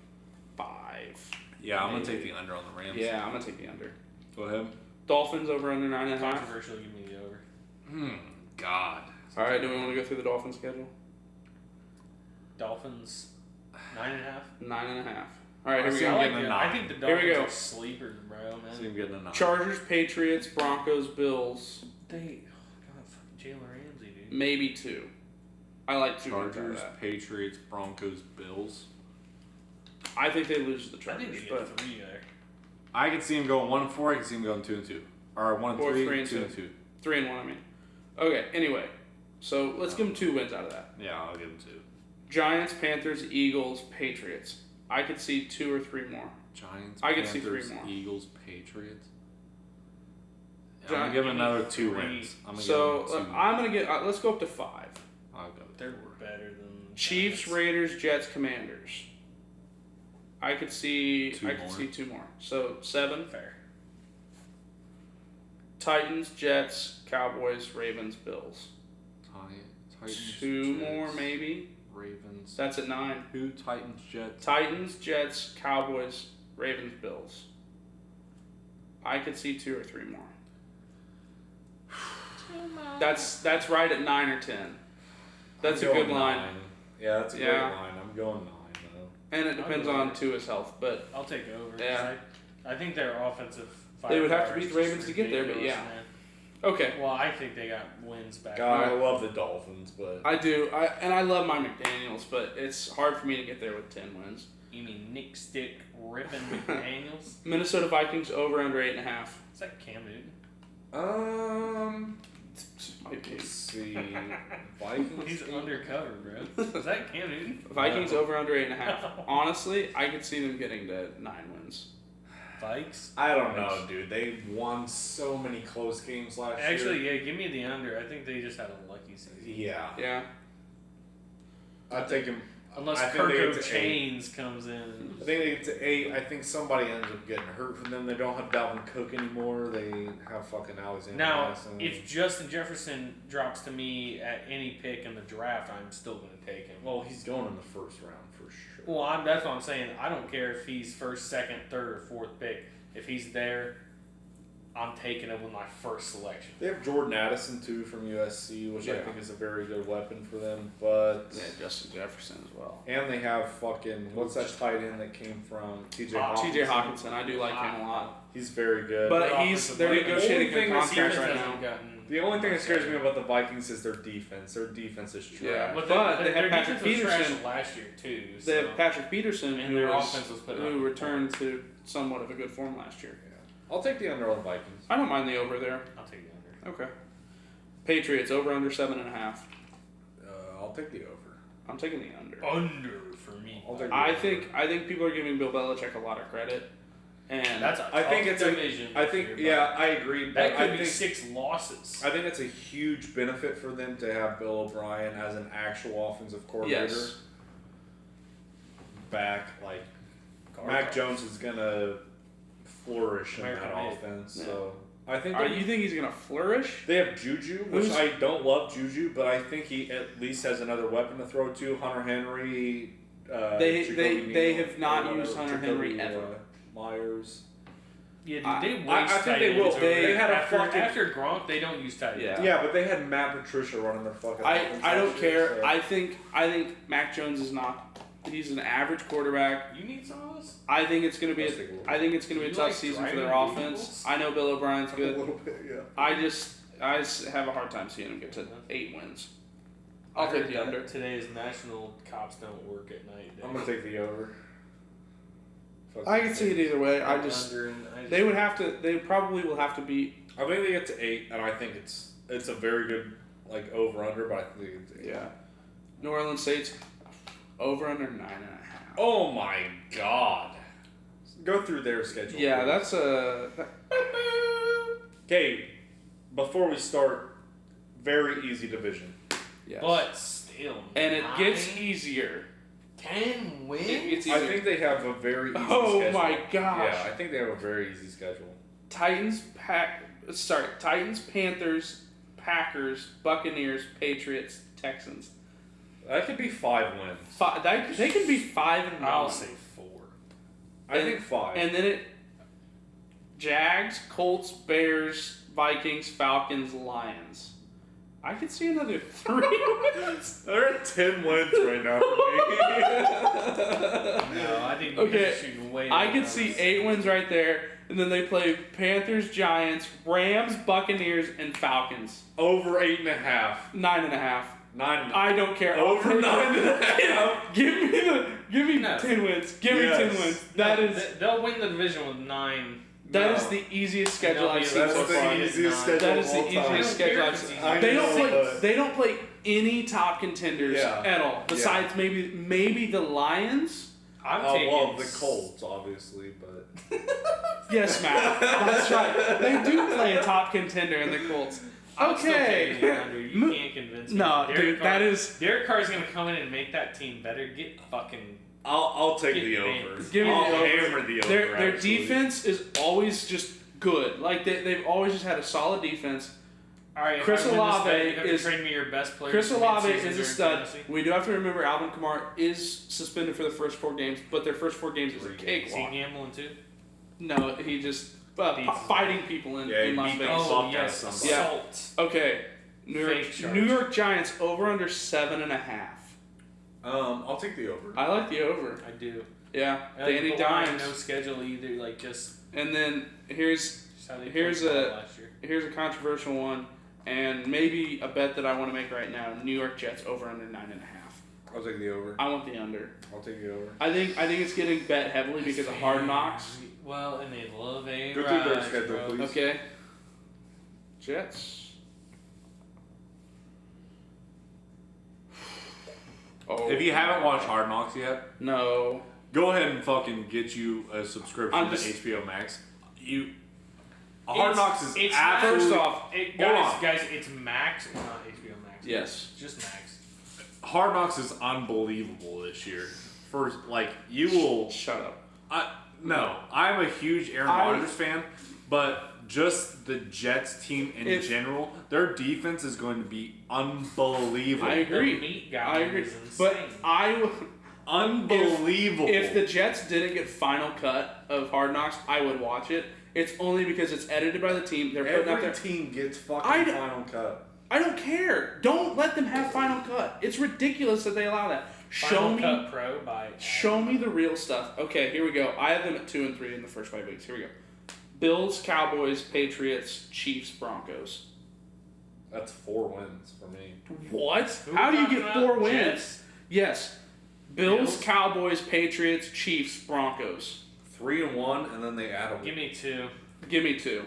Speaker 2: 5.
Speaker 3: Yeah, I'm gonna take the under on the Rams.
Speaker 2: Yeah, I'm gonna take the under.
Speaker 3: Go ahead.
Speaker 2: Dolphins over under 9.5.
Speaker 1: Controversial. Give me the over.
Speaker 3: God.
Speaker 2: All right, do we want to go through the Dolphins schedule?
Speaker 1: Dolphins 9.5.
Speaker 2: 9.5. All right,
Speaker 3: I
Speaker 2: here we
Speaker 3: see
Speaker 2: go.
Speaker 3: him
Speaker 1: I,
Speaker 3: getting a
Speaker 1: I
Speaker 3: nine.
Speaker 1: think the
Speaker 2: Here we
Speaker 1: Dolphins
Speaker 2: go.
Speaker 1: are sleepers, bro, man.
Speaker 3: See him getting a 9.
Speaker 2: Chargers, Patriots, Broncos, Bills.
Speaker 1: They, God, fucking Jalen Ramsey, dude.
Speaker 2: Maybe 2. I like 2 wins out of
Speaker 3: Chargers,
Speaker 2: that.
Speaker 3: Patriots, Broncos, Bills.
Speaker 2: I think they lose to the
Speaker 1: I
Speaker 2: Chargers,
Speaker 1: think they
Speaker 2: but
Speaker 1: get 3 there.
Speaker 3: I could see him going 1-4. I could see him going 2-2, or 1-3,
Speaker 2: Or 3-2.
Speaker 3: 2-2.
Speaker 2: 3-1. I mean. Okay. Anyway, so let's give them 2 wins out of that.
Speaker 3: Yeah, I'll give him 2.
Speaker 2: Giants, Panthers, Eagles, Patriots. I could see 2 or 3 more.
Speaker 3: Giants,
Speaker 2: I could
Speaker 3: Panthers,
Speaker 2: see 3 more.
Speaker 3: Eagles, Patriots. Yeah,
Speaker 2: Gi-
Speaker 3: I'm gonna give him another 2
Speaker 1: 3.
Speaker 3: wins. I'm gonna
Speaker 2: So
Speaker 3: give him 2.
Speaker 2: I'm gonna get. Let's go up to 5.
Speaker 3: I'll go.
Speaker 1: They're better than
Speaker 2: Chiefs,
Speaker 1: Giants.
Speaker 2: Raiders, Jets, Commanders. I could see.
Speaker 3: 2
Speaker 2: I could
Speaker 3: more.
Speaker 2: see 2 more. So 7.
Speaker 1: Fair.
Speaker 2: Titans, Jets, Cowboys, Ravens, Bills.
Speaker 3: Titans,
Speaker 2: 2
Speaker 3: Jets,
Speaker 2: more maybe.
Speaker 3: Ravens.
Speaker 2: That's at 9.
Speaker 3: Who? Titans, Jets.
Speaker 2: Titans, Jets, Cowboys, Ravens, Bills. I could see 2 or 3 more. That's right at 9 or 10. That's a
Speaker 3: I'm
Speaker 2: good
Speaker 3: going
Speaker 2: line.
Speaker 3: 9. Yeah, that's a great
Speaker 2: Yeah.
Speaker 3: line. I'm going 9 though.
Speaker 2: And it depends
Speaker 1: I'll go
Speaker 2: on
Speaker 1: over.
Speaker 2: Tua's health, but
Speaker 1: I'll take over. 'Cause
Speaker 2: Yeah.
Speaker 1: I think their offensive.
Speaker 2: They would have to
Speaker 1: firepower
Speaker 2: beat
Speaker 1: is
Speaker 2: the Ravens
Speaker 1: just
Speaker 2: to get there, but
Speaker 1: ridiculous,
Speaker 2: yeah.
Speaker 1: man.
Speaker 2: okay.
Speaker 1: Well, I think they got wins back.
Speaker 3: God, I
Speaker 2: Yeah.
Speaker 3: love the Dolphins, but
Speaker 2: I do. I love my McDaniels, but it's hard for me to get there with 10 wins.
Speaker 1: You mean Nick Stick ripping McDaniels?
Speaker 2: Minnesota Vikings over under 8.5.
Speaker 1: Is that Cam Newton?
Speaker 3: let's see. Vikings.
Speaker 1: He's undercover, bro. Is that Cam Newton?
Speaker 2: Vikings over under 8.5. Honestly, I could see them getting to 9 wins.
Speaker 1: Vikes?
Speaker 3: I don't know, dude. They won so many close games last year.
Speaker 1: Actually, yeah, give me the under. I think they just had a lucky season.
Speaker 3: Yeah.
Speaker 2: Yeah.
Speaker 3: I'd take him.
Speaker 1: Unless
Speaker 3: I think they
Speaker 1: Kirko
Speaker 3: get to
Speaker 1: Chains comes in.
Speaker 3: I think they get to 8. I think somebody ends up getting hurt from them. They don't have Dalvin Cook anymore. They have fucking Alexander
Speaker 1: Now,
Speaker 3: Madison.
Speaker 1: if Justin Jefferson drops to me at any pick in the draft, I'm still going to take him.
Speaker 3: Well, he's going in the first round for sure.
Speaker 1: Well, that's what I'm saying. I don't care if he's first, second, third, or fourth pick. If he's there, I'm taking him with my first selection.
Speaker 3: They have Jordan Addison too from USC, which I
Speaker 2: Yeah.
Speaker 3: think is a very good weapon for them. But
Speaker 2: Yeah, Justin Jefferson as well.
Speaker 3: and they have fucking what's that tight end that came from TJ
Speaker 1: Ah,
Speaker 3: Hawkinson?
Speaker 2: TJ Hawkinson, I do like him a lot.
Speaker 3: He's very good.
Speaker 2: But
Speaker 1: Their
Speaker 2: they're
Speaker 1: offensive
Speaker 2: negotiating
Speaker 3: line-
Speaker 2: a contract
Speaker 1: Receivers
Speaker 2: right
Speaker 1: hasn't
Speaker 2: now.
Speaker 1: gotten-
Speaker 3: the only thing that scares me about the Vikings is their defense. Their defense is trash.
Speaker 2: Yeah.
Speaker 1: But,
Speaker 2: But
Speaker 1: they
Speaker 2: they have
Speaker 1: their
Speaker 2: Patrick
Speaker 1: defense was trash
Speaker 2: Peterson.
Speaker 1: last year too.
Speaker 2: They have
Speaker 1: so-
Speaker 2: Patrick Peterson,
Speaker 1: And their
Speaker 2: who
Speaker 1: offense was putting up
Speaker 2: returned to somewhat of a good form last year.
Speaker 3: I'll take the under on the Vikings.
Speaker 2: I don't mind the over there.
Speaker 1: I'll take the under.
Speaker 2: Okay. Patriots over under 7.5.
Speaker 3: I'll take the over.
Speaker 2: I'm taking the under.
Speaker 1: Under for me.
Speaker 3: I'll take the
Speaker 2: I
Speaker 3: over.
Speaker 2: think people are giving Bill Belichick a lot of credit, and
Speaker 1: That's a
Speaker 3: I think
Speaker 1: tough
Speaker 3: it's a-
Speaker 1: division.
Speaker 3: I
Speaker 1: this
Speaker 3: think
Speaker 1: year,
Speaker 3: yeah, I agree.
Speaker 1: That
Speaker 3: But
Speaker 1: could
Speaker 3: I
Speaker 1: be
Speaker 3: think
Speaker 1: 6 losses.
Speaker 3: I think it's a huge benefit for them to have Bill O'Brien as an actual offensive coordinator
Speaker 2: yes,
Speaker 3: back. Like
Speaker 1: Car
Speaker 3: Mac
Speaker 1: car.
Speaker 3: Jones is gonna flourish in
Speaker 1: American
Speaker 3: that
Speaker 1: made.
Speaker 3: offense.
Speaker 2: Yeah.
Speaker 3: So I think
Speaker 2: you think he's gonna flourish?
Speaker 3: they have Juju, which
Speaker 2: Who's-
Speaker 3: I don't love Juju, but I think he at least has another weapon to throw to. Hunter Henry.
Speaker 2: They
Speaker 3: Jacoby
Speaker 2: have not
Speaker 3: Meal, or
Speaker 2: used
Speaker 3: whatever,
Speaker 2: Hunter Henry
Speaker 3: Jacoby,
Speaker 2: ever.
Speaker 3: Myers.
Speaker 1: Yeah, dude,
Speaker 2: I-
Speaker 1: they waste
Speaker 3: I think
Speaker 1: tight
Speaker 3: they will.
Speaker 1: ends over
Speaker 3: They
Speaker 1: there.
Speaker 3: had a
Speaker 1: after,
Speaker 3: fucking-
Speaker 1: after Gronk, they don't use tight ends.
Speaker 2: Yeah.
Speaker 3: Yeah, but they had Matt Patricia running their fucking. offense
Speaker 2: I don't
Speaker 3: last year,
Speaker 2: care.
Speaker 3: so-
Speaker 2: I think Mac Jones is not He's an average quarterback.
Speaker 1: You need some of this?
Speaker 2: I think it's gonna be.
Speaker 3: Let's take a look.
Speaker 2: I think it's gonna be a
Speaker 1: You
Speaker 2: tough
Speaker 1: like
Speaker 2: season for
Speaker 1: driving
Speaker 2: their offense.
Speaker 1: vehicles?
Speaker 2: I know Bill O'Brien's
Speaker 4: A
Speaker 2: good.
Speaker 4: little bit, yeah.
Speaker 2: I just have a hard time seeing him get to 8 wins. I'll
Speaker 1: I
Speaker 2: take
Speaker 1: heard
Speaker 2: the
Speaker 1: that
Speaker 2: under.
Speaker 1: Today's national cops don't work at night.
Speaker 3: I'm gonna take the over. Fuck
Speaker 2: I can see it either way. I just they would have to. They probably will have to beat.
Speaker 3: I think they get to 8, and I think it's a very good like over under, but I think it's 8.
Speaker 2: Yeah. New Orleans Saints over under 9.5.
Speaker 3: Oh my god. Go through their schedule.
Speaker 2: Yeah,
Speaker 3: please.
Speaker 2: that's a.
Speaker 3: Okay, before we start, very easy division.
Speaker 2: Yes.
Speaker 1: But still.
Speaker 2: And it gets
Speaker 1: 9,
Speaker 2: easier.
Speaker 1: 10 wins?
Speaker 2: It gets
Speaker 3: I
Speaker 2: easier.
Speaker 3: think they have a very easy
Speaker 2: Oh
Speaker 3: schedule.
Speaker 2: my gosh.
Speaker 3: Yeah, I think they have a very easy schedule.
Speaker 2: Titans, Panthers, Packers, Buccaneers, Patriots, Texans.
Speaker 3: That could be 5 wins.
Speaker 2: They can be 5-9.
Speaker 1: I'll say 4.
Speaker 3: I think 5.
Speaker 2: And then it Jags, Colts, Bears, Vikings, Falcons, Lions. I could see another 3 wins.
Speaker 3: They're at 10 wins right now for me.
Speaker 1: No, I think
Speaker 2: Okay,
Speaker 1: shooting way
Speaker 2: I
Speaker 1: more
Speaker 2: could
Speaker 1: than
Speaker 2: see
Speaker 1: us.
Speaker 2: 8 wins right there. And then they play Panthers, Giants, Rams, Buccaneers, and Falcons.
Speaker 3: Over 8.5.
Speaker 2: 9.5.
Speaker 3: 9.
Speaker 2: I don't care.
Speaker 3: Over 9.5.
Speaker 2: Give me
Speaker 1: No.
Speaker 2: 10 wins. Give me
Speaker 3: Yes.
Speaker 2: 10 wins. That is
Speaker 1: They'll win the division with 9.
Speaker 2: that
Speaker 3: No.
Speaker 2: is the easiest schedule I've seen
Speaker 3: That's
Speaker 2: so
Speaker 3: the
Speaker 2: far.
Speaker 3: easiest schedule
Speaker 2: That is the
Speaker 3: of all time.
Speaker 2: easiest schedule I've seen.
Speaker 3: I
Speaker 2: They don't
Speaker 3: know,
Speaker 2: play.
Speaker 3: but-
Speaker 2: They don't play any top contenders
Speaker 3: Yeah.
Speaker 2: at all. Besides maybe the Lions.
Speaker 1: I'm
Speaker 3: Oh,
Speaker 1: taking
Speaker 3: well, the Colts, obviously, but
Speaker 2: Yes, Matt. That's right. They do play a top contender in the Colts.
Speaker 1: I'm still taking
Speaker 2: Okay.
Speaker 1: the under. You can't convince me.
Speaker 2: No,
Speaker 1: Derek
Speaker 2: dude,
Speaker 1: Carr-
Speaker 2: that is.
Speaker 1: Derek Carr's gonna come in and make that team better. Get fucking.
Speaker 3: I'll take
Speaker 1: Get
Speaker 3: the
Speaker 1: banged.
Speaker 3: over.
Speaker 2: Give me
Speaker 3: I'll
Speaker 2: the over.
Speaker 3: hammer the over.
Speaker 2: Their
Speaker 3: actually.
Speaker 2: defense is always just good. Like they've always just had a solid defense.
Speaker 1: All right,
Speaker 2: Chris
Speaker 1: if I win this
Speaker 2: Olave
Speaker 1: bet, you have to
Speaker 2: is-
Speaker 1: trade me your best player.
Speaker 2: Chris
Speaker 1: for
Speaker 2: Olave
Speaker 1: mid-season
Speaker 2: is a
Speaker 1: during
Speaker 2: stud.
Speaker 1: fantasy.
Speaker 2: We do have to remember Alvin Kamara is suspended for the first 4 games, but their first 4 games is a
Speaker 1: Is he
Speaker 2: cakewalk.
Speaker 1: gambling too?
Speaker 2: No, he just
Speaker 1: Beats
Speaker 2: fighting people in,
Speaker 3: Yeah, he
Speaker 2: in Las
Speaker 3: beat
Speaker 2: Vegas.
Speaker 3: them.
Speaker 1: Oh
Speaker 3: Soft
Speaker 1: yes,
Speaker 3: ass
Speaker 2: somebody.
Speaker 1: assault.
Speaker 2: Okay, New York,
Speaker 1: Fake charge.
Speaker 2: New York Giants over under 7.5.
Speaker 3: I'll take the over.
Speaker 2: I like the over.
Speaker 1: I do.
Speaker 2: Yeah,
Speaker 1: I like
Speaker 2: Danny
Speaker 1: the line,
Speaker 2: Dimes.
Speaker 1: No schedule either. Like just
Speaker 2: And then here's
Speaker 1: how they
Speaker 2: Here's
Speaker 1: played
Speaker 2: a-
Speaker 1: last year.
Speaker 2: here's a controversial one, and maybe a bet that I want to make right now: New York Jets over under 9.5.
Speaker 3: I'll take the over.
Speaker 2: I want the under.
Speaker 3: I'll take the over.
Speaker 2: I think it's getting bet heavily because of Hard Knocks.
Speaker 1: Well, and they love a
Speaker 3: Go through their
Speaker 1: rise,
Speaker 3: schedule,
Speaker 1: bro.
Speaker 3: please.
Speaker 2: Okay. Jets. Oh.
Speaker 3: If you haven't watched Hard Knocks yet,
Speaker 2: No.
Speaker 3: go ahead and fucking get you a subscription
Speaker 2: I'm
Speaker 3: to
Speaker 2: just-
Speaker 3: HBO Max. Hard Knocks is
Speaker 1: it's
Speaker 3: absolute.
Speaker 2: First off,
Speaker 3: Hold
Speaker 1: guys, it's Max. It's not HBO Max.
Speaker 2: yes.
Speaker 1: It's just Max.
Speaker 3: Hard Knocks is unbelievable this year. First, like you will.
Speaker 2: Shut up.
Speaker 3: No, I'm a huge Aaron Rodgers fan, but just the Jets team in general, their defense is going to be unbelievable.
Speaker 2: I agree.
Speaker 1: The meat
Speaker 2: I
Speaker 1: goblin
Speaker 2: agree.
Speaker 1: is
Speaker 2: But
Speaker 1: insane.
Speaker 3: Unbelievable.
Speaker 2: If the Jets didn't get final cut of Hard Knocks, I would watch it. It's only because it's edited by the team. They're putting out
Speaker 3: every
Speaker 2: their.
Speaker 3: team gets fucking
Speaker 2: I d-
Speaker 3: final cut.
Speaker 2: I don't care. Don't let them have final cut. It's ridiculous that they allow that.
Speaker 1: Final Cut Pro by
Speaker 2: Show me the real stuff. Okay, here we go. I have them at 2 and 3 in the first 5 weeks. Here we go. Bills, Cowboys, Patriots, Chiefs, Broncos.
Speaker 3: That's 4 wins for me.
Speaker 2: What?
Speaker 1: Who
Speaker 2: How
Speaker 1: we
Speaker 2: do you
Speaker 1: talking
Speaker 2: get
Speaker 1: about?
Speaker 2: 4 wins?
Speaker 1: Jets?
Speaker 2: Yes. Bills,
Speaker 1: Bills?
Speaker 2: Cowboys, Patriots, Chiefs, Broncos.
Speaker 3: 3-1, and then they add a.
Speaker 1: Give me 2.
Speaker 2: Give me 2.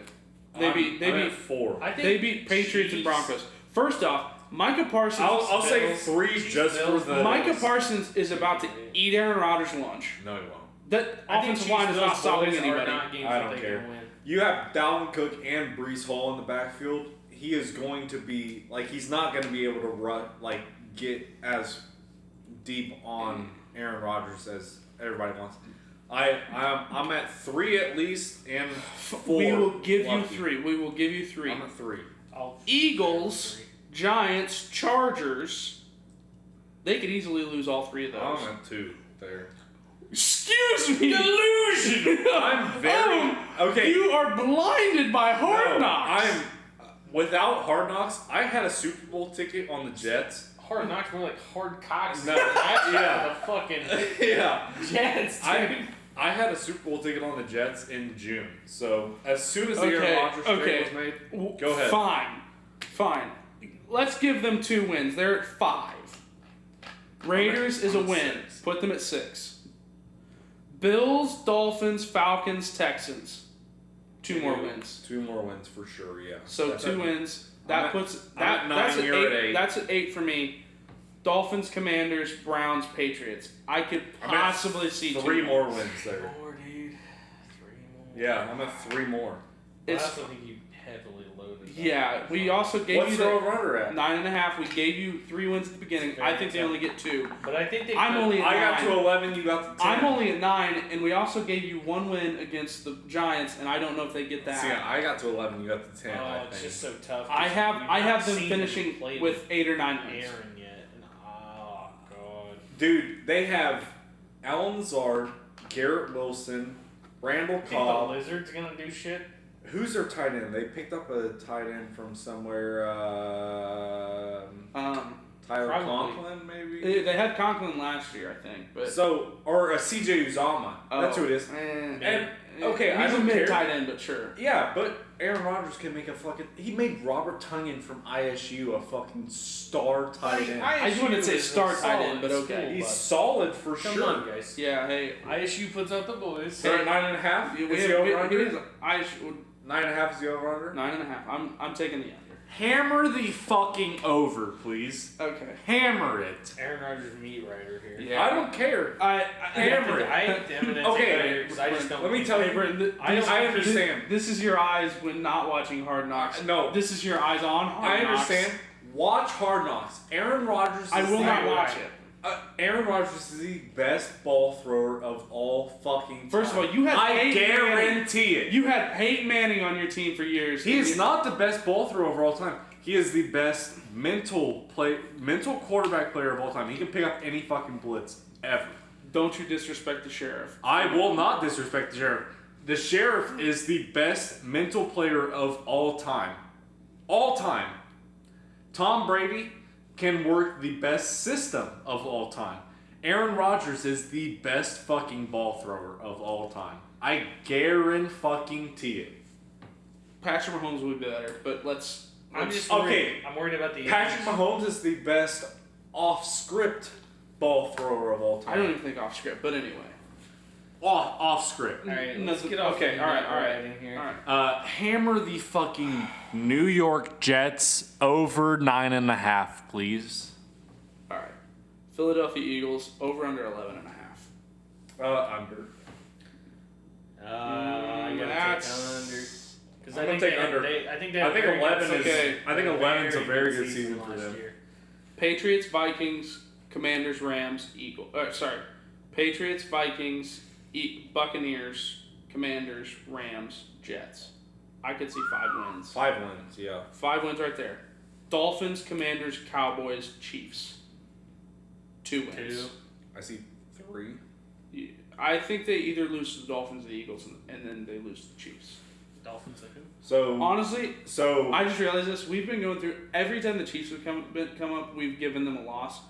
Speaker 2: They
Speaker 3: I'm
Speaker 2: beat
Speaker 3: at 4.
Speaker 1: I think
Speaker 2: they beat Patriots and
Speaker 1: Chiefs-
Speaker 2: Broncos. First off, Micah Parsons.
Speaker 3: I'll say
Speaker 1: Bills,
Speaker 3: 3
Speaker 1: Chiefs,
Speaker 3: just for
Speaker 1: Bills.
Speaker 3: the.
Speaker 2: Micah Parsons is about to eat Aaron Rodgers' lunch.
Speaker 3: No, he won't.
Speaker 2: That
Speaker 1: I think
Speaker 2: offensive line is
Speaker 1: Chiefs,
Speaker 2: not
Speaker 1: Bills,
Speaker 2: stopping
Speaker 1: boys are
Speaker 2: anybody.
Speaker 1: not games
Speaker 3: I
Speaker 1: that
Speaker 3: don't
Speaker 1: they
Speaker 3: care.
Speaker 1: can win.
Speaker 3: You have Dalvin Cook and Breece Hall in the backfield. He is going to be like he's not going to be able to run get as deep on Aaron Rodgers as everybody wants. I'm at 3 at least and 4.
Speaker 2: We will give you
Speaker 3: lucky.
Speaker 2: 3. We will give you 3.
Speaker 3: I'm at 3.
Speaker 2: Eagles, Giants, Chargers. They could easily lose all 3 of those.
Speaker 3: I'm at 2 there.
Speaker 2: Excuse me.
Speaker 3: Delusion. I'm very okay.
Speaker 2: You are blinded by Hard
Speaker 3: No,
Speaker 2: Knocks.
Speaker 3: without Hard Knocks, I had a Super Bowl ticket on the Jets.
Speaker 1: Hard Knocks, more like hard cocks.
Speaker 3: No,
Speaker 1: yeah. The fucking Jets, dude.
Speaker 3: I had a Super Bowl ticket on the Jets in June. So as soon as the Aaron Rodgers trade was made, go ahead.
Speaker 2: Fine. Let's give them 2 wins. They're at 5. Raiders is a win.
Speaker 3: 6.
Speaker 2: Put them at 6. Bills, Dolphins, Falcons, Texans. 2 more wins.
Speaker 3: 2 more wins for sure. Yeah.
Speaker 2: So
Speaker 3: that's
Speaker 2: 2 wins. That puts
Speaker 3: I'm at 9,
Speaker 2: that's at
Speaker 3: you're
Speaker 2: 8.
Speaker 3: at 8.
Speaker 2: That's at 8 for me. Dolphins, Commanders, Browns, Patriots. I could possibly see
Speaker 3: 3 more wins there.
Speaker 1: 3 more, dude. 3 more.
Speaker 3: Yeah, I'm at 3 more.
Speaker 1: I also think you heavily loaded.
Speaker 2: Yeah, we also gave
Speaker 3: What's
Speaker 2: you
Speaker 3: the over-under at?
Speaker 2: 9.5. We gave you 3 wins at the beginning. I think they only get 2.
Speaker 1: But I think they.
Speaker 2: I'm only at
Speaker 3: I
Speaker 2: 9.
Speaker 3: got to 11. You got to 10.
Speaker 2: I'm only at 9, and we also gave you 1 win against the Giants, and I don't know if they get that.
Speaker 3: See, I got to 11. You got to 10.
Speaker 1: Oh,
Speaker 3: I
Speaker 1: it's
Speaker 3: think.
Speaker 1: just so tough.
Speaker 2: I have them
Speaker 1: seen
Speaker 2: finishing
Speaker 1: play
Speaker 2: with 8 or 9 wins.
Speaker 1: Aaron yet. And, oh god.
Speaker 3: Dude, they have Alan Lazard, Garrett Wilson, Randall
Speaker 1: Think the
Speaker 3: Cobb.
Speaker 1: Lizards gonna do shit?
Speaker 3: Who's their tight end? They picked up a tight end from somewhere. Tyler
Speaker 1: Probably.
Speaker 3: Conklin, maybe.
Speaker 2: They had Conklin last year, I think, but
Speaker 3: Or CJ Uzama. That's who it is. And okay, I
Speaker 2: he's a
Speaker 3: don't
Speaker 2: mid
Speaker 3: care.
Speaker 2: tight end, but sure.
Speaker 3: Yeah, but Aaron Rodgers can make a fucking. He made Robert Tunyon from ISU a fucking star tight end.
Speaker 2: I just wouldn't say star tight end, but okay.
Speaker 3: He's solid for
Speaker 1: Come
Speaker 3: sure.
Speaker 1: on, guys.
Speaker 2: Yeah, hey.
Speaker 1: ISU puts out the boys.
Speaker 3: They're at 9.5.
Speaker 2: We
Speaker 3: Is the over under? 9.5 is the over under.
Speaker 2: 9.5. I'm taking the under.
Speaker 3: Hammer the fucking over, please.
Speaker 2: Okay.
Speaker 3: Hammer it.
Speaker 1: Aaron Rodgers meat writer here.
Speaker 2: Yeah.
Speaker 3: I don't care.
Speaker 2: Hammer it.
Speaker 1: I'm gonna
Speaker 3: Okay,
Speaker 1: take it here because I just don't.
Speaker 3: Let me tell you.
Speaker 2: Brendan,
Speaker 3: I understand.
Speaker 2: This is your eyes when not watching Hard Knocks.
Speaker 3: No.
Speaker 2: This is your eyes on Hard Knocks.
Speaker 3: I understand. Watch Hard Knocks. Aaron Rodgers.
Speaker 2: I will not watch it.
Speaker 3: Aaron Rodgers is the best ball thrower of all fucking time.
Speaker 2: First of all, you had
Speaker 3: I
Speaker 2: Peyton
Speaker 3: guarantee
Speaker 2: Manning.
Speaker 3: it.
Speaker 2: You had Peyton Manning on your team for years.
Speaker 3: He is not the best ball thrower of all time. He is the best mental quarterback player of all time. He can pick up any fucking blitz ever.
Speaker 2: Don't you disrespect the sheriff.
Speaker 3: I will not disrespect the sheriff. The sheriff is the best mental player of all time. All time. Tom Brady can work the best system of all time. Aaron Rodgers is the best fucking ball thrower of all time. I guarantee it.
Speaker 2: Patrick Mahomes would be better, but let's.
Speaker 1: I'm just
Speaker 3: Okay.
Speaker 1: worried. I'm worried about the
Speaker 3: Patrick
Speaker 1: injuries.
Speaker 3: Mahomes is the best off-script ball thrower of all time.
Speaker 2: I don't even think off script, but anyway.
Speaker 3: Off-script.
Speaker 1: All right,
Speaker 2: No,
Speaker 1: let's get off.
Speaker 2: okay, all right.
Speaker 1: in here.
Speaker 2: All right.
Speaker 3: Hammer the fucking New York Jets over 9.5, please.
Speaker 2: All right. Philadelphia Eagles over under 11.5.
Speaker 3: Under.
Speaker 1: I gotta
Speaker 2: That's-
Speaker 1: take under. Because
Speaker 3: I'm
Speaker 1: I
Speaker 3: gonna
Speaker 1: think
Speaker 3: take
Speaker 1: they,
Speaker 3: under.
Speaker 1: I think they
Speaker 3: I
Speaker 1: had
Speaker 3: think
Speaker 1: very
Speaker 3: 11
Speaker 1: good
Speaker 3: is.
Speaker 1: season.
Speaker 3: I think 11 is a very good
Speaker 1: season
Speaker 3: season for
Speaker 1: last
Speaker 3: them.
Speaker 1: year.
Speaker 2: Patriots, Vikings, Commanders, Rams, Patriots, Vikings, Buccaneers, Commanders, Rams, Jets. I could see 5 wins.
Speaker 3: 5 wins, yeah.
Speaker 2: 5 wins right there. Dolphins, Commanders, Cowboys, Chiefs. 2 wins.
Speaker 1: 2.
Speaker 3: I see 3.
Speaker 2: I think they either lose to the Dolphins or the Eagles, and then they lose to the Chiefs.
Speaker 1: Dolphins are who?
Speaker 3: So
Speaker 2: Honestly,
Speaker 3: so
Speaker 2: I just realized this. We've been going through every time the Chiefs have come up, we've given them a loss.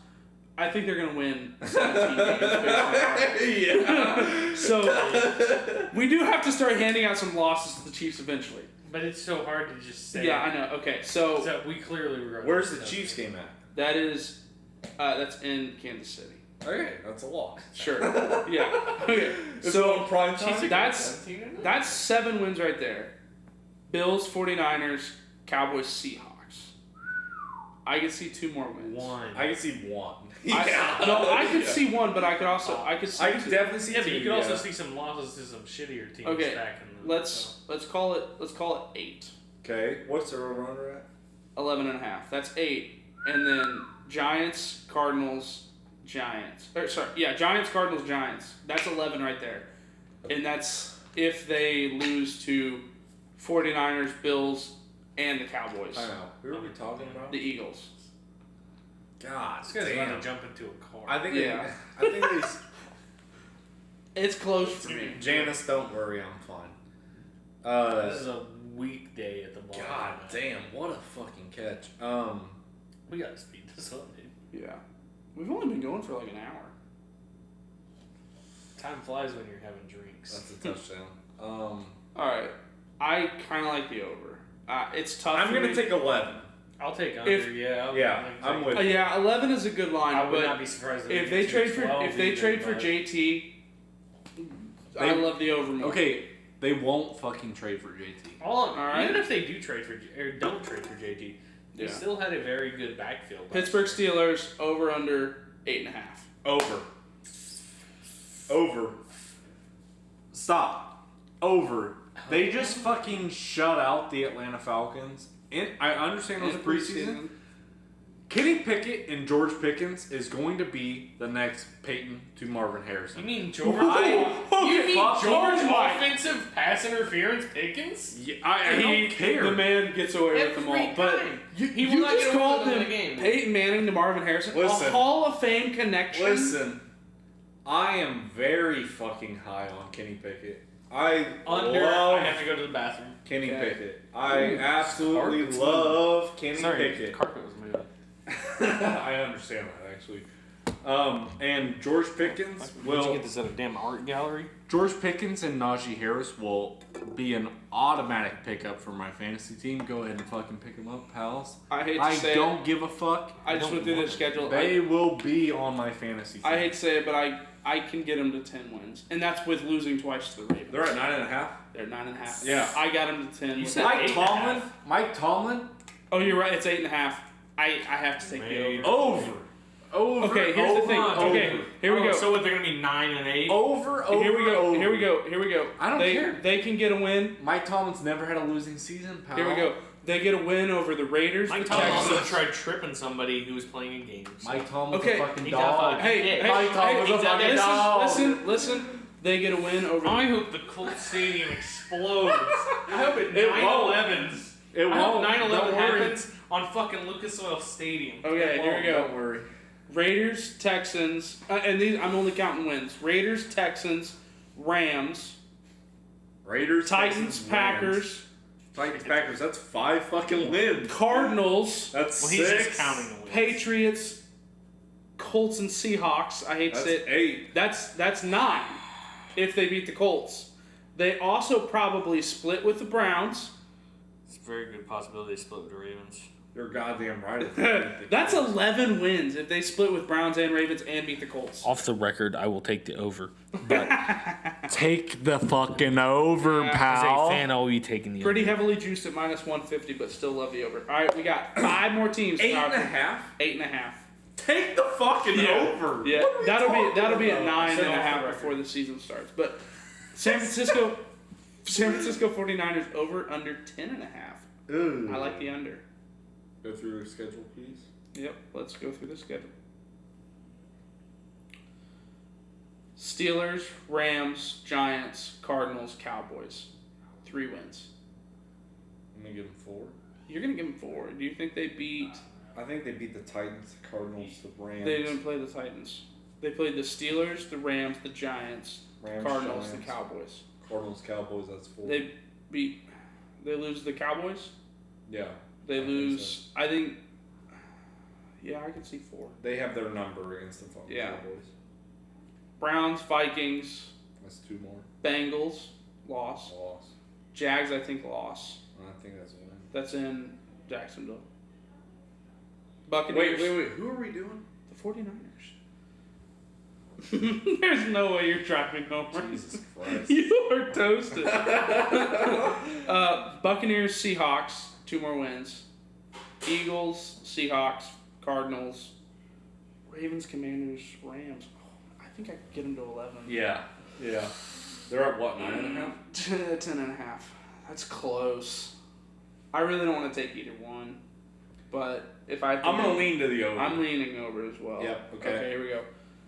Speaker 2: I think they're gonna win 17 games based on our-
Speaker 3: yeah.
Speaker 2: So we do have to start handing out some losses to the Chiefs eventually.
Speaker 1: But it's so hard to just say.
Speaker 2: Yeah, I know. Okay, so
Speaker 1: So we clearly were.
Speaker 3: Where's the Chiefs game at?
Speaker 2: that is that's in Kansas City.
Speaker 3: Okay, that's a loss.
Speaker 2: Sure. Yeah. Okay.
Speaker 3: It's
Speaker 2: So
Speaker 3: on prime time.
Speaker 2: that's 7 wins right there. Bills, 49ers, Cowboys, Seahawks. I could see 2 more wins.
Speaker 1: 1.
Speaker 3: I can see 1.
Speaker 2: I could see 1, but I could also see
Speaker 3: I can
Speaker 2: 2.
Speaker 3: definitely see.
Speaker 1: Yeah, but
Speaker 3: 2,
Speaker 1: you could also see some losses to some shittier teams
Speaker 2: Okay,
Speaker 1: back in the.
Speaker 2: let's call it 8.
Speaker 3: Okay, what's the over under at?
Speaker 2: 11.5. That's 8, and then Giants, Cardinals, Giants. Giants, Cardinals, Giants. That's 11 right there, and that's if they lose to 49ers, Bills, and the Cowboys.
Speaker 3: I know. Who are we talking about?
Speaker 2: The Eagles.
Speaker 3: God,
Speaker 1: This guy's
Speaker 3: damn.
Speaker 1: about to jump into a car.
Speaker 3: I think.
Speaker 2: Yeah.
Speaker 3: I think they.
Speaker 2: It's close for me.
Speaker 3: Janice, don't worry, I'm fine.
Speaker 1: This is a weekday at the ball.
Speaker 3: God damn, what a fucking catch.
Speaker 1: We gotta speed this up, dude.
Speaker 2: Yeah. We've only been going for like an hour.
Speaker 1: Time flies when you're having drinks.
Speaker 3: That's a touchdown.
Speaker 2: All right. I kind of like the over. It's tough.
Speaker 3: I'm
Speaker 2: for
Speaker 3: going to
Speaker 2: me.
Speaker 3: take 11.
Speaker 1: I'll take under.
Speaker 3: I'm with you.
Speaker 2: Yeah, 11 is a good line.
Speaker 1: I would
Speaker 2: but
Speaker 1: not be surprised
Speaker 2: if they trade for JT, I love the over more.
Speaker 3: Okay, they won't fucking trade for JT.
Speaker 1: All
Speaker 2: right.
Speaker 1: Even if they do trade for or don't trade for JT, they still had a very good backfield.
Speaker 2: Pittsburgh Steelers over under 8.5.
Speaker 3: Over. Stop. Over. They just fucking shut out the Atlanta Falcons. And I understand it was preseason. Kenny Pickett and George Pickens is going to be the next Peyton to Marvin Harrison.
Speaker 1: You mean George?
Speaker 3: George
Speaker 1: offensive pass interference Pickens?
Speaker 3: Yeah, I don't care.
Speaker 2: The man gets away with them all. But
Speaker 1: he will not
Speaker 2: just
Speaker 1: get
Speaker 2: called
Speaker 1: away with
Speaker 2: him
Speaker 1: the game.
Speaker 2: Peyton Manning to Marvin Harrison.
Speaker 3: Listen.
Speaker 2: A Hall of Fame connection.
Speaker 3: Listen, I am very fucking high on Kenny Pickett. I love
Speaker 1: I have to go to the bathroom.
Speaker 3: Kenny Pickett. I absolutely love Kenny Pickett.
Speaker 1: The carpet was moving.
Speaker 3: I understand that actually. And George Pickens
Speaker 1: Did you get this at a damn art gallery?
Speaker 3: George Pickens and Najee Harris will be an automatic pickup for my fantasy team. Go ahead and fucking pick them up, pals.
Speaker 2: I
Speaker 3: don't give a fuck.
Speaker 2: I just went through the schedule.
Speaker 3: They will be on my fantasy team.
Speaker 2: I hate to say it, but I can get them to 10 wins, and that's with losing twice to the Ravens.
Speaker 3: They're at 9.5.
Speaker 2: They're 9.5.
Speaker 3: Yeah.
Speaker 2: I got them to 10.
Speaker 1: You said
Speaker 3: Mike Tomlin.
Speaker 2: Oh, you're right. It's 8.5. I have to take the
Speaker 3: Over.
Speaker 2: Okay, here's the thing. Okay, here we go.
Speaker 1: So what? They're gonna be 9 and 8.
Speaker 3: Over.
Speaker 2: Here we go.
Speaker 3: Over.
Speaker 2: Here we go. Here we go.
Speaker 3: I don't care.
Speaker 2: They can get a win.
Speaker 3: Mike Tomlin's never had a losing season, pal.
Speaker 2: Here we go. They get a win over the Raiders.
Speaker 1: Mike
Speaker 2: the
Speaker 1: Tomlin also
Speaker 2: Texans.
Speaker 1: tried tripping somebody who was playing in games.
Speaker 3: Mike Tomlin's
Speaker 2: Okay.
Speaker 3: a fucking
Speaker 1: He
Speaker 3: dog.
Speaker 1: got
Speaker 2: Hey,
Speaker 3: Mike Tomlin's a fucking dog.
Speaker 2: Listen. They get a win over.
Speaker 1: I hope the Colts Stadium explodes. I hope it
Speaker 3: won't.
Speaker 1: 9/11s.
Speaker 3: It
Speaker 1: I hope
Speaker 3: won't.
Speaker 1: 9/11
Speaker 3: Don't worry.
Speaker 1: happens on fucking Lucas Oil Stadium.
Speaker 2: Okay, here we go.
Speaker 3: Don't worry.
Speaker 2: Raiders, Texans, and these I'm only counting wins. Raiders, Texans, Rams,
Speaker 3: Raiders,
Speaker 2: Titans,
Speaker 3: Texans,
Speaker 2: Packers,
Speaker 3: Rams. Titans, Packers. That's 5 fucking wins.
Speaker 2: Cardinals,
Speaker 3: That's
Speaker 1: Well,
Speaker 3: 6.
Speaker 1: he's just counting the wins.
Speaker 2: Patriots, Colts, and Seahawks. I hate to
Speaker 3: That's
Speaker 2: say it.
Speaker 3: 8.
Speaker 2: That's 9 if they beat the Colts. They also probably split with the Browns.
Speaker 1: It's a very good possibility they split with the Ravens.
Speaker 3: You're goddamn right.
Speaker 2: That's 11 wins if they split with Browns and Ravens and beat the Colts.
Speaker 1: Off the record, I will take the over. But
Speaker 3: Take the fucking over,
Speaker 1: as
Speaker 3: pal.
Speaker 1: a fan, I'll be taking the
Speaker 2: Pretty
Speaker 1: over.
Speaker 2: heavily juiced at -150, but still love the over. All right, we got 5 more teams.
Speaker 3: 8.5.
Speaker 2: 8.5.
Speaker 3: Take the fucking over.
Speaker 2: Yeah,
Speaker 3: What are we
Speaker 2: that'll
Speaker 3: talking
Speaker 2: be at
Speaker 3: about?
Speaker 2: 9.5 before the season starts. But San Francisco 49ers over under 10.5.
Speaker 3: Ooh.
Speaker 2: I like the under.
Speaker 3: Go through your schedule, please.
Speaker 2: Yep, let's go through the schedule. Steelers, Rams, Giants, Cardinals, Cowboys. 3 wins.
Speaker 3: I'm gonna give them 4.
Speaker 2: You're gonna give them 4. Do you think they beat?
Speaker 3: I think they beat the Titans, the Cardinals, the Rams.
Speaker 2: They didn't play the Titans. They played the Steelers, the Rams, the Giants,
Speaker 3: Rams,
Speaker 2: Cardinals,
Speaker 3: Giants.
Speaker 2: the Cowboys.
Speaker 3: Cardinals, Cowboys. That's 4.
Speaker 2: They lose the Cowboys.
Speaker 3: Yeah.
Speaker 2: They
Speaker 3: I think
Speaker 2: lose. I think. Yeah, I can see 4.
Speaker 3: They have their number against the fucking
Speaker 2: Yeah.
Speaker 3: Cowboys.
Speaker 2: Browns, Vikings,
Speaker 3: That's 2 more.
Speaker 2: Bengals, loss.
Speaker 3: Loss.
Speaker 2: Jags, I think loss.
Speaker 3: I think that's a win.
Speaker 2: That's in Jacksonville. Buccaneers.
Speaker 3: Wait. Who are we doing?
Speaker 2: The 49ers. There's no way you're driving over.
Speaker 3: Jesus Christ.
Speaker 2: You are toasted. Buccaneers, Seahawks, 2 more wins. Eagles, Seahawks, Cardinals, Ravens, Commanders, Rams. I think I could get them to 11.
Speaker 3: Yeah. They're at what, 9.5?
Speaker 2: 10.5. That's close. I really don't want to take either one, but if I,
Speaker 3: I'm gonna lean to the over.
Speaker 2: I'm leaning over as well.
Speaker 3: Yep, okay.
Speaker 2: Okay, here we go.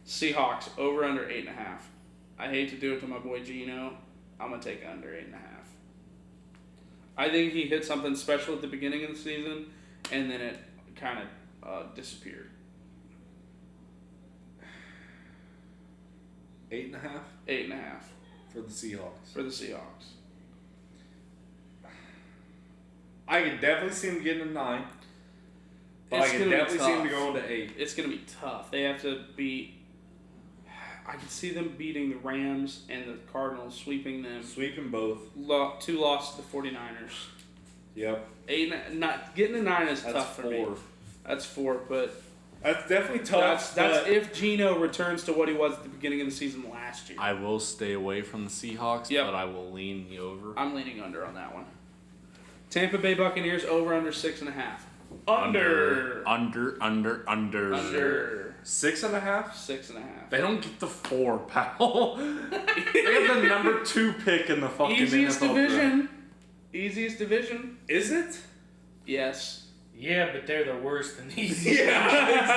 Speaker 2: Seahawks over under 8.5. I hate to do it to my boy Gino. I'm gonna take under 8.5. I think he hit something special at the beginning of the season, and then it kind of disappeared.
Speaker 3: 8.5
Speaker 2: 8.5
Speaker 3: for the Seahawks.
Speaker 2: for the Seahawks.
Speaker 3: I could definitely see them getting to 9. But I could definitely see them going to 8.
Speaker 2: It's going to be tough. They have to beat. I can see them beating the Rams and the Cardinals, sweeping them.
Speaker 3: Sweeping both.
Speaker 2: 2 losses to the 49ers.
Speaker 3: Yep.
Speaker 2: 8, not getting to 9 is tough for me. That's 4, but
Speaker 3: that's definitely tough.
Speaker 2: That's if Geno returns to what he was at the beginning of the season last year.
Speaker 3: I will stay away from the Seahawks, but I will lean the over.
Speaker 2: I'm leaning under on that one. Tampa Bay Buccaneers over under 6.5. Under.
Speaker 3: 6.5?
Speaker 2: 6.5.
Speaker 3: They don't get the 4, pal. They have the number 2 pick in the fucking
Speaker 2: Easiest
Speaker 3: NFL
Speaker 2: division.
Speaker 3: Draft.
Speaker 2: Easiest division.
Speaker 3: Is it?
Speaker 2: Yes.
Speaker 1: Yeah, but they're the worst in these.
Speaker 3: Yeah,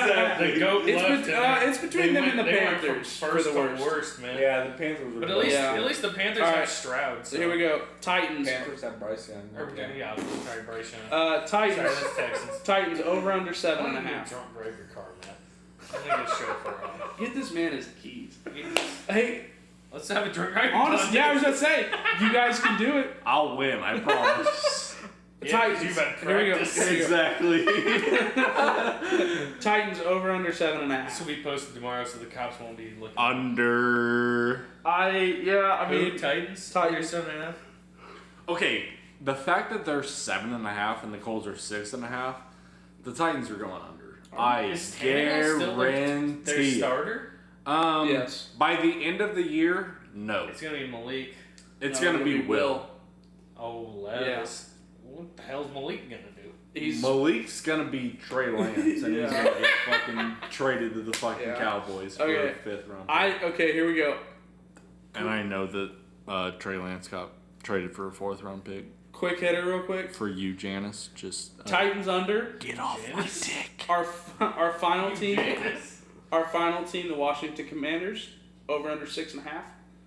Speaker 3: exactly.
Speaker 1: The GOAT left.
Speaker 2: It's between them and the Panthers
Speaker 1: First
Speaker 2: for the
Speaker 1: to worst, man.
Speaker 3: Yeah, the Panthers were.
Speaker 1: But at least the Panthers have Stroud.
Speaker 2: So here we go. Titans.
Speaker 3: Panthers have Bryce Young.
Speaker 1: Yeah, sorry, Bryce Young.
Speaker 2: Titans.
Speaker 1: Sorry, that's Texans.
Speaker 2: Titans over under 7.5.
Speaker 1: Drunk drive your car, Matt. I think it's chauffeur on.
Speaker 2: Get this man his keys. Hey,
Speaker 1: let's have a drunk drive.
Speaker 2: Honestly, yeah, I was gonna say you guys can do it.
Speaker 3: I'll win. I promise.
Speaker 2: Titans.
Speaker 1: You've had
Speaker 2: Here we go.
Speaker 3: Exactly.
Speaker 2: Titans over under 7.5.
Speaker 1: This will be posted tomorrow, so the cops won't be looking.
Speaker 3: Under.
Speaker 2: I mean
Speaker 1: Titans.
Speaker 2: 7.5.
Speaker 3: Okay, the fact that they're 7.5 and the Colts are 6.5, the Titans are going under.
Speaker 1: Is Tannehill still their starter?
Speaker 2: Yes.
Speaker 3: By the end of the year, no.
Speaker 1: It's gonna be Malik.
Speaker 3: It's gonna be Will.
Speaker 1: Oh, Levis. What the hell's Malik gonna do?
Speaker 3: Malik's gonna be Trey Lance, and he's gonna get fucking traded to the fucking Cowboys for a 5th round pick.
Speaker 2: Here we go.
Speaker 3: And I know that Trey Lance got traded for a 4th round pick.
Speaker 2: Quick hitter, real quick.
Speaker 3: For you, Janice. Just
Speaker 2: Titans under.
Speaker 3: Get off
Speaker 1: Janice?
Speaker 3: my dick.
Speaker 2: Our final team.
Speaker 1: Janice.
Speaker 2: Our final team, the Washington Commanders, over under 6.5.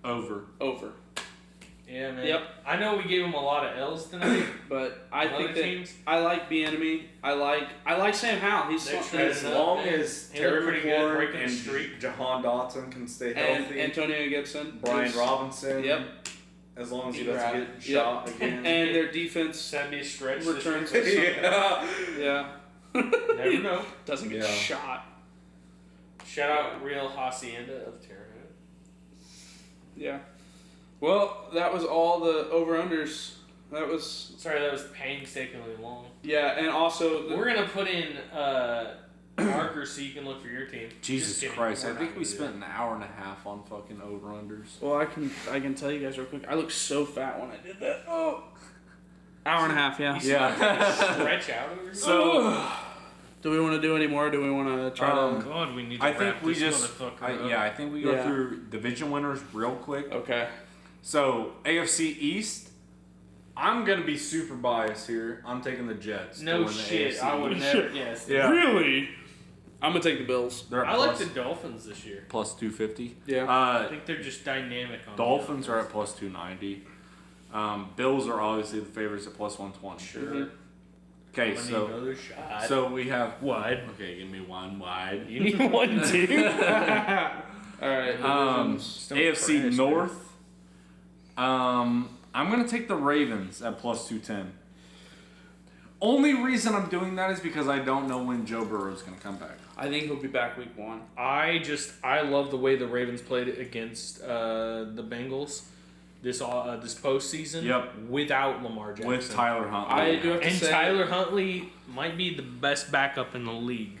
Speaker 3: Over.
Speaker 1: Yeah, man.
Speaker 2: Yep.
Speaker 1: I know we gave them a lot of L's tonight,
Speaker 2: but I think
Speaker 1: other
Speaker 2: that
Speaker 1: teams?
Speaker 2: I like Bieniemy. I like Sam Howell. He's
Speaker 3: As long as
Speaker 1: He looked
Speaker 3: Terry
Speaker 1: pretty good
Speaker 3: McLaurin
Speaker 1: breaking the
Speaker 3: and
Speaker 1: streak.
Speaker 3: Jahan Dotson can stay
Speaker 2: and
Speaker 3: healthy,
Speaker 2: Antonio Gibson,
Speaker 3: Brian Robinson.
Speaker 2: Yep.
Speaker 3: As long as he
Speaker 2: Right.
Speaker 3: doesn't get shot again.
Speaker 2: And their defense
Speaker 1: That'd be a stretch.
Speaker 2: returns.
Speaker 3: Yeah.
Speaker 1: Never know.
Speaker 2: Doesn't get shot.
Speaker 1: Shout out Real Hacienda of Terre Haute.
Speaker 2: Yeah. Well, that was all the over-unders. That was...
Speaker 1: Sorry, that was painstakingly long.
Speaker 2: Yeah, and also...
Speaker 1: We're going to put in markers so you can look for your team.
Speaker 3: Jesus Christ, I think we spent an hour and a half on fucking over-unders.
Speaker 2: Well, I can tell you guys real quick. I looked so fat when I did that. Oh. Hour and a half, yeah.
Speaker 1: Stretch out over
Speaker 3: So...
Speaker 2: Do we want to do any more? Do we want to try to...
Speaker 1: God, we need to
Speaker 3: I think
Speaker 1: wrap
Speaker 3: we
Speaker 1: this
Speaker 3: just...
Speaker 1: motherfucker up.
Speaker 3: I think we go through division winners real quick.
Speaker 2: Okay.
Speaker 3: So, AFC East, I'm going to be super biased here. I'm taking the Jets. to
Speaker 1: No
Speaker 3: win the
Speaker 1: shit.
Speaker 3: AFC
Speaker 1: I would
Speaker 3: East.
Speaker 1: never guess.
Speaker 3: Yeah.
Speaker 2: Really? I'm going to take the Bills.
Speaker 3: They're at
Speaker 1: I like
Speaker 3: plus-
Speaker 1: the Dolphins this year.
Speaker 3: plus 250.
Speaker 2: Yeah.
Speaker 1: I think they're just dynamic on
Speaker 3: Dolphins
Speaker 1: the
Speaker 3: are at plus 290. Bills are obviously the favorites at plus 120.
Speaker 1: Sure.
Speaker 2: Mhm.
Speaker 3: Okay,
Speaker 1: I need
Speaker 3: so
Speaker 1: another shot.
Speaker 3: so we have
Speaker 1: Wide.
Speaker 3: Okay, give me one wide.
Speaker 1: You need one too.
Speaker 2: All right.
Speaker 3: AFC
Speaker 1: crash,
Speaker 3: North. I'm gonna take the Ravens at plus 210. Only reason I'm doing that is because I don't know when Joe Burrow's gonna come back.
Speaker 2: I think he'll be back week 1.
Speaker 1: I love the way the Ravens played against the Bengals this postseason.
Speaker 3: Yep.
Speaker 1: Without Lamar Jackson.
Speaker 3: With Tyler Huntley.
Speaker 2: I do have to
Speaker 1: And
Speaker 2: say...
Speaker 1: Tyler Huntley might be the best backup in the league.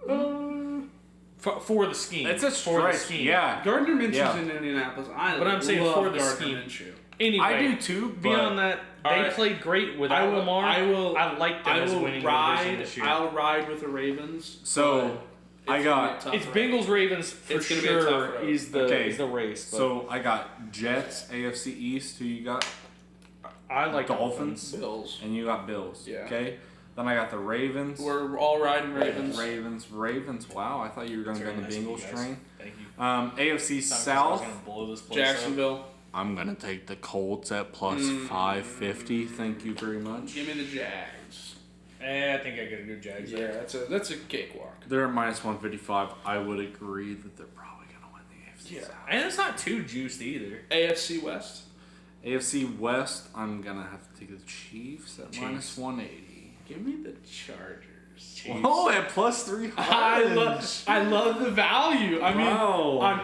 Speaker 1: For the scheme.
Speaker 3: It's a
Speaker 1: for the
Speaker 3: stretch.
Speaker 1: scheme.
Speaker 3: Yeah.
Speaker 2: Gardner Minshew's
Speaker 3: Yeah.
Speaker 2: in Indianapolis.
Speaker 1: But I'm saying
Speaker 2: love
Speaker 1: for the
Speaker 2: Gardner
Speaker 1: scheme.
Speaker 2: Minshew.
Speaker 1: Anyway,
Speaker 3: I do too.
Speaker 1: Beyond that, they
Speaker 2: Alright.
Speaker 1: played great without Lamar. I like them as winning the division this year.
Speaker 2: I'll ride with the Ravens.
Speaker 3: So
Speaker 2: but
Speaker 3: I
Speaker 2: it's
Speaker 3: got.
Speaker 2: gonna be a tough
Speaker 1: It's
Speaker 2: race.
Speaker 1: Bengals Ravens for
Speaker 2: It's gonna be a tough
Speaker 1: sure
Speaker 2: road.
Speaker 1: is the race. But
Speaker 3: So I got Jets, AFC East. Who you got?
Speaker 1: I like
Speaker 3: Dolphins.
Speaker 2: Bills.
Speaker 3: And you got Bills.
Speaker 2: Yeah.
Speaker 3: Okay. Then I got the Ravens.
Speaker 2: We're all riding Ravens.
Speaker 3: Ravens. Wow, I thought you were going to go on the
Speaker 1: Very nice of you
Speaker 3: Bengals
Speaker 1: guys.
Speaker 3: train.
Speaker 1: Thank you.
Speaker 3: AFC
Speaker 1: I was
Speaker 3: South.
Speaker 1: gonna blow this place up.
Speaker 2: Jacksonville.
Speaker 3: I'm going to take the Colts at plus 550. Thank you very much.
Speaker 2: Give me the Jags.
Speaker 1: I think I gotta go Jags.
Speaker 2: Yeah, that's a cakewalk.
Speaker 3: They're at minus 155. I would agree that they're probably going to win the AFC
Speaker 2: Yeah.
Speaker 3: South.
Speaker 1: And it's not too juiced either.
Speaker 2: AFC West.
Speaker 3: AFC West, I'm going to have to take the Chiefs at minus 180.
Speaker 2: Give me the Chargers.
Speaker 3: Oh, at plus 300.
Speaker 2: I love the value. I mean,
Speaker 3: Wow.
Speaker 2: I'm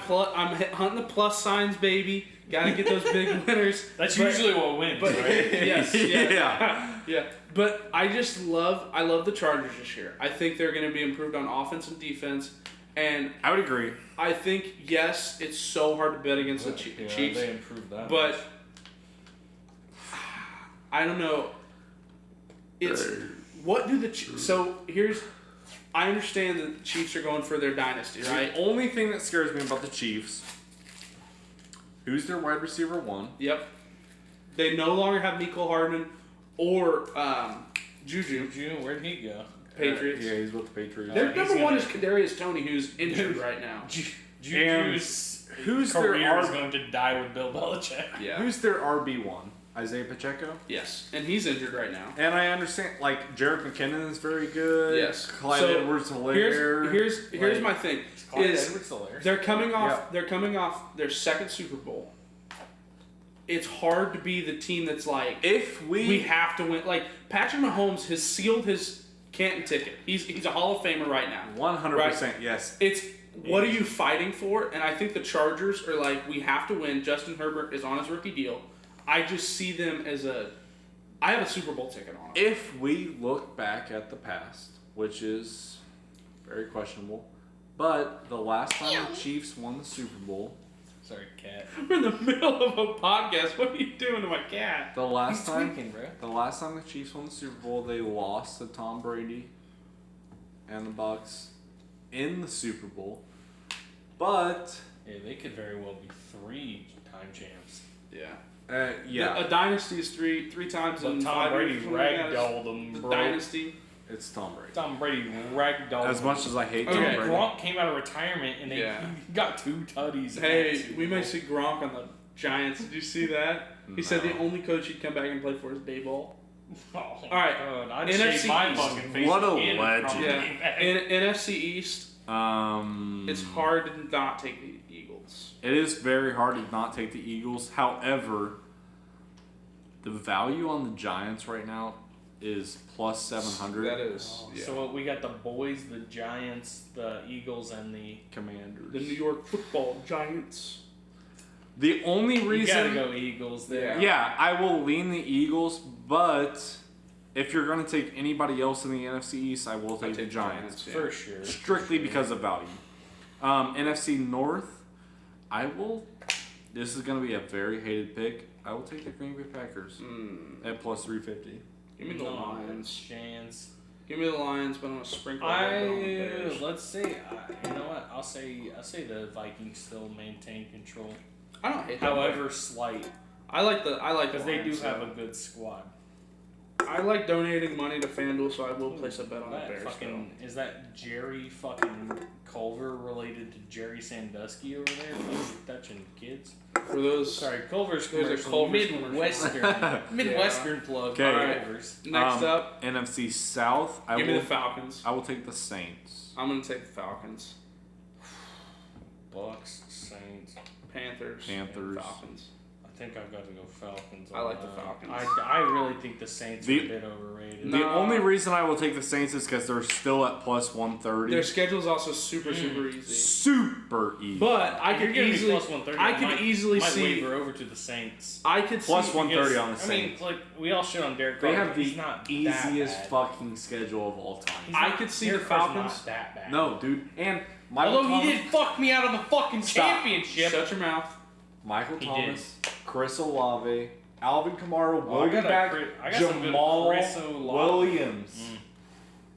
Speaker 2: hunting the plus signs, baby. Got to get those big winners.
Speaker 1: That's usually what wins, right?
Speaker 2: Yes.
Speaker 3: Yeah.
Speaker 2: Yeah. But I love the Chargers this year. I think they're going to be improved on offense and defense. And
Speaker 3: I would agree.
Speaker 2: I think, yes, it's so hard to bet against the Chiefs.
Speaker 1: They improved that.
Speaker 2: But I don't know. It's what do the so here's I understand that the Chiefs are going for their dynasty, right?
Speaker 3: The only thing that scares me about the Chiefs, who's their wide receiver 1?
Speaker 2: Yep. They no longer have Mecole Hardman or Juju.
Speaker 1: Where'd he go?
Speaker 2: Patriots.
Speaker 3: Yeah, he's with the Patriots.
Speaker 2: Their number one is Kadarius Toney, who's injured right now.
Speaker 1: Juju's
Speaker 3: who's
Speaker 1: career
Speaker 3: their
Speaker 1: is going to die with Bill Belichick.
Speaker 2: Yeah.
Speaker 3: Who's their RB1? Isaiah Pacheco?
Speaker 2: Yes, and he's injured right now.
Speaker 3: And I understand, like, Jerick McKinnon is very good.
Speaker 2: Yes.
Speaker 3: Clyde
Speaker 2: So,
Speaker 3: Edwards-Helaire.
Speaker 2: Here's my thing. They're coming off.
Speaker 3: Yeah.
Speaker 2: They're coming off their second Super Bowl. It's hard to be the team that's like,
Speaker 3: If
Speaker 2: we have to win. Like Patrick Mahomes has sealed his Canton ticket. He's a Hall of Famer right now.
Speaker 3: 100%, yes.
Speaker 2: It's what are you fighting for? And I think the Chargers are like, we have to win. Justin Herbert is on his rookie deal. I just see them as I have a Super Bowl ticket on them.
Speaker 3: If we look back at the past, which is very questionable, but the last time the Chiefs won the Super Bowl,
Speaker 1: Sorry, cat.
Speaker 2: We're in the middle of a podcast. What are you doing to my cat?
Speaker 3: the last
Speaker 1: He's
Speaker 3: time
Speaker 1: tweaking, bro.
Speaker 3: the last time the Chiefs won the Super Bowl, they lost to Tom Brady and the Bucs in the Super Bowl. But
Speaker 1: Yeah, they could very well be 3-time champs.
Speaker 2: Yeah.
Speaker 3: yeah,
Speaker 2: A dynasty is three times
Speaker 1: But
Speaker 2: in
Speaker 1: Tom
Speaker 2: 5
Speaker 1: Brady
Speaker 2: years.
Speaker 1: ragdolled them,
Speaker 2: The
Speaker 1: bro.
Speaker 2: dynasty.
Speaker 3: it's Tom Brady.
Speaker 1: Tom Brady ragdolled
Speaker 3: As
Speaker 1: them.
Speaker 3: much as I hate
Speaker 2: Okay.
Speaker 3: Tom
Speaker 1: Dude,
Speaker 3: Brady,
Speaker 1: Gronk came out of retirement and he got 2 tutties. in that
Speaker 2: Hey,
Speaker 1: Super
Speaker 2: we may
Speaker 1: Bowl.
Speaker 2: see Gronk on the Giants. Did you see that? He said the
Speaker 3: No.
Speaker 2: only coach he'd come back and play for is Dayball.
Speaker 1: Oh,
Speaker 2: All right.
Speaker 1: God, I'd
Speaker 2: NFC
Speaker 1: shave my
Speaker 2: East.
Speaker 1: fucking face.
Speaker 3: What a
Speaker 1: again if
Speaker 3: legend.
Speaker 1: Tom
Speaker 2: Yeah.
Speaker 1: came back.
Speaker 2: In NFC East, it's
Speaker 3: Hmm.
Speaker 2: hard to not take the Eagles.
Speaker 3: It is very hard to not take the Eagles. However, the value on the Giants right now is plus 700.
Speaker 2: That is.
Speaker 1: Oh,
Speaker 2: Yeah.
Speaker 1: So we got the boys, the Giants, the Eagles, and the
Speaker 3: Commanders.
Speaker 2: The New York Football Giants.
Speaker 3: The only
Speaker 1: you gotta
Speaker 3: reason,
Speaker 1: go Eagles there.
Speaker 3: yeah, I will lean the Eagles, but if you're going to take anybody else in the NFC East, I will take the Giants.
Speaker 2: yeah.
Speaker 1: For sure.
Speaker 3: Strictly because of value. NFC North, I will. This is going to be a very hated pick. I will take the Green Bay Packers at plus 350.
Speaker 2: Give me the
Speaker 1: No
Speaker 2: Lions.
Speaker 1: chance.
Speaker 2: Give me the Lions, but I'm gonna sprinkle a little bit on the Bears.
Speaker 1: Let's see. You know what? I'll say the Vikings still maintain control.
Speaker 2: I don't hate that.
Speaker 1: However slight,
Speaker 2: I like
Speaker 1: because they do
Speaker 2: Lions,
Speaker 1: have
Speaker 2: though.
Speaker 1: a good squad.
Speaker 2: I like donating money to FanDuel, so I will place a bet on the
Speaker 1: That
Speaker 2: Bears.
Speaker 1: fucking is that Jerry fucking Culver related to Jerry Sandusky over there? Touching kids.
Speaker 2: For those.
Speaker 1: Sorry, Culver's
Speaker 2: There's a
Speaker 1: commercial.
Speaker 2: Culver's
Speaker 1: Midwestern plug.
Speaker 2: Okay.
Speaker 1: for
Speaker 2: Alright.
Speaker 1: Culver's.
Speaker 2: Next up,
Speaker 3: NFC South,
Speaker 2: give me the Falcons.
Speaker 3: I will take the Saints.
Speaker 2: I'm gonna take the Falcons.
Speaker 1: Bucks, Saints.
Speaker 2: Panthers.
Speaker 3: Panthers.
Speaker 2: Falcons.
Speaker 1: I think I've got to go Falcons.
Speaker 2: I like
Speaker 1: on
Speaker 2: the
Speaker 1: that.
Speaker 2: Falcons.
Speaker 1: I really think the Saints are a bit overrated.
Speaker 3: The
Speaker 2: No.
Speaker 3: only reason I will take the Saints is because they're still at plus 130.
Speaker 2: Their schedule's also super easy.
Speaker 3: Super easy.
Speaker 2: But I
Speaker 1: If you're
Speaker 2: could
Speaker 1: gonna be
Speaker 2: easily,
Speaker 1: plus 130,
Speaker 2: I could
Speaker 1: might
Speaker 2: easily see.
Speaker 1: waver over to the Saints.
Speaker 2: I could
Speaker 3: Plus
Speaker 2: see
Speaker 3: 130 on the
Speaker 1: I mean,
Speaker 3: Saints.
Speaker 1: like we all shit on Derek
Speaker 3: They
Speaker 1: Carr,
Speaker 3: have
Speaker 1: but
Speaker 3: the
Speaker 1: he's not that
Speaker 3: easiest
Speaker 1: bad.
Speaker 3: fucking schedule of all time.
Speaker 1: He's
Speaker 2: I
Speaker 1: not-
Speaker 2: could see
Speaker 1: Derek
Speaker 2: the
Speaker 1: Carr's
Speaker 2: Falcons.
Speaker 1: Not that bad.
Speaker 3: No, dude. And Michael
Speaker 1: Although
Speaker 3: Thomas,
Speaker 1: he did fuck me out of the fucking
Speaker 3: Stop.
Speaker 1: championship.
Speaker 2: Shut your mouth.
Speaker 3: Michael
Speaker 1: He
Speaker 3: Thomas, Chris Olave, Alvin Kamara,
Speaker 1: Oh, I
Speaker 3: will be
Speaker 1: got a
Speaker 3: back,
Speaker 1: Chris- I got some good
Speaker 3: Jamal
Speaker 1: Chris Olave.
Speaker 3: Williams.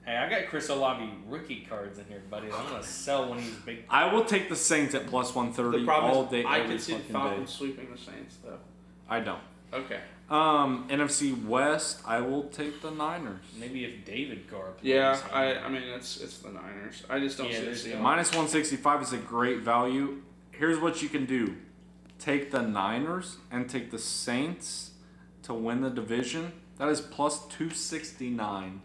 Speaker 1: Hey, I got Chris Olave rookie cards in here, buddy. I'm gonna sell when he's big.
Speaker 3: I will take the Saints at plus 130
Speaker 2: The problem
Speaker 3: all
Speaker 2: is,
Speaker 3: day,
Speaker 2: I
Speaker 3: every
Speaker 2: could see the
Speaker 3: fucking
Speaker 2: Falcons
Speaker 3: day.
Speaker 2: sweeping the Saints, though.
Speaker 3: I don't.
Speaker 2: Okay.
Speaker 3: NFC West, I will take the Niners.
Speaker 1: Maybe if David Carr plays.
Speaker 2: Yeah, I mean it's the Niners. I just don't
Speaker 1: Yeah,
Speaker 2: see
Speaker 1: there's
Speaker 2: it.
Speaker 1: the-
Speaker 3: Minus 165 is a great value. Here's what you can do. Take the Niners and take the Saints to win the division. That is plus 269.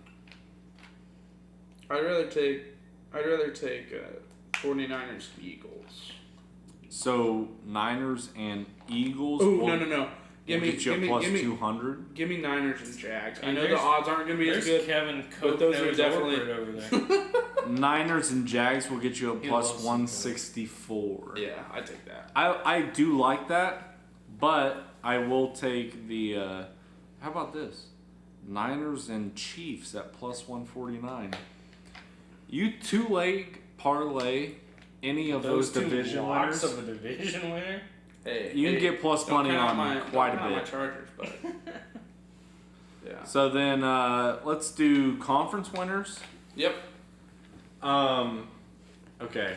Speaker 2: I'd rather take 49ers Eagles.
Speaker 3: So Niners and Eagles.
Speaker 2: Ooh,
Speaker 3: will-
Speaker 2: no. Give me,
Speaker 3: get you
Speaker 2: give
Speaker 3: a
Speaker 2: me,
Speaker 3: plus
Speaker 2: give me,
Speaker 3: 200.
Speaker 2: give me Niners and Jags. I
Speaker 1: And
Speaker 2: know the
Speaker 1: there's-
Speaker 2: odds aren't going to be as good.
Speaker 1: Kevin
Speaker 2: but those are definitely-
Speaker 1: over there.
Speaker 3: Niners and Jags will get you a
Speaker 1: He
Speaker 3: plus
Speaker 1: loves
Speaker 3: 164.
Speaker 2: Yeah, I take that.
Speaker 3: I do like that, but I will take the. How about this? Niners and Chiefs at plus 149. You two-leg parlay any of those
Speaker 1: two
Speaker 3: division
Speaker 1: locks
Speaker 3: winners.
Speaker 1: of a division winner.
Speaker 2: Hey,
Speaker 3: You can get plus money on quite a
Speaker 2: my
Speaker 3: bit.
Speaker 2: Chargers, but yeah.
Speaker 3: So then let's do conference winners.
Speaker 2: Yep.
Speaker 3: Okay.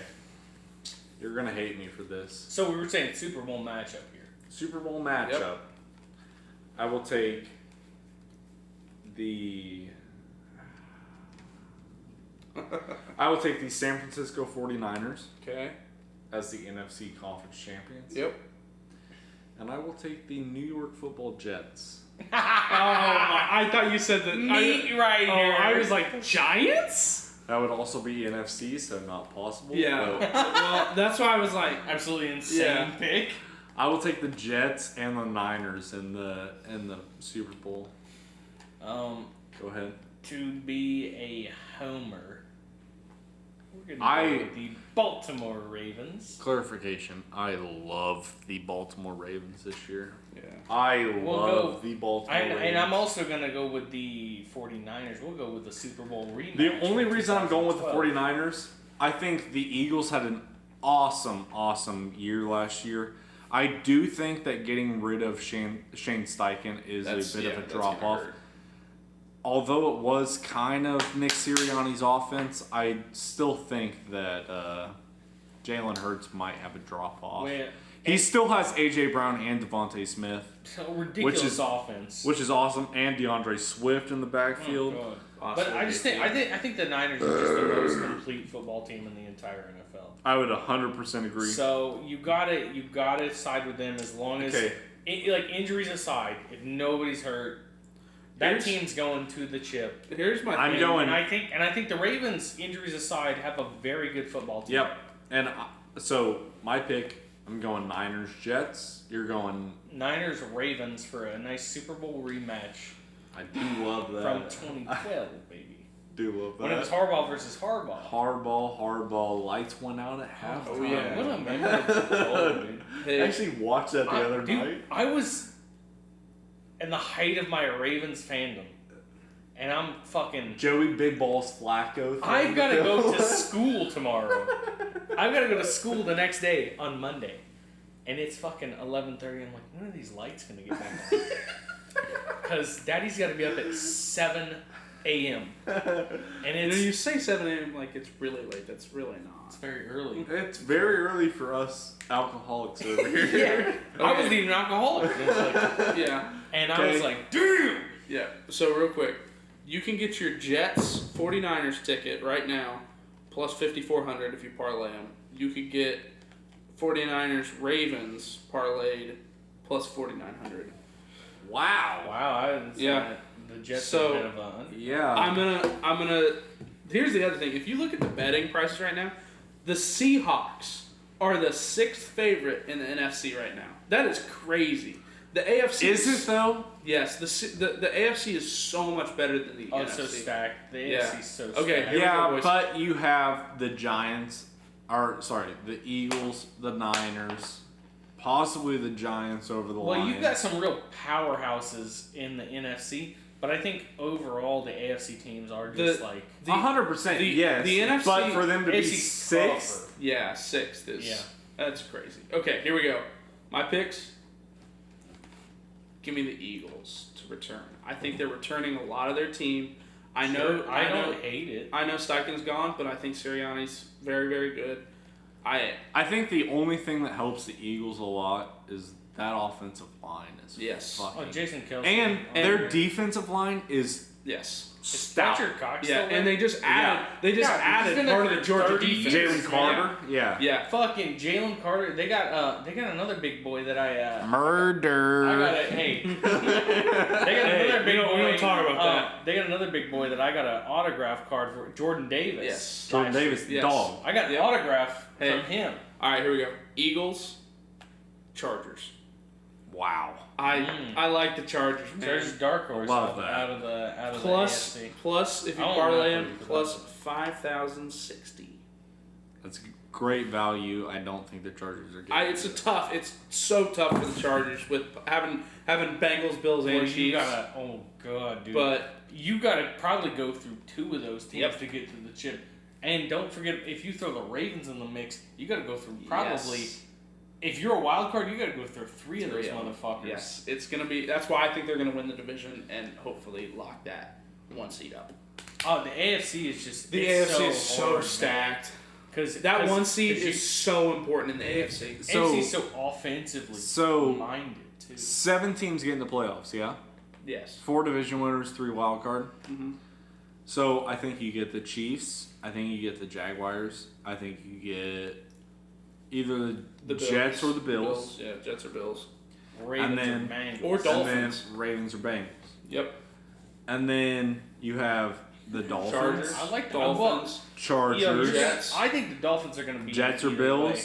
Speaker 3: You're gonna hate me for this.
Speaker 1: So we were saying Super Bowl matchup here.
Speaker 3: Super Bowl matchup.
Speaker 2: Yep.
Speaker 3: I will take the. I will take the San Francisco 49ers
Speaker 2: Okay.
Speaker 3: as the NFC Conference champions.
Speaker 2: Yep.
Speaker 3: And I will take the New York Football Jets.
Speaker 2: Oh, I thought you said that.
Speaker 1: Meat right
Speaker 2: Oh,
Speaker 1: here.
Speaker 2: I was like Giants.
Speaker 3: That would also be NFC, so not possible.
Speaker 2: Yeah.
Speaker 3: but
Speaker 2: Well, that's why I was like.
Speaker 1: Absolutely insane
Speaker 2: Yeah.
Speaker 1: pick.
Speaker 3: I will take the Jets and the Niners in the Super Bowl. Go ahead.
Speaker 1: To be a homer, we're gonna
Speaker 3: I-
Speaker 1: go with the Baltimore Ravens.
Speaker 3: Clarification. I love the Baltimore Ravens this year.
Speaker 2: Yeah.
Speaker 3: I
Speaker 1: We'll
Speaker 3: love
Speaker 1: go-
Speaker 3: the Baltimore Ravens.
Speaker 1: And I'm also going to go with the 49ers. We'll go with the Super Bowl rematch.
Speaker 3: The only
Speaker 1: from
Speaker 3: reason I'm going with the
Speaker 1: 2012.
Speaker 3: 49ers, I think the Eagles had an awesome year last year. I do think that getting rid of Shane Steichen is a bit of a drop off. Although it was kind of Nick Sirianni's offense, I still think that Jalen Hurts might have a drop off. He still has A.J. Brown and Devontae Smith,
Speaker 1: A ridiculous
Speaker 3: is-
Speaker 1: offense.
Speaker 3: which is awesome, and DeAndre Swift in the backfield.
Speaker 1: Oh, God.
Speaker 2: Awesome.
Speaker 1: But I just think I think the Niners are just the most complete football team in the entire NFL.
Speaker 3: I would 100% agree.
Speaker 1: So you gotta side with them as long as
Speaker 3: Okay.
Speaker 1: like injuries aside, if nobody's hurt, that
Speaker 2: Here's-
Speaker 1: team's going to the chip.
Speaker 2: Here's my
Speaker 3: I'm
Speaker 2: thing.
Speaker 3: going-
Speaker 1: And I think the Ravens, injuries aside, have a very good football team.
Speaker 3: Yep. And so my pick, I'm going Niners Jets. You're going.
Speaker 1: Niners Ravens for a nice Super Bowl rematch
Speaker 3: I do love that.
Speaker 1: from 2012, baby.
Speaker 3: Do love that.
Speaker 1: When it was Harbaugh versus Harbaugh.
Speaker 3: Hardball. Lights went out at halftime.
Speaker 2: Oh, yeah.
Speaker 1: What a memorable goal, dude.
Speaker 2: Hey,
Speaker 3: I actually watched that the other
Speaker 1: Dude,
Speaker 3: night.
Speaker 1: I was in the height of my Ravens fandom, and I'm fucking.
Speaker 3: Joey Big Balls Flacco.
Speaker 1: I've got to go to school tomorrow. I've got to go to school the next day on Monday, and it's fucking 11:30. I'm like, when are these lights gonna get back on? Because Daddy's got to be up at 7 a.m. And
Speaker 2: you
Speaker 1: it's
Speaker 2: say 7 a.m. like it's really late. That's really not.
Speaker 1: very early.
Speaker 3: It's very early for us alcoholics over here.
Speaker 1: Yeah, I wasn't even an alcoholic. And, it's like,
Speaker 2: Yeah.
Speaker 1: and I was like, damn.
Speaker 2: Yeah. So real quick, you can get your Jets 49ers ticket right now, plus 5,400 if you parlay them. You could get 49ers Ravens parlayed, plus 4,900.
Speaker 3: Wow.
Speaker 1: Wow, I didn't see
Speaker 2: Yeah.
Speaker 1: that. The Jets
Speaker 2: So-
Speaker 1: are a bit of a
Speaker 3: Yeah.
Speaker 2: I'm gonna. Here's the other thing. If you look at the betting prices right now, the Seahawks are the 6th favorite in the NFC right now. That is crazy. The AFC
Speaker 3: Is it though?
Speaker 2: Yes. The AFC is so much better than the NFC.
Speaker 1: so stacked. The
Speaker 2: Yeah.
Speaker 1: AFC's so stacked.
Speaker 2: Okay, here we go,
Speaker 3: Yeah,
Speaker 2: boys.
Speaker 3: but you have the Giants, the Eagles, the Niners, possibly the Giants over the
Speaker 1: Well,
Speaker 3: Lions.
Speaker 1: you've got some real powerhouses in the NFC, but I think overall the AFC teams are just like
Speaker 3: 100%,
Speaker 2: the-
Speaker 3: yes.
Speaker 2: the NFC
Speaker 3: but for them to be
Speaker 1: AFC's
Speaker 3: 6th,
Speaker 1: tougher.
Speaker 2: Yeah, 6th is.
Speaker 1: Yeah.
Speaker 2: That's crazy. Okay, here we go. My picks. Give me the Eagles to return. I think they're returning a lot of their team. I know.
Speaker 1: I don't hate it.
Speaker 2: I know Steichen's gone, but I think Sirianni's very, very good.
Speaker 3: I think the only thing that helps the Eagles a lot is that offensive line is
Speaker 2: Yes.
Speaker 3: fucking.
Speaker 1: Oh, Jason Kelsey.
Speaker 3: and their defensive line is
Speaker 2: Yes.
Speaker 3: stout.
Speaker 1: Fletcher Cox.
Speaker 2: Yeah,
Speaker 1: still
Speaker 2: and
Speaker 1: there?
Speaker 2: they just added. They just
Speaker 1: Yeah, he's
Speaker 2: added
Speaker 1: been there
Speaker 2: part of
Speaker 1: for
Speaker 2: the Georgia
Speaker 1: 30
Speaker 2: defense.
Speaker 1: years.
Speaker 3: Jalen Carter, yeah.
Speaker 2: Yeah.
Speaker 1: Fucking Jalen Carter. They got another big boy that I
Speaker 3: Murder.
Speaker 1: I got a hey. They got another big boy.
Speaker 2: we don't talk about that.
Speaker 1: They got another big boy that I got an autograph card for, Jordan Davis.
Speaker 2: Yes.
Speaker 3: Jordan
Speaker 1: last year.
Speaker 3: Davis,
Speaker 2: Yes.
Speaker 3: dog.
Speaker 1: I got an
Speaker 2: Yep.
Speaker 1: autograph
Speaker 2: Hey.
Speaker 1: from him.
Speaker 2: All right, here we go. Eagles, Chargers.
Speaker 3: Wow.
Speaker 2: I like the Chargers, man.
Speaker 1: Chargers dark horse
Speaker 3: Love that.
Speaker 1: out of the
Speaker 2: Plus,
Speaker 1: AFC.
Speaker 2: if you
Speaker 1: I don't
Speaker 2: parlay
Speaker 1: know.
Speaker 2: them, plus 5,060.
Speaker 3: That's great value. I don't think the Chargers are getting
Speaker 2: It's so tough for the Chargers with having Bengals, Bills, and
Speaker 1: Well,
Speaker 2: Chiefs.
Speaker 1: you gotta, oh god, dude.
Speaker 2: But
Speaker 1: you gotta probably go through 2 of those teams
Speaker 2: Yep.
Speaker 1: to get to the chip. And don't forget, if you throw the Ravens in the mix, you gotta go through probably.
Speaker 2: Yes.
Speaker 1: If you're a wild card, you gotta go through 3 of those motherfuckers.
Speaker 2: Yes, it's gonna be. That's why I think they're gonna win the division and hopefully lock that 1 seed up.
Speaker 1: Oh, the AFC is just
Speaker 2: The
Speaker 1: it's
Speaker 2: AFC is so
Speaker 1: hard,
Speaker 2: stacked.
Speaker 1: Because
Speaker 2: That 1 seed is so important in the AFC.
Speaker 3: So-
Speaker 1: AFC is so offensively minded too.
Speaker 3: 7 teams get in the playoffs, yeah?
Speaker 2: Yes.
Speaker 3: 4 division winners, 3 wild card.
Speaker 2: Mm-hmm.
Speaker 3: So I think you get the Chiefs. I think you get the Jaguars. I think you get either the Jets or the Bills.
Speaker 2: Yeah, Jets or Bills.
Speaker 1: Ravens
Speaker 3: then-
Speaker 1: or Bengals.
Speaker 2: Or
Speaker 3: And
Speaker 2: Dolphins.
Speaker 3: then Ravens or Bengals.
Speaker 2: Yep.
Speaker 3: And then you have the Dolphins.
Speaker 2: Chargers.
Speaker 1: I like the
Speaker 2: Dolphins.
Speaker 3: Chargers.
Speaker 1: Yeah,
Speaker 2: Jets.
Speaker 1: I think the Dolphins are going to be
Speaker 3: Jets or
Speaker 1: either
Speaker 3: Bills.
Speaker 1: way.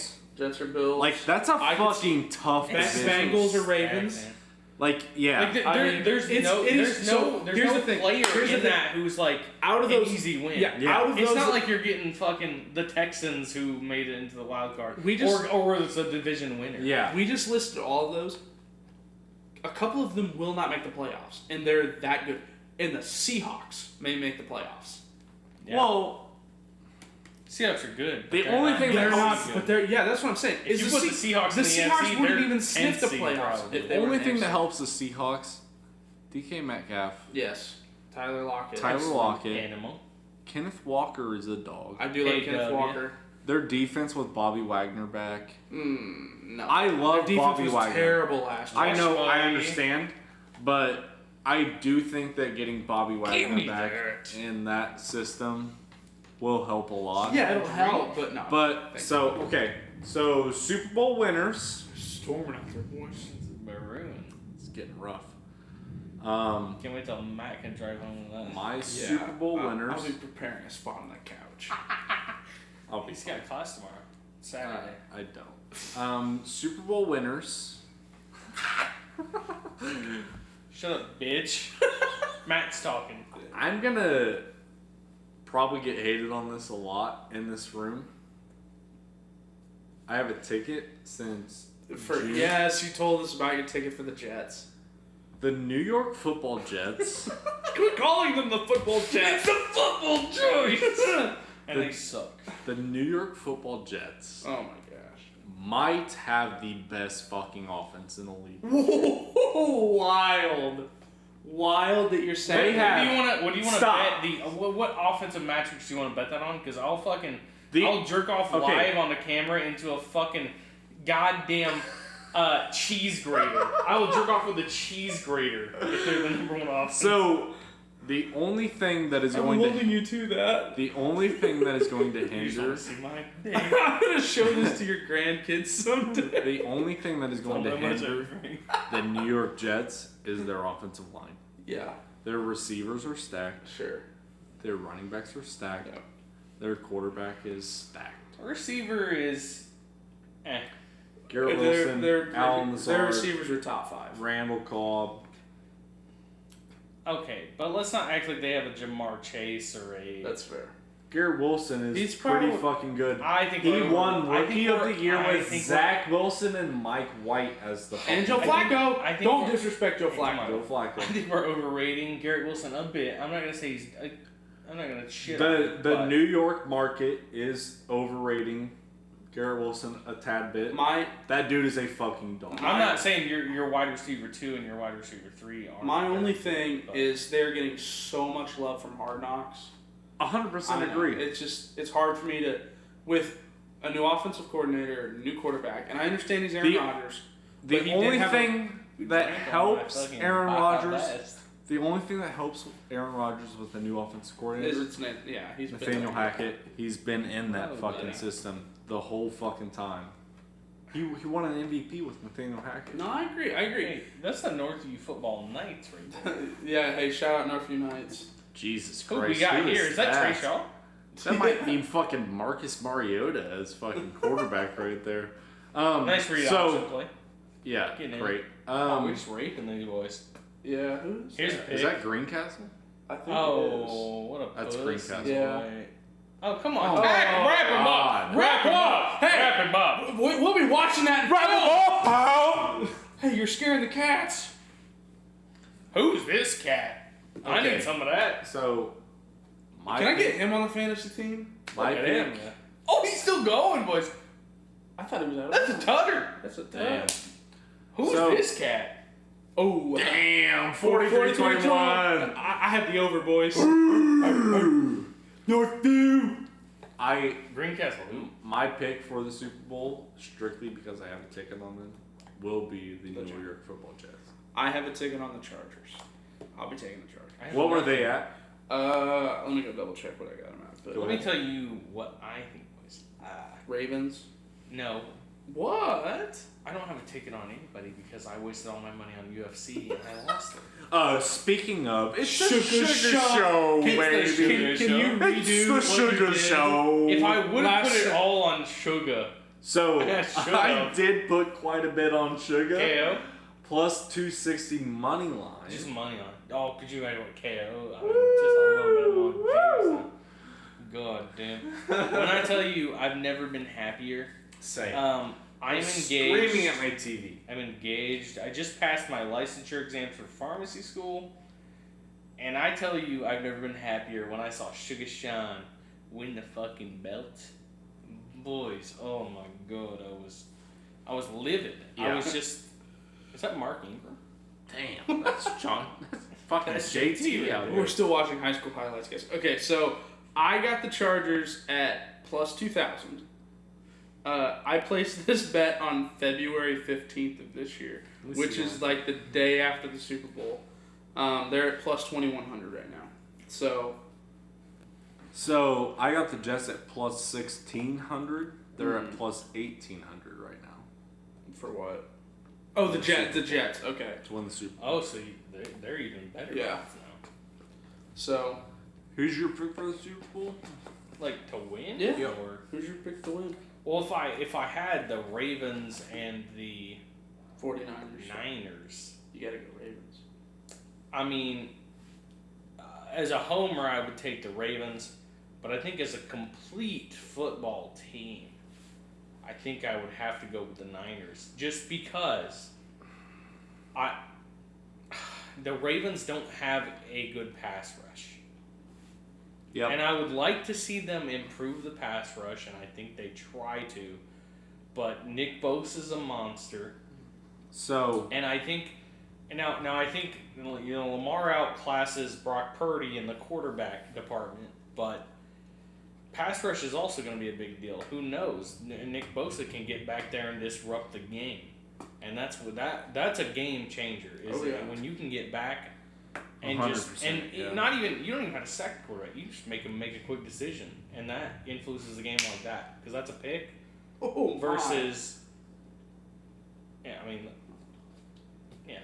Speaker 2: Jets or Bills.
Speaker 3: Like, that's a
Speaker 2: I could
Speaker 3: fucking tough division.
Speaker 2: Bengals or Ravens.
Speaker 1: Man.
Speaker 3: Like, yeah.
Speaker 1: Like there's
Speaker 2: here's
Speaker 1: no
Speaker 2: the thing.
Speaker 1: player
Speaker 2: Here's the
Speaker 1: in
Speaker 2: thing.
Speaker 1: that who's like
Speaker 2: Out of
Speaker 1: an
Speaker 2: those-
Speaker 1: easy win.
Speaker 2: Yeah. Out of
Speaker 1: It's
Speaker 2: those,
Speaker 1: not like you're getting fucking the Texans who made it into the wild card.
Speaker 2: We just-
Speaker 1: or it's a division winner.
Speaker 3: yeah.
Speaker 2: we just listed all of those. A couple of them will not make the playoffs, and they're that good. And the Seahawks may make the playoffs.
Speaker 1: Yeah.
Speaker 3: Well,
Speaker 1: Seahawks are good.
Speaker 3: The
Speaker 1: They're
Speaker 3: only
Speaker 1: not-
Speaker 3: thing
Speaker 2: They're
Speaker 3: that
Speaker 2: not,
Speaker 3: helps-
Speaker 2: but they're that's what I'm saying.
Speaker 1: If you put the Seahawks
Speaker 2: the
Speaker 1: in the
Speaker 2: Seahawks
Speaker 1: NFC,
Speaker 2: wouldn't
Speaker 1: they're
Speaker 2: even sniff the
Speaker 1: 10th seed
Speaker 2: playoffs
Speaker 1: probably.
Speaker 2: if
Speaker 3: the
Speaker 2: they were
Speaker 3: only
Speaker 2: in
Speaker 3: thing that
Speaker 2: NFC.
Speaker 3: helps the Seahawks, DK Metcalf,
Speaker 2: Yes, Tyler Lockett.
Speaker 3: Tyler
Speaker 2: Excellent.
Speaker 3: Lockett,
Speaker 1: Animal.
Speaker 3: Kenneth Walker is a dog.
Speaker 2: I do like Kenneth
Speaker 1: KW.
Speaker 2: Walker.
Speaker 3: Their defense with Bobby Wagner back.
Speaker 2: No,
Speaker 3: I love
Speaker 2: Their defense
Speaker 3: Bobby
Speaker 2: was
Speaker 3: Wagner.
Speaker 2: terrible last year.
Speaker 3: I know, I
Speaker 1: Why?
Speaker 3: understand, but I do think that getting Bobby Wagner
Speaker 1: me
Speaker 3: back
Speaker 1: that.
Speaker 3: in that system will help a lot.
Speaker 2: Yeah, it'll help, but no.
Speaker 3: But so Super Bowl winners.
Speaker 2: storming out there, boys.
Speaker 1: Maroon.
Speaker 3: It's getting rough.
Speaker 1: Can't wait till Matt can drive home with that.
Speaker 3: My Super Bowl winners.
Speaker 2: I'll be preparing a spot on the couch.
Speaker 3: I'll be
Speaker 1: He's got class tomorrow. Saturday.
Speaker 3: I don't. Super Bowl winners.
Speaker 1: Shut up, bitch. Matt's talking.
Speaker 3: I'm gonna probably get hated on this a lot in this room. I have a ticket since June.
Speaker 2: Yes, you told us about your ticket for the Jets.
Speaker 3: The New York Football Jets
Speaker 2: Quit calling them the football Jets.
Speaker 1: The football Giants! And they suck.
Speaker 3: The New York Football Jets
Speaker 2: Oh my gosh.
Speaker 3: might have the best fucking offense in the league.
Speaker 2: Whoa, wild that you're saying.
Speaker 3: They have-
Speaker 1: What do you want to
Speaker 3: Stop.
Speaker 1: bet? What offensive matchups do you want to bet that on? Because I'll
Speaker 3: The-
Speaker 1: I'll jerk off
Speaker 3: okay.
Speaker 1: live on the camera into a fucking goddamn cheese grater. I will jerk off with a cheese grater if they're the number one offense.
Speaker 3: So the only thing that is
Speaker 2: I'm
Speaker 3: going
Speaker 2: holding
Speaker 3: to
Speaker 2: you to that.
Speaker 3: the only thing that is going to
Speaker 1: you just want
Speaker 3: hinder
Speaker 1: to see my dick.
Speaker 2: I'm gonna show this to your grandkids someday.
Speaker 3: the only thing that is going to
Speaker 1: Don't know much
Speaker 3: hinder
Speaker 1: everything.
Speaker 3: the New York Jets is their offensive line.
Speaker 2: Yeah,
Speaker 3: Their receivers are stacked.
Speaker 2: sure.
Speaker 3: Their running backs are stacked.
Speaker 2: Yep.
Speaker 3: Their quarterback is stacked.
Speaker 1: Receiver is,
Speaker 3: Garrett Wilson, Allen
Speaker 2: their
Speaker 3: Lazard,
Speaker 2: receivers are top 5.
Speaker 3: Randall Cobb.
Speaker 1: okay, but let's not act like they have a Jamar Chase or a.
Speaker 2: That's fair.
Speaker 3: Garrett Wilson is
Speaker 2: He's
Speaker 3: pretty
Speaker 2: probably-
Speaker 3: fucking good.
Speaker 1: I think
Speaker 3: He
Speaker 1: we're
Speaker 3: won
Speaker 1: over- I think
Speaker 3: Rookie of
Speaker 1: we're-
Speaker 3: the Year
Speaker 1: I
Speaker 3: with
Speaker 1: think
Speaker 3: Zach Wilson and Mike White as the
Speaker 2: And Joe
Speaker 3: fucking-
Speaker 2: Flacco.
Speaker 1: I think
Speaker 2: Don't
Speaker 1: we're-
Speaker 2: disrespect Joe Flacco.
Speaker 3: Joe Flacco.
Speaker 1: I think we're overrating Garrett Wilson a bit. I'm not gonna say he's. I'm not gonna shit. on
Speaker 3: The
Speaker 1: him,
Speaker 3: the
Speaker 1: but
Speaker 3: New York market is overrating Garrett Wilson a tad bit. That dude is a fucking dog.
Speaker 1: I'm not saying your wide receiver 2 and your wide receiver 3 are.
Speaker 2: My only thing is they're getting so much love from Hard Knocks.
Speaker 3: 100%
Speaker 2: I know.
Speaker 3: agree.
Speaker 2: It's hard for me to, with a new offensive coordinator, a new quarterback, and I understand he's Aaron
Speaker 3: The-
Speaker 2: Rodgers.
Speaker 3: The
Speaker 2: but he
Speaker 3: only
Speaker 2: did have
Speaker 3: thing that helps Aaron Rodgers, the only thing that helps Aaron Rodgers with the new offensive coordinator,
Speaker 2: He's been
Speaker 3: Nathaniel
Speaker 2: there.
Speaker 3: Hackett, he's been in that
Speaker 2: Oh,
Speaker 3: fucking
Speaker 2: yeah.
Speaker 3: system the whole fucking time. He won an MVP with Nathaniel Hackett.
Speaker 2: No, I agree.
Speaker 1: Hey, that's the Northview Football Knights right there.
Speaker 2: Yeah, hey, shout out Northview Knights.
Speaker 3: Jesus
Speaker 1: Who
Speaker 3: Christ.
Speaker 1: we got
Speaker 3: who
Speaker 1: here? Is that Trey Shaw?
Speaker 3: That might mean fucking Marcus Mariota as fucking quarterback right there.
Speaker 1: Nice read option play.
Speaker 3: Yeah,
Speaker 1: Getting in.
Speaker 3: great.
Speaker 1: We're just raping these boys.
Speaker 2: Yeah, who's
Speaker 1: Here's
Speaker 2: that?
Speaker 1: a
Speaker 3: Is that Greencastle?
Speaker 2: I think it is.
Speaker 1: Oh, what a
Speaker 3: That's
Speaker 1: puss.
Speaker 3: Greencastle.
Speaker 2: Yeah.
Speaker 1: Oh, come on.
Speaker 3: Oh,
Speaker 1: Wrap him up.
Speaker 3: God.
Speaker 2: Wrap him up. Hey,
Speaker 1: Wrap him up.
Speaker 2: we'll be watching that.
Speaker 3: Wrap him up, pal!
Speaker 2: Hey, you're scaring the cats.
Speaker 1: Who's this cat? I
Speaker 3: Okay.
Speaker 1: need some of that.
Speaker 3: So, my
Speaker 2: Can I get him on the fantasy team?
Speaker 3: my
Speaker 1: Look at
Speaker 3: pick?
Speaker 1: him. Oh, he's still going, boys.
Speaker 2: I thought he was out.
Speaker 1: That's a tutter.
Speaker 2: That's a
Speaker 3: Damn.
Speaker 1: Who's
Speaker 3: So-
Speaker 1: this cat?
Speaker 2: Oh,
Speaker 3: Damn,
Speaker 2: 43-21.
Speaker 3: 43-21.
Speaker 2: I have the over, boys.
Speaker 3: Northview.
Speaker 1: Greencastle. Who?
Speaker 3: My pick for the Super Bowl, strictly because I have a ticket on them, will be the New York Football Jets.
Speaker 2: I have a ticket on the Chargers. I'll be taking the Chargers.
Speaker 3: What were they at?
Speaker 2: Let me go double check what I got them at. But
Speaker 1: Let me tell you what I think, boys.
Speaker 2: Ravens.
Speaker 1: No,
Speaker 2: What?
Speaker 1: I don't have a ticket on anybody because I wasted all my money on UFC and I lost it.
Speaker 3: Speaking of, it's
Speaker 2: Sugar
Speaker 3: the Sugar
Speaker 2: Show.
Speaker 3: Show,
Speaker 1: It's the
Speaker 3: baby.
Speaker 1: Sugar
Speaker 2: Can you redo
Speaker 3: It's the
Speaker 2: what
Speaker 3: Sugar
Speaker 2: you did?
Speaker 3: Show.
Speaker 1: If I would have
Speaker 2: Last
Speaker 1: put it
Speaker 2: se-
Speaker 1: all on Sugar,
Speaker 3: So,
Speaker 1: Yeah, should've.
Speaker 3: I did put quite a bit on Sugar.
Speaker 1: KO,
Speaker 3: Plus 260 money line.
Speaker 1: just money on. Oh, could you imagine what KO? I mean, just a little bit more. James. God damn. When I tell you, I've never been happier.
Speaker 3: Same.
Speaker 1: I'm engaged.
Speaker 3: Screaming at my TV.
Speaker 1: I'm engaged. I just passed my licensure exams for pharmacy school. And I tell you, I've never been happier when I saw Sugar Sean win the fucking belt. Boys, oh my god, I was livid. I
Speaker 3: Yeah.
Speaker 1: was just. Is that Mark Ingram?
Speaker 3: Damn, that's John. That's fucking
Speaker 1: That's
Speaker 3: JT
Speaker 1: JT
Speaker 3: out
Speaker 2: We're
Speaker 3: here.
Speaker 2: still watching high school highlights, guys. Okay, so I got the Chargers at plus 2,000. I placed this bet on February 15th of this year,
Speaker 3: Let me
Speaker 2: which
Speaker 3: see
Speaker 2: is
Speaker 3: one.
Speaker 2: like the day after the Super Bowl. They're at plus 2,100 right now.
Speaker 3: So I got the Jets at plus 1,600. They're
Speaker 2: Hmm.
Speaker 3: at plus 1,800 right now
Speaker 2: For what? Oh, the Jets. Okay.
Speaker 3: to win the Super Bowl.
Speaker 1: Oh, so they're even better.
Speaker 2: Yeah.
Speaker 1: Now.
Speaker 2: So,
Speaker 3: Who's your pick for the Super Bowl?
Speaker 1: Like to win?
Speaker 2: Yeah.
Speaker 1: Or,
Speaker 2: who's your pick to win?
Speaker 1: well, if I had the Ravens and the
Speaker 2: 49ers.
Speaker 1: Niners.
Speaker 2: You gotta go Ravens.
Speaker 1: I mean, as a homer, I would take the Ravens, but I think as a complete football team, I think I would have to go with the Niners, just because the Ravens don't have a good pass rush.
Speaker 3: Yep.
Speaker 1: And I would like to see them improve the pass rush, and I think they try to. But Nick Bosa's a monster.
Speaker 3: So
Speaker 1: And I think, now I think, Lamar outclasses Brock Purdy in the quarterback department, but pass rush is also going to be a big deal. Who knows? Nick Bosa can get back there and disrupt the game, and that's a game changer. Is when you can get back and just
Speaker 3: 100%, yeah.
Speaker 1: not even you don't even have to sack the quarterback. You just make him make a quick decision, and that influences the game like that because that's a pick
Speaker 2: Oh,
Speaker 1: versus. Yeah, I mean, yeah,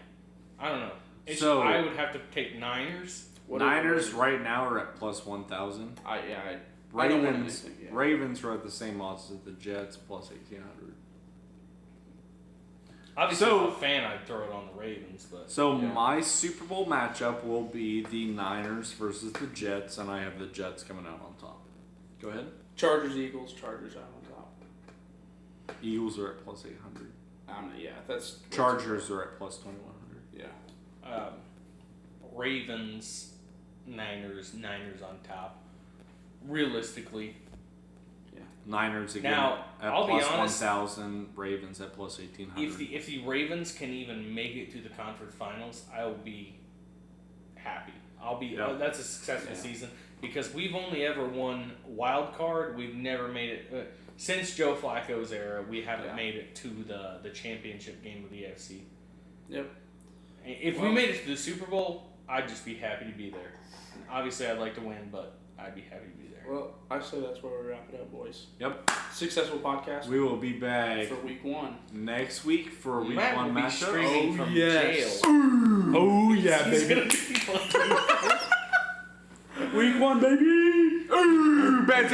Speaker 1: I don't know.
Speaker 3: So-
Speaker 1: I would have to take Niners.
Speaker 3: Niners right now are at plus 1,000.
Speaker 2: I don't want
Speaker 3: Ravens
Speaker 2: anything, yeah.
Speaker 3: Ravens are at the same odds as the Jets plus 1,800.
Speaker 1: Obviously,
Speaker 3: So-
Speaker 1: if I'm a fan, I'd throw it on the Ravens, but
Speaker 3: So
Speaker 2: Yeah.
Speaker 3: my Super Bowl matchup will be the Niners versus the Jets, and I have the Jets coming out on top. Go ahead.
Speaker 2: Chargers, Eagles, Chargers out on top.
Speaker 3: Eagles are at plus 800.
Speaker 2: Yeah, that's
Speaker 3: Chargers are at plus 2,100.
Speaker 2: Yeah.
Speaker 1: Ravens, Niners on top. Realistically,
Speaker 3: Niners again
Speaker 1: Now,
Speaker 3: at
Speaker 1: I'll be
Speaker 3: plus
Speaker 1: honest,
Speaker 3: 1,000. Ravens at plus 1,800.
Speaker 1: if the Ravens can even make it to the conference finals, I will be happy. That's a successful season because we've only ever won wild card. We've never made it since Joe Flacco's era. We haven't made it to the championship game of the AFC.
Speaker 2: Yep.
Speaker 1: If we made it to the Super Bowl, I'd just be happy to be there. Obviously, I'd like to win, but I'd be happy to be there.
Speaker 2: Well, I say that's where we wrap it up, boys.
Speaker 3: Yep.
Speaker 2: Successful podcast
Speaker 3: We will be back
Speaker 2: for week 1.
Speaker 3: next week for a week
Speaker 1: Matt
Speaker 3: 1
Speaker 1: will be
Speaker 3: matchup.
Speaker 1: streaming from
Speaker 2: yes.
Speaker 1: jail.
Speaker 2: Oh yeah,
Speaker 1: He's
Speaker 2: baby.
Speaker 1: gonna be fucking.
Speaker 2: Week 1, baby.
Speaker 3: Bad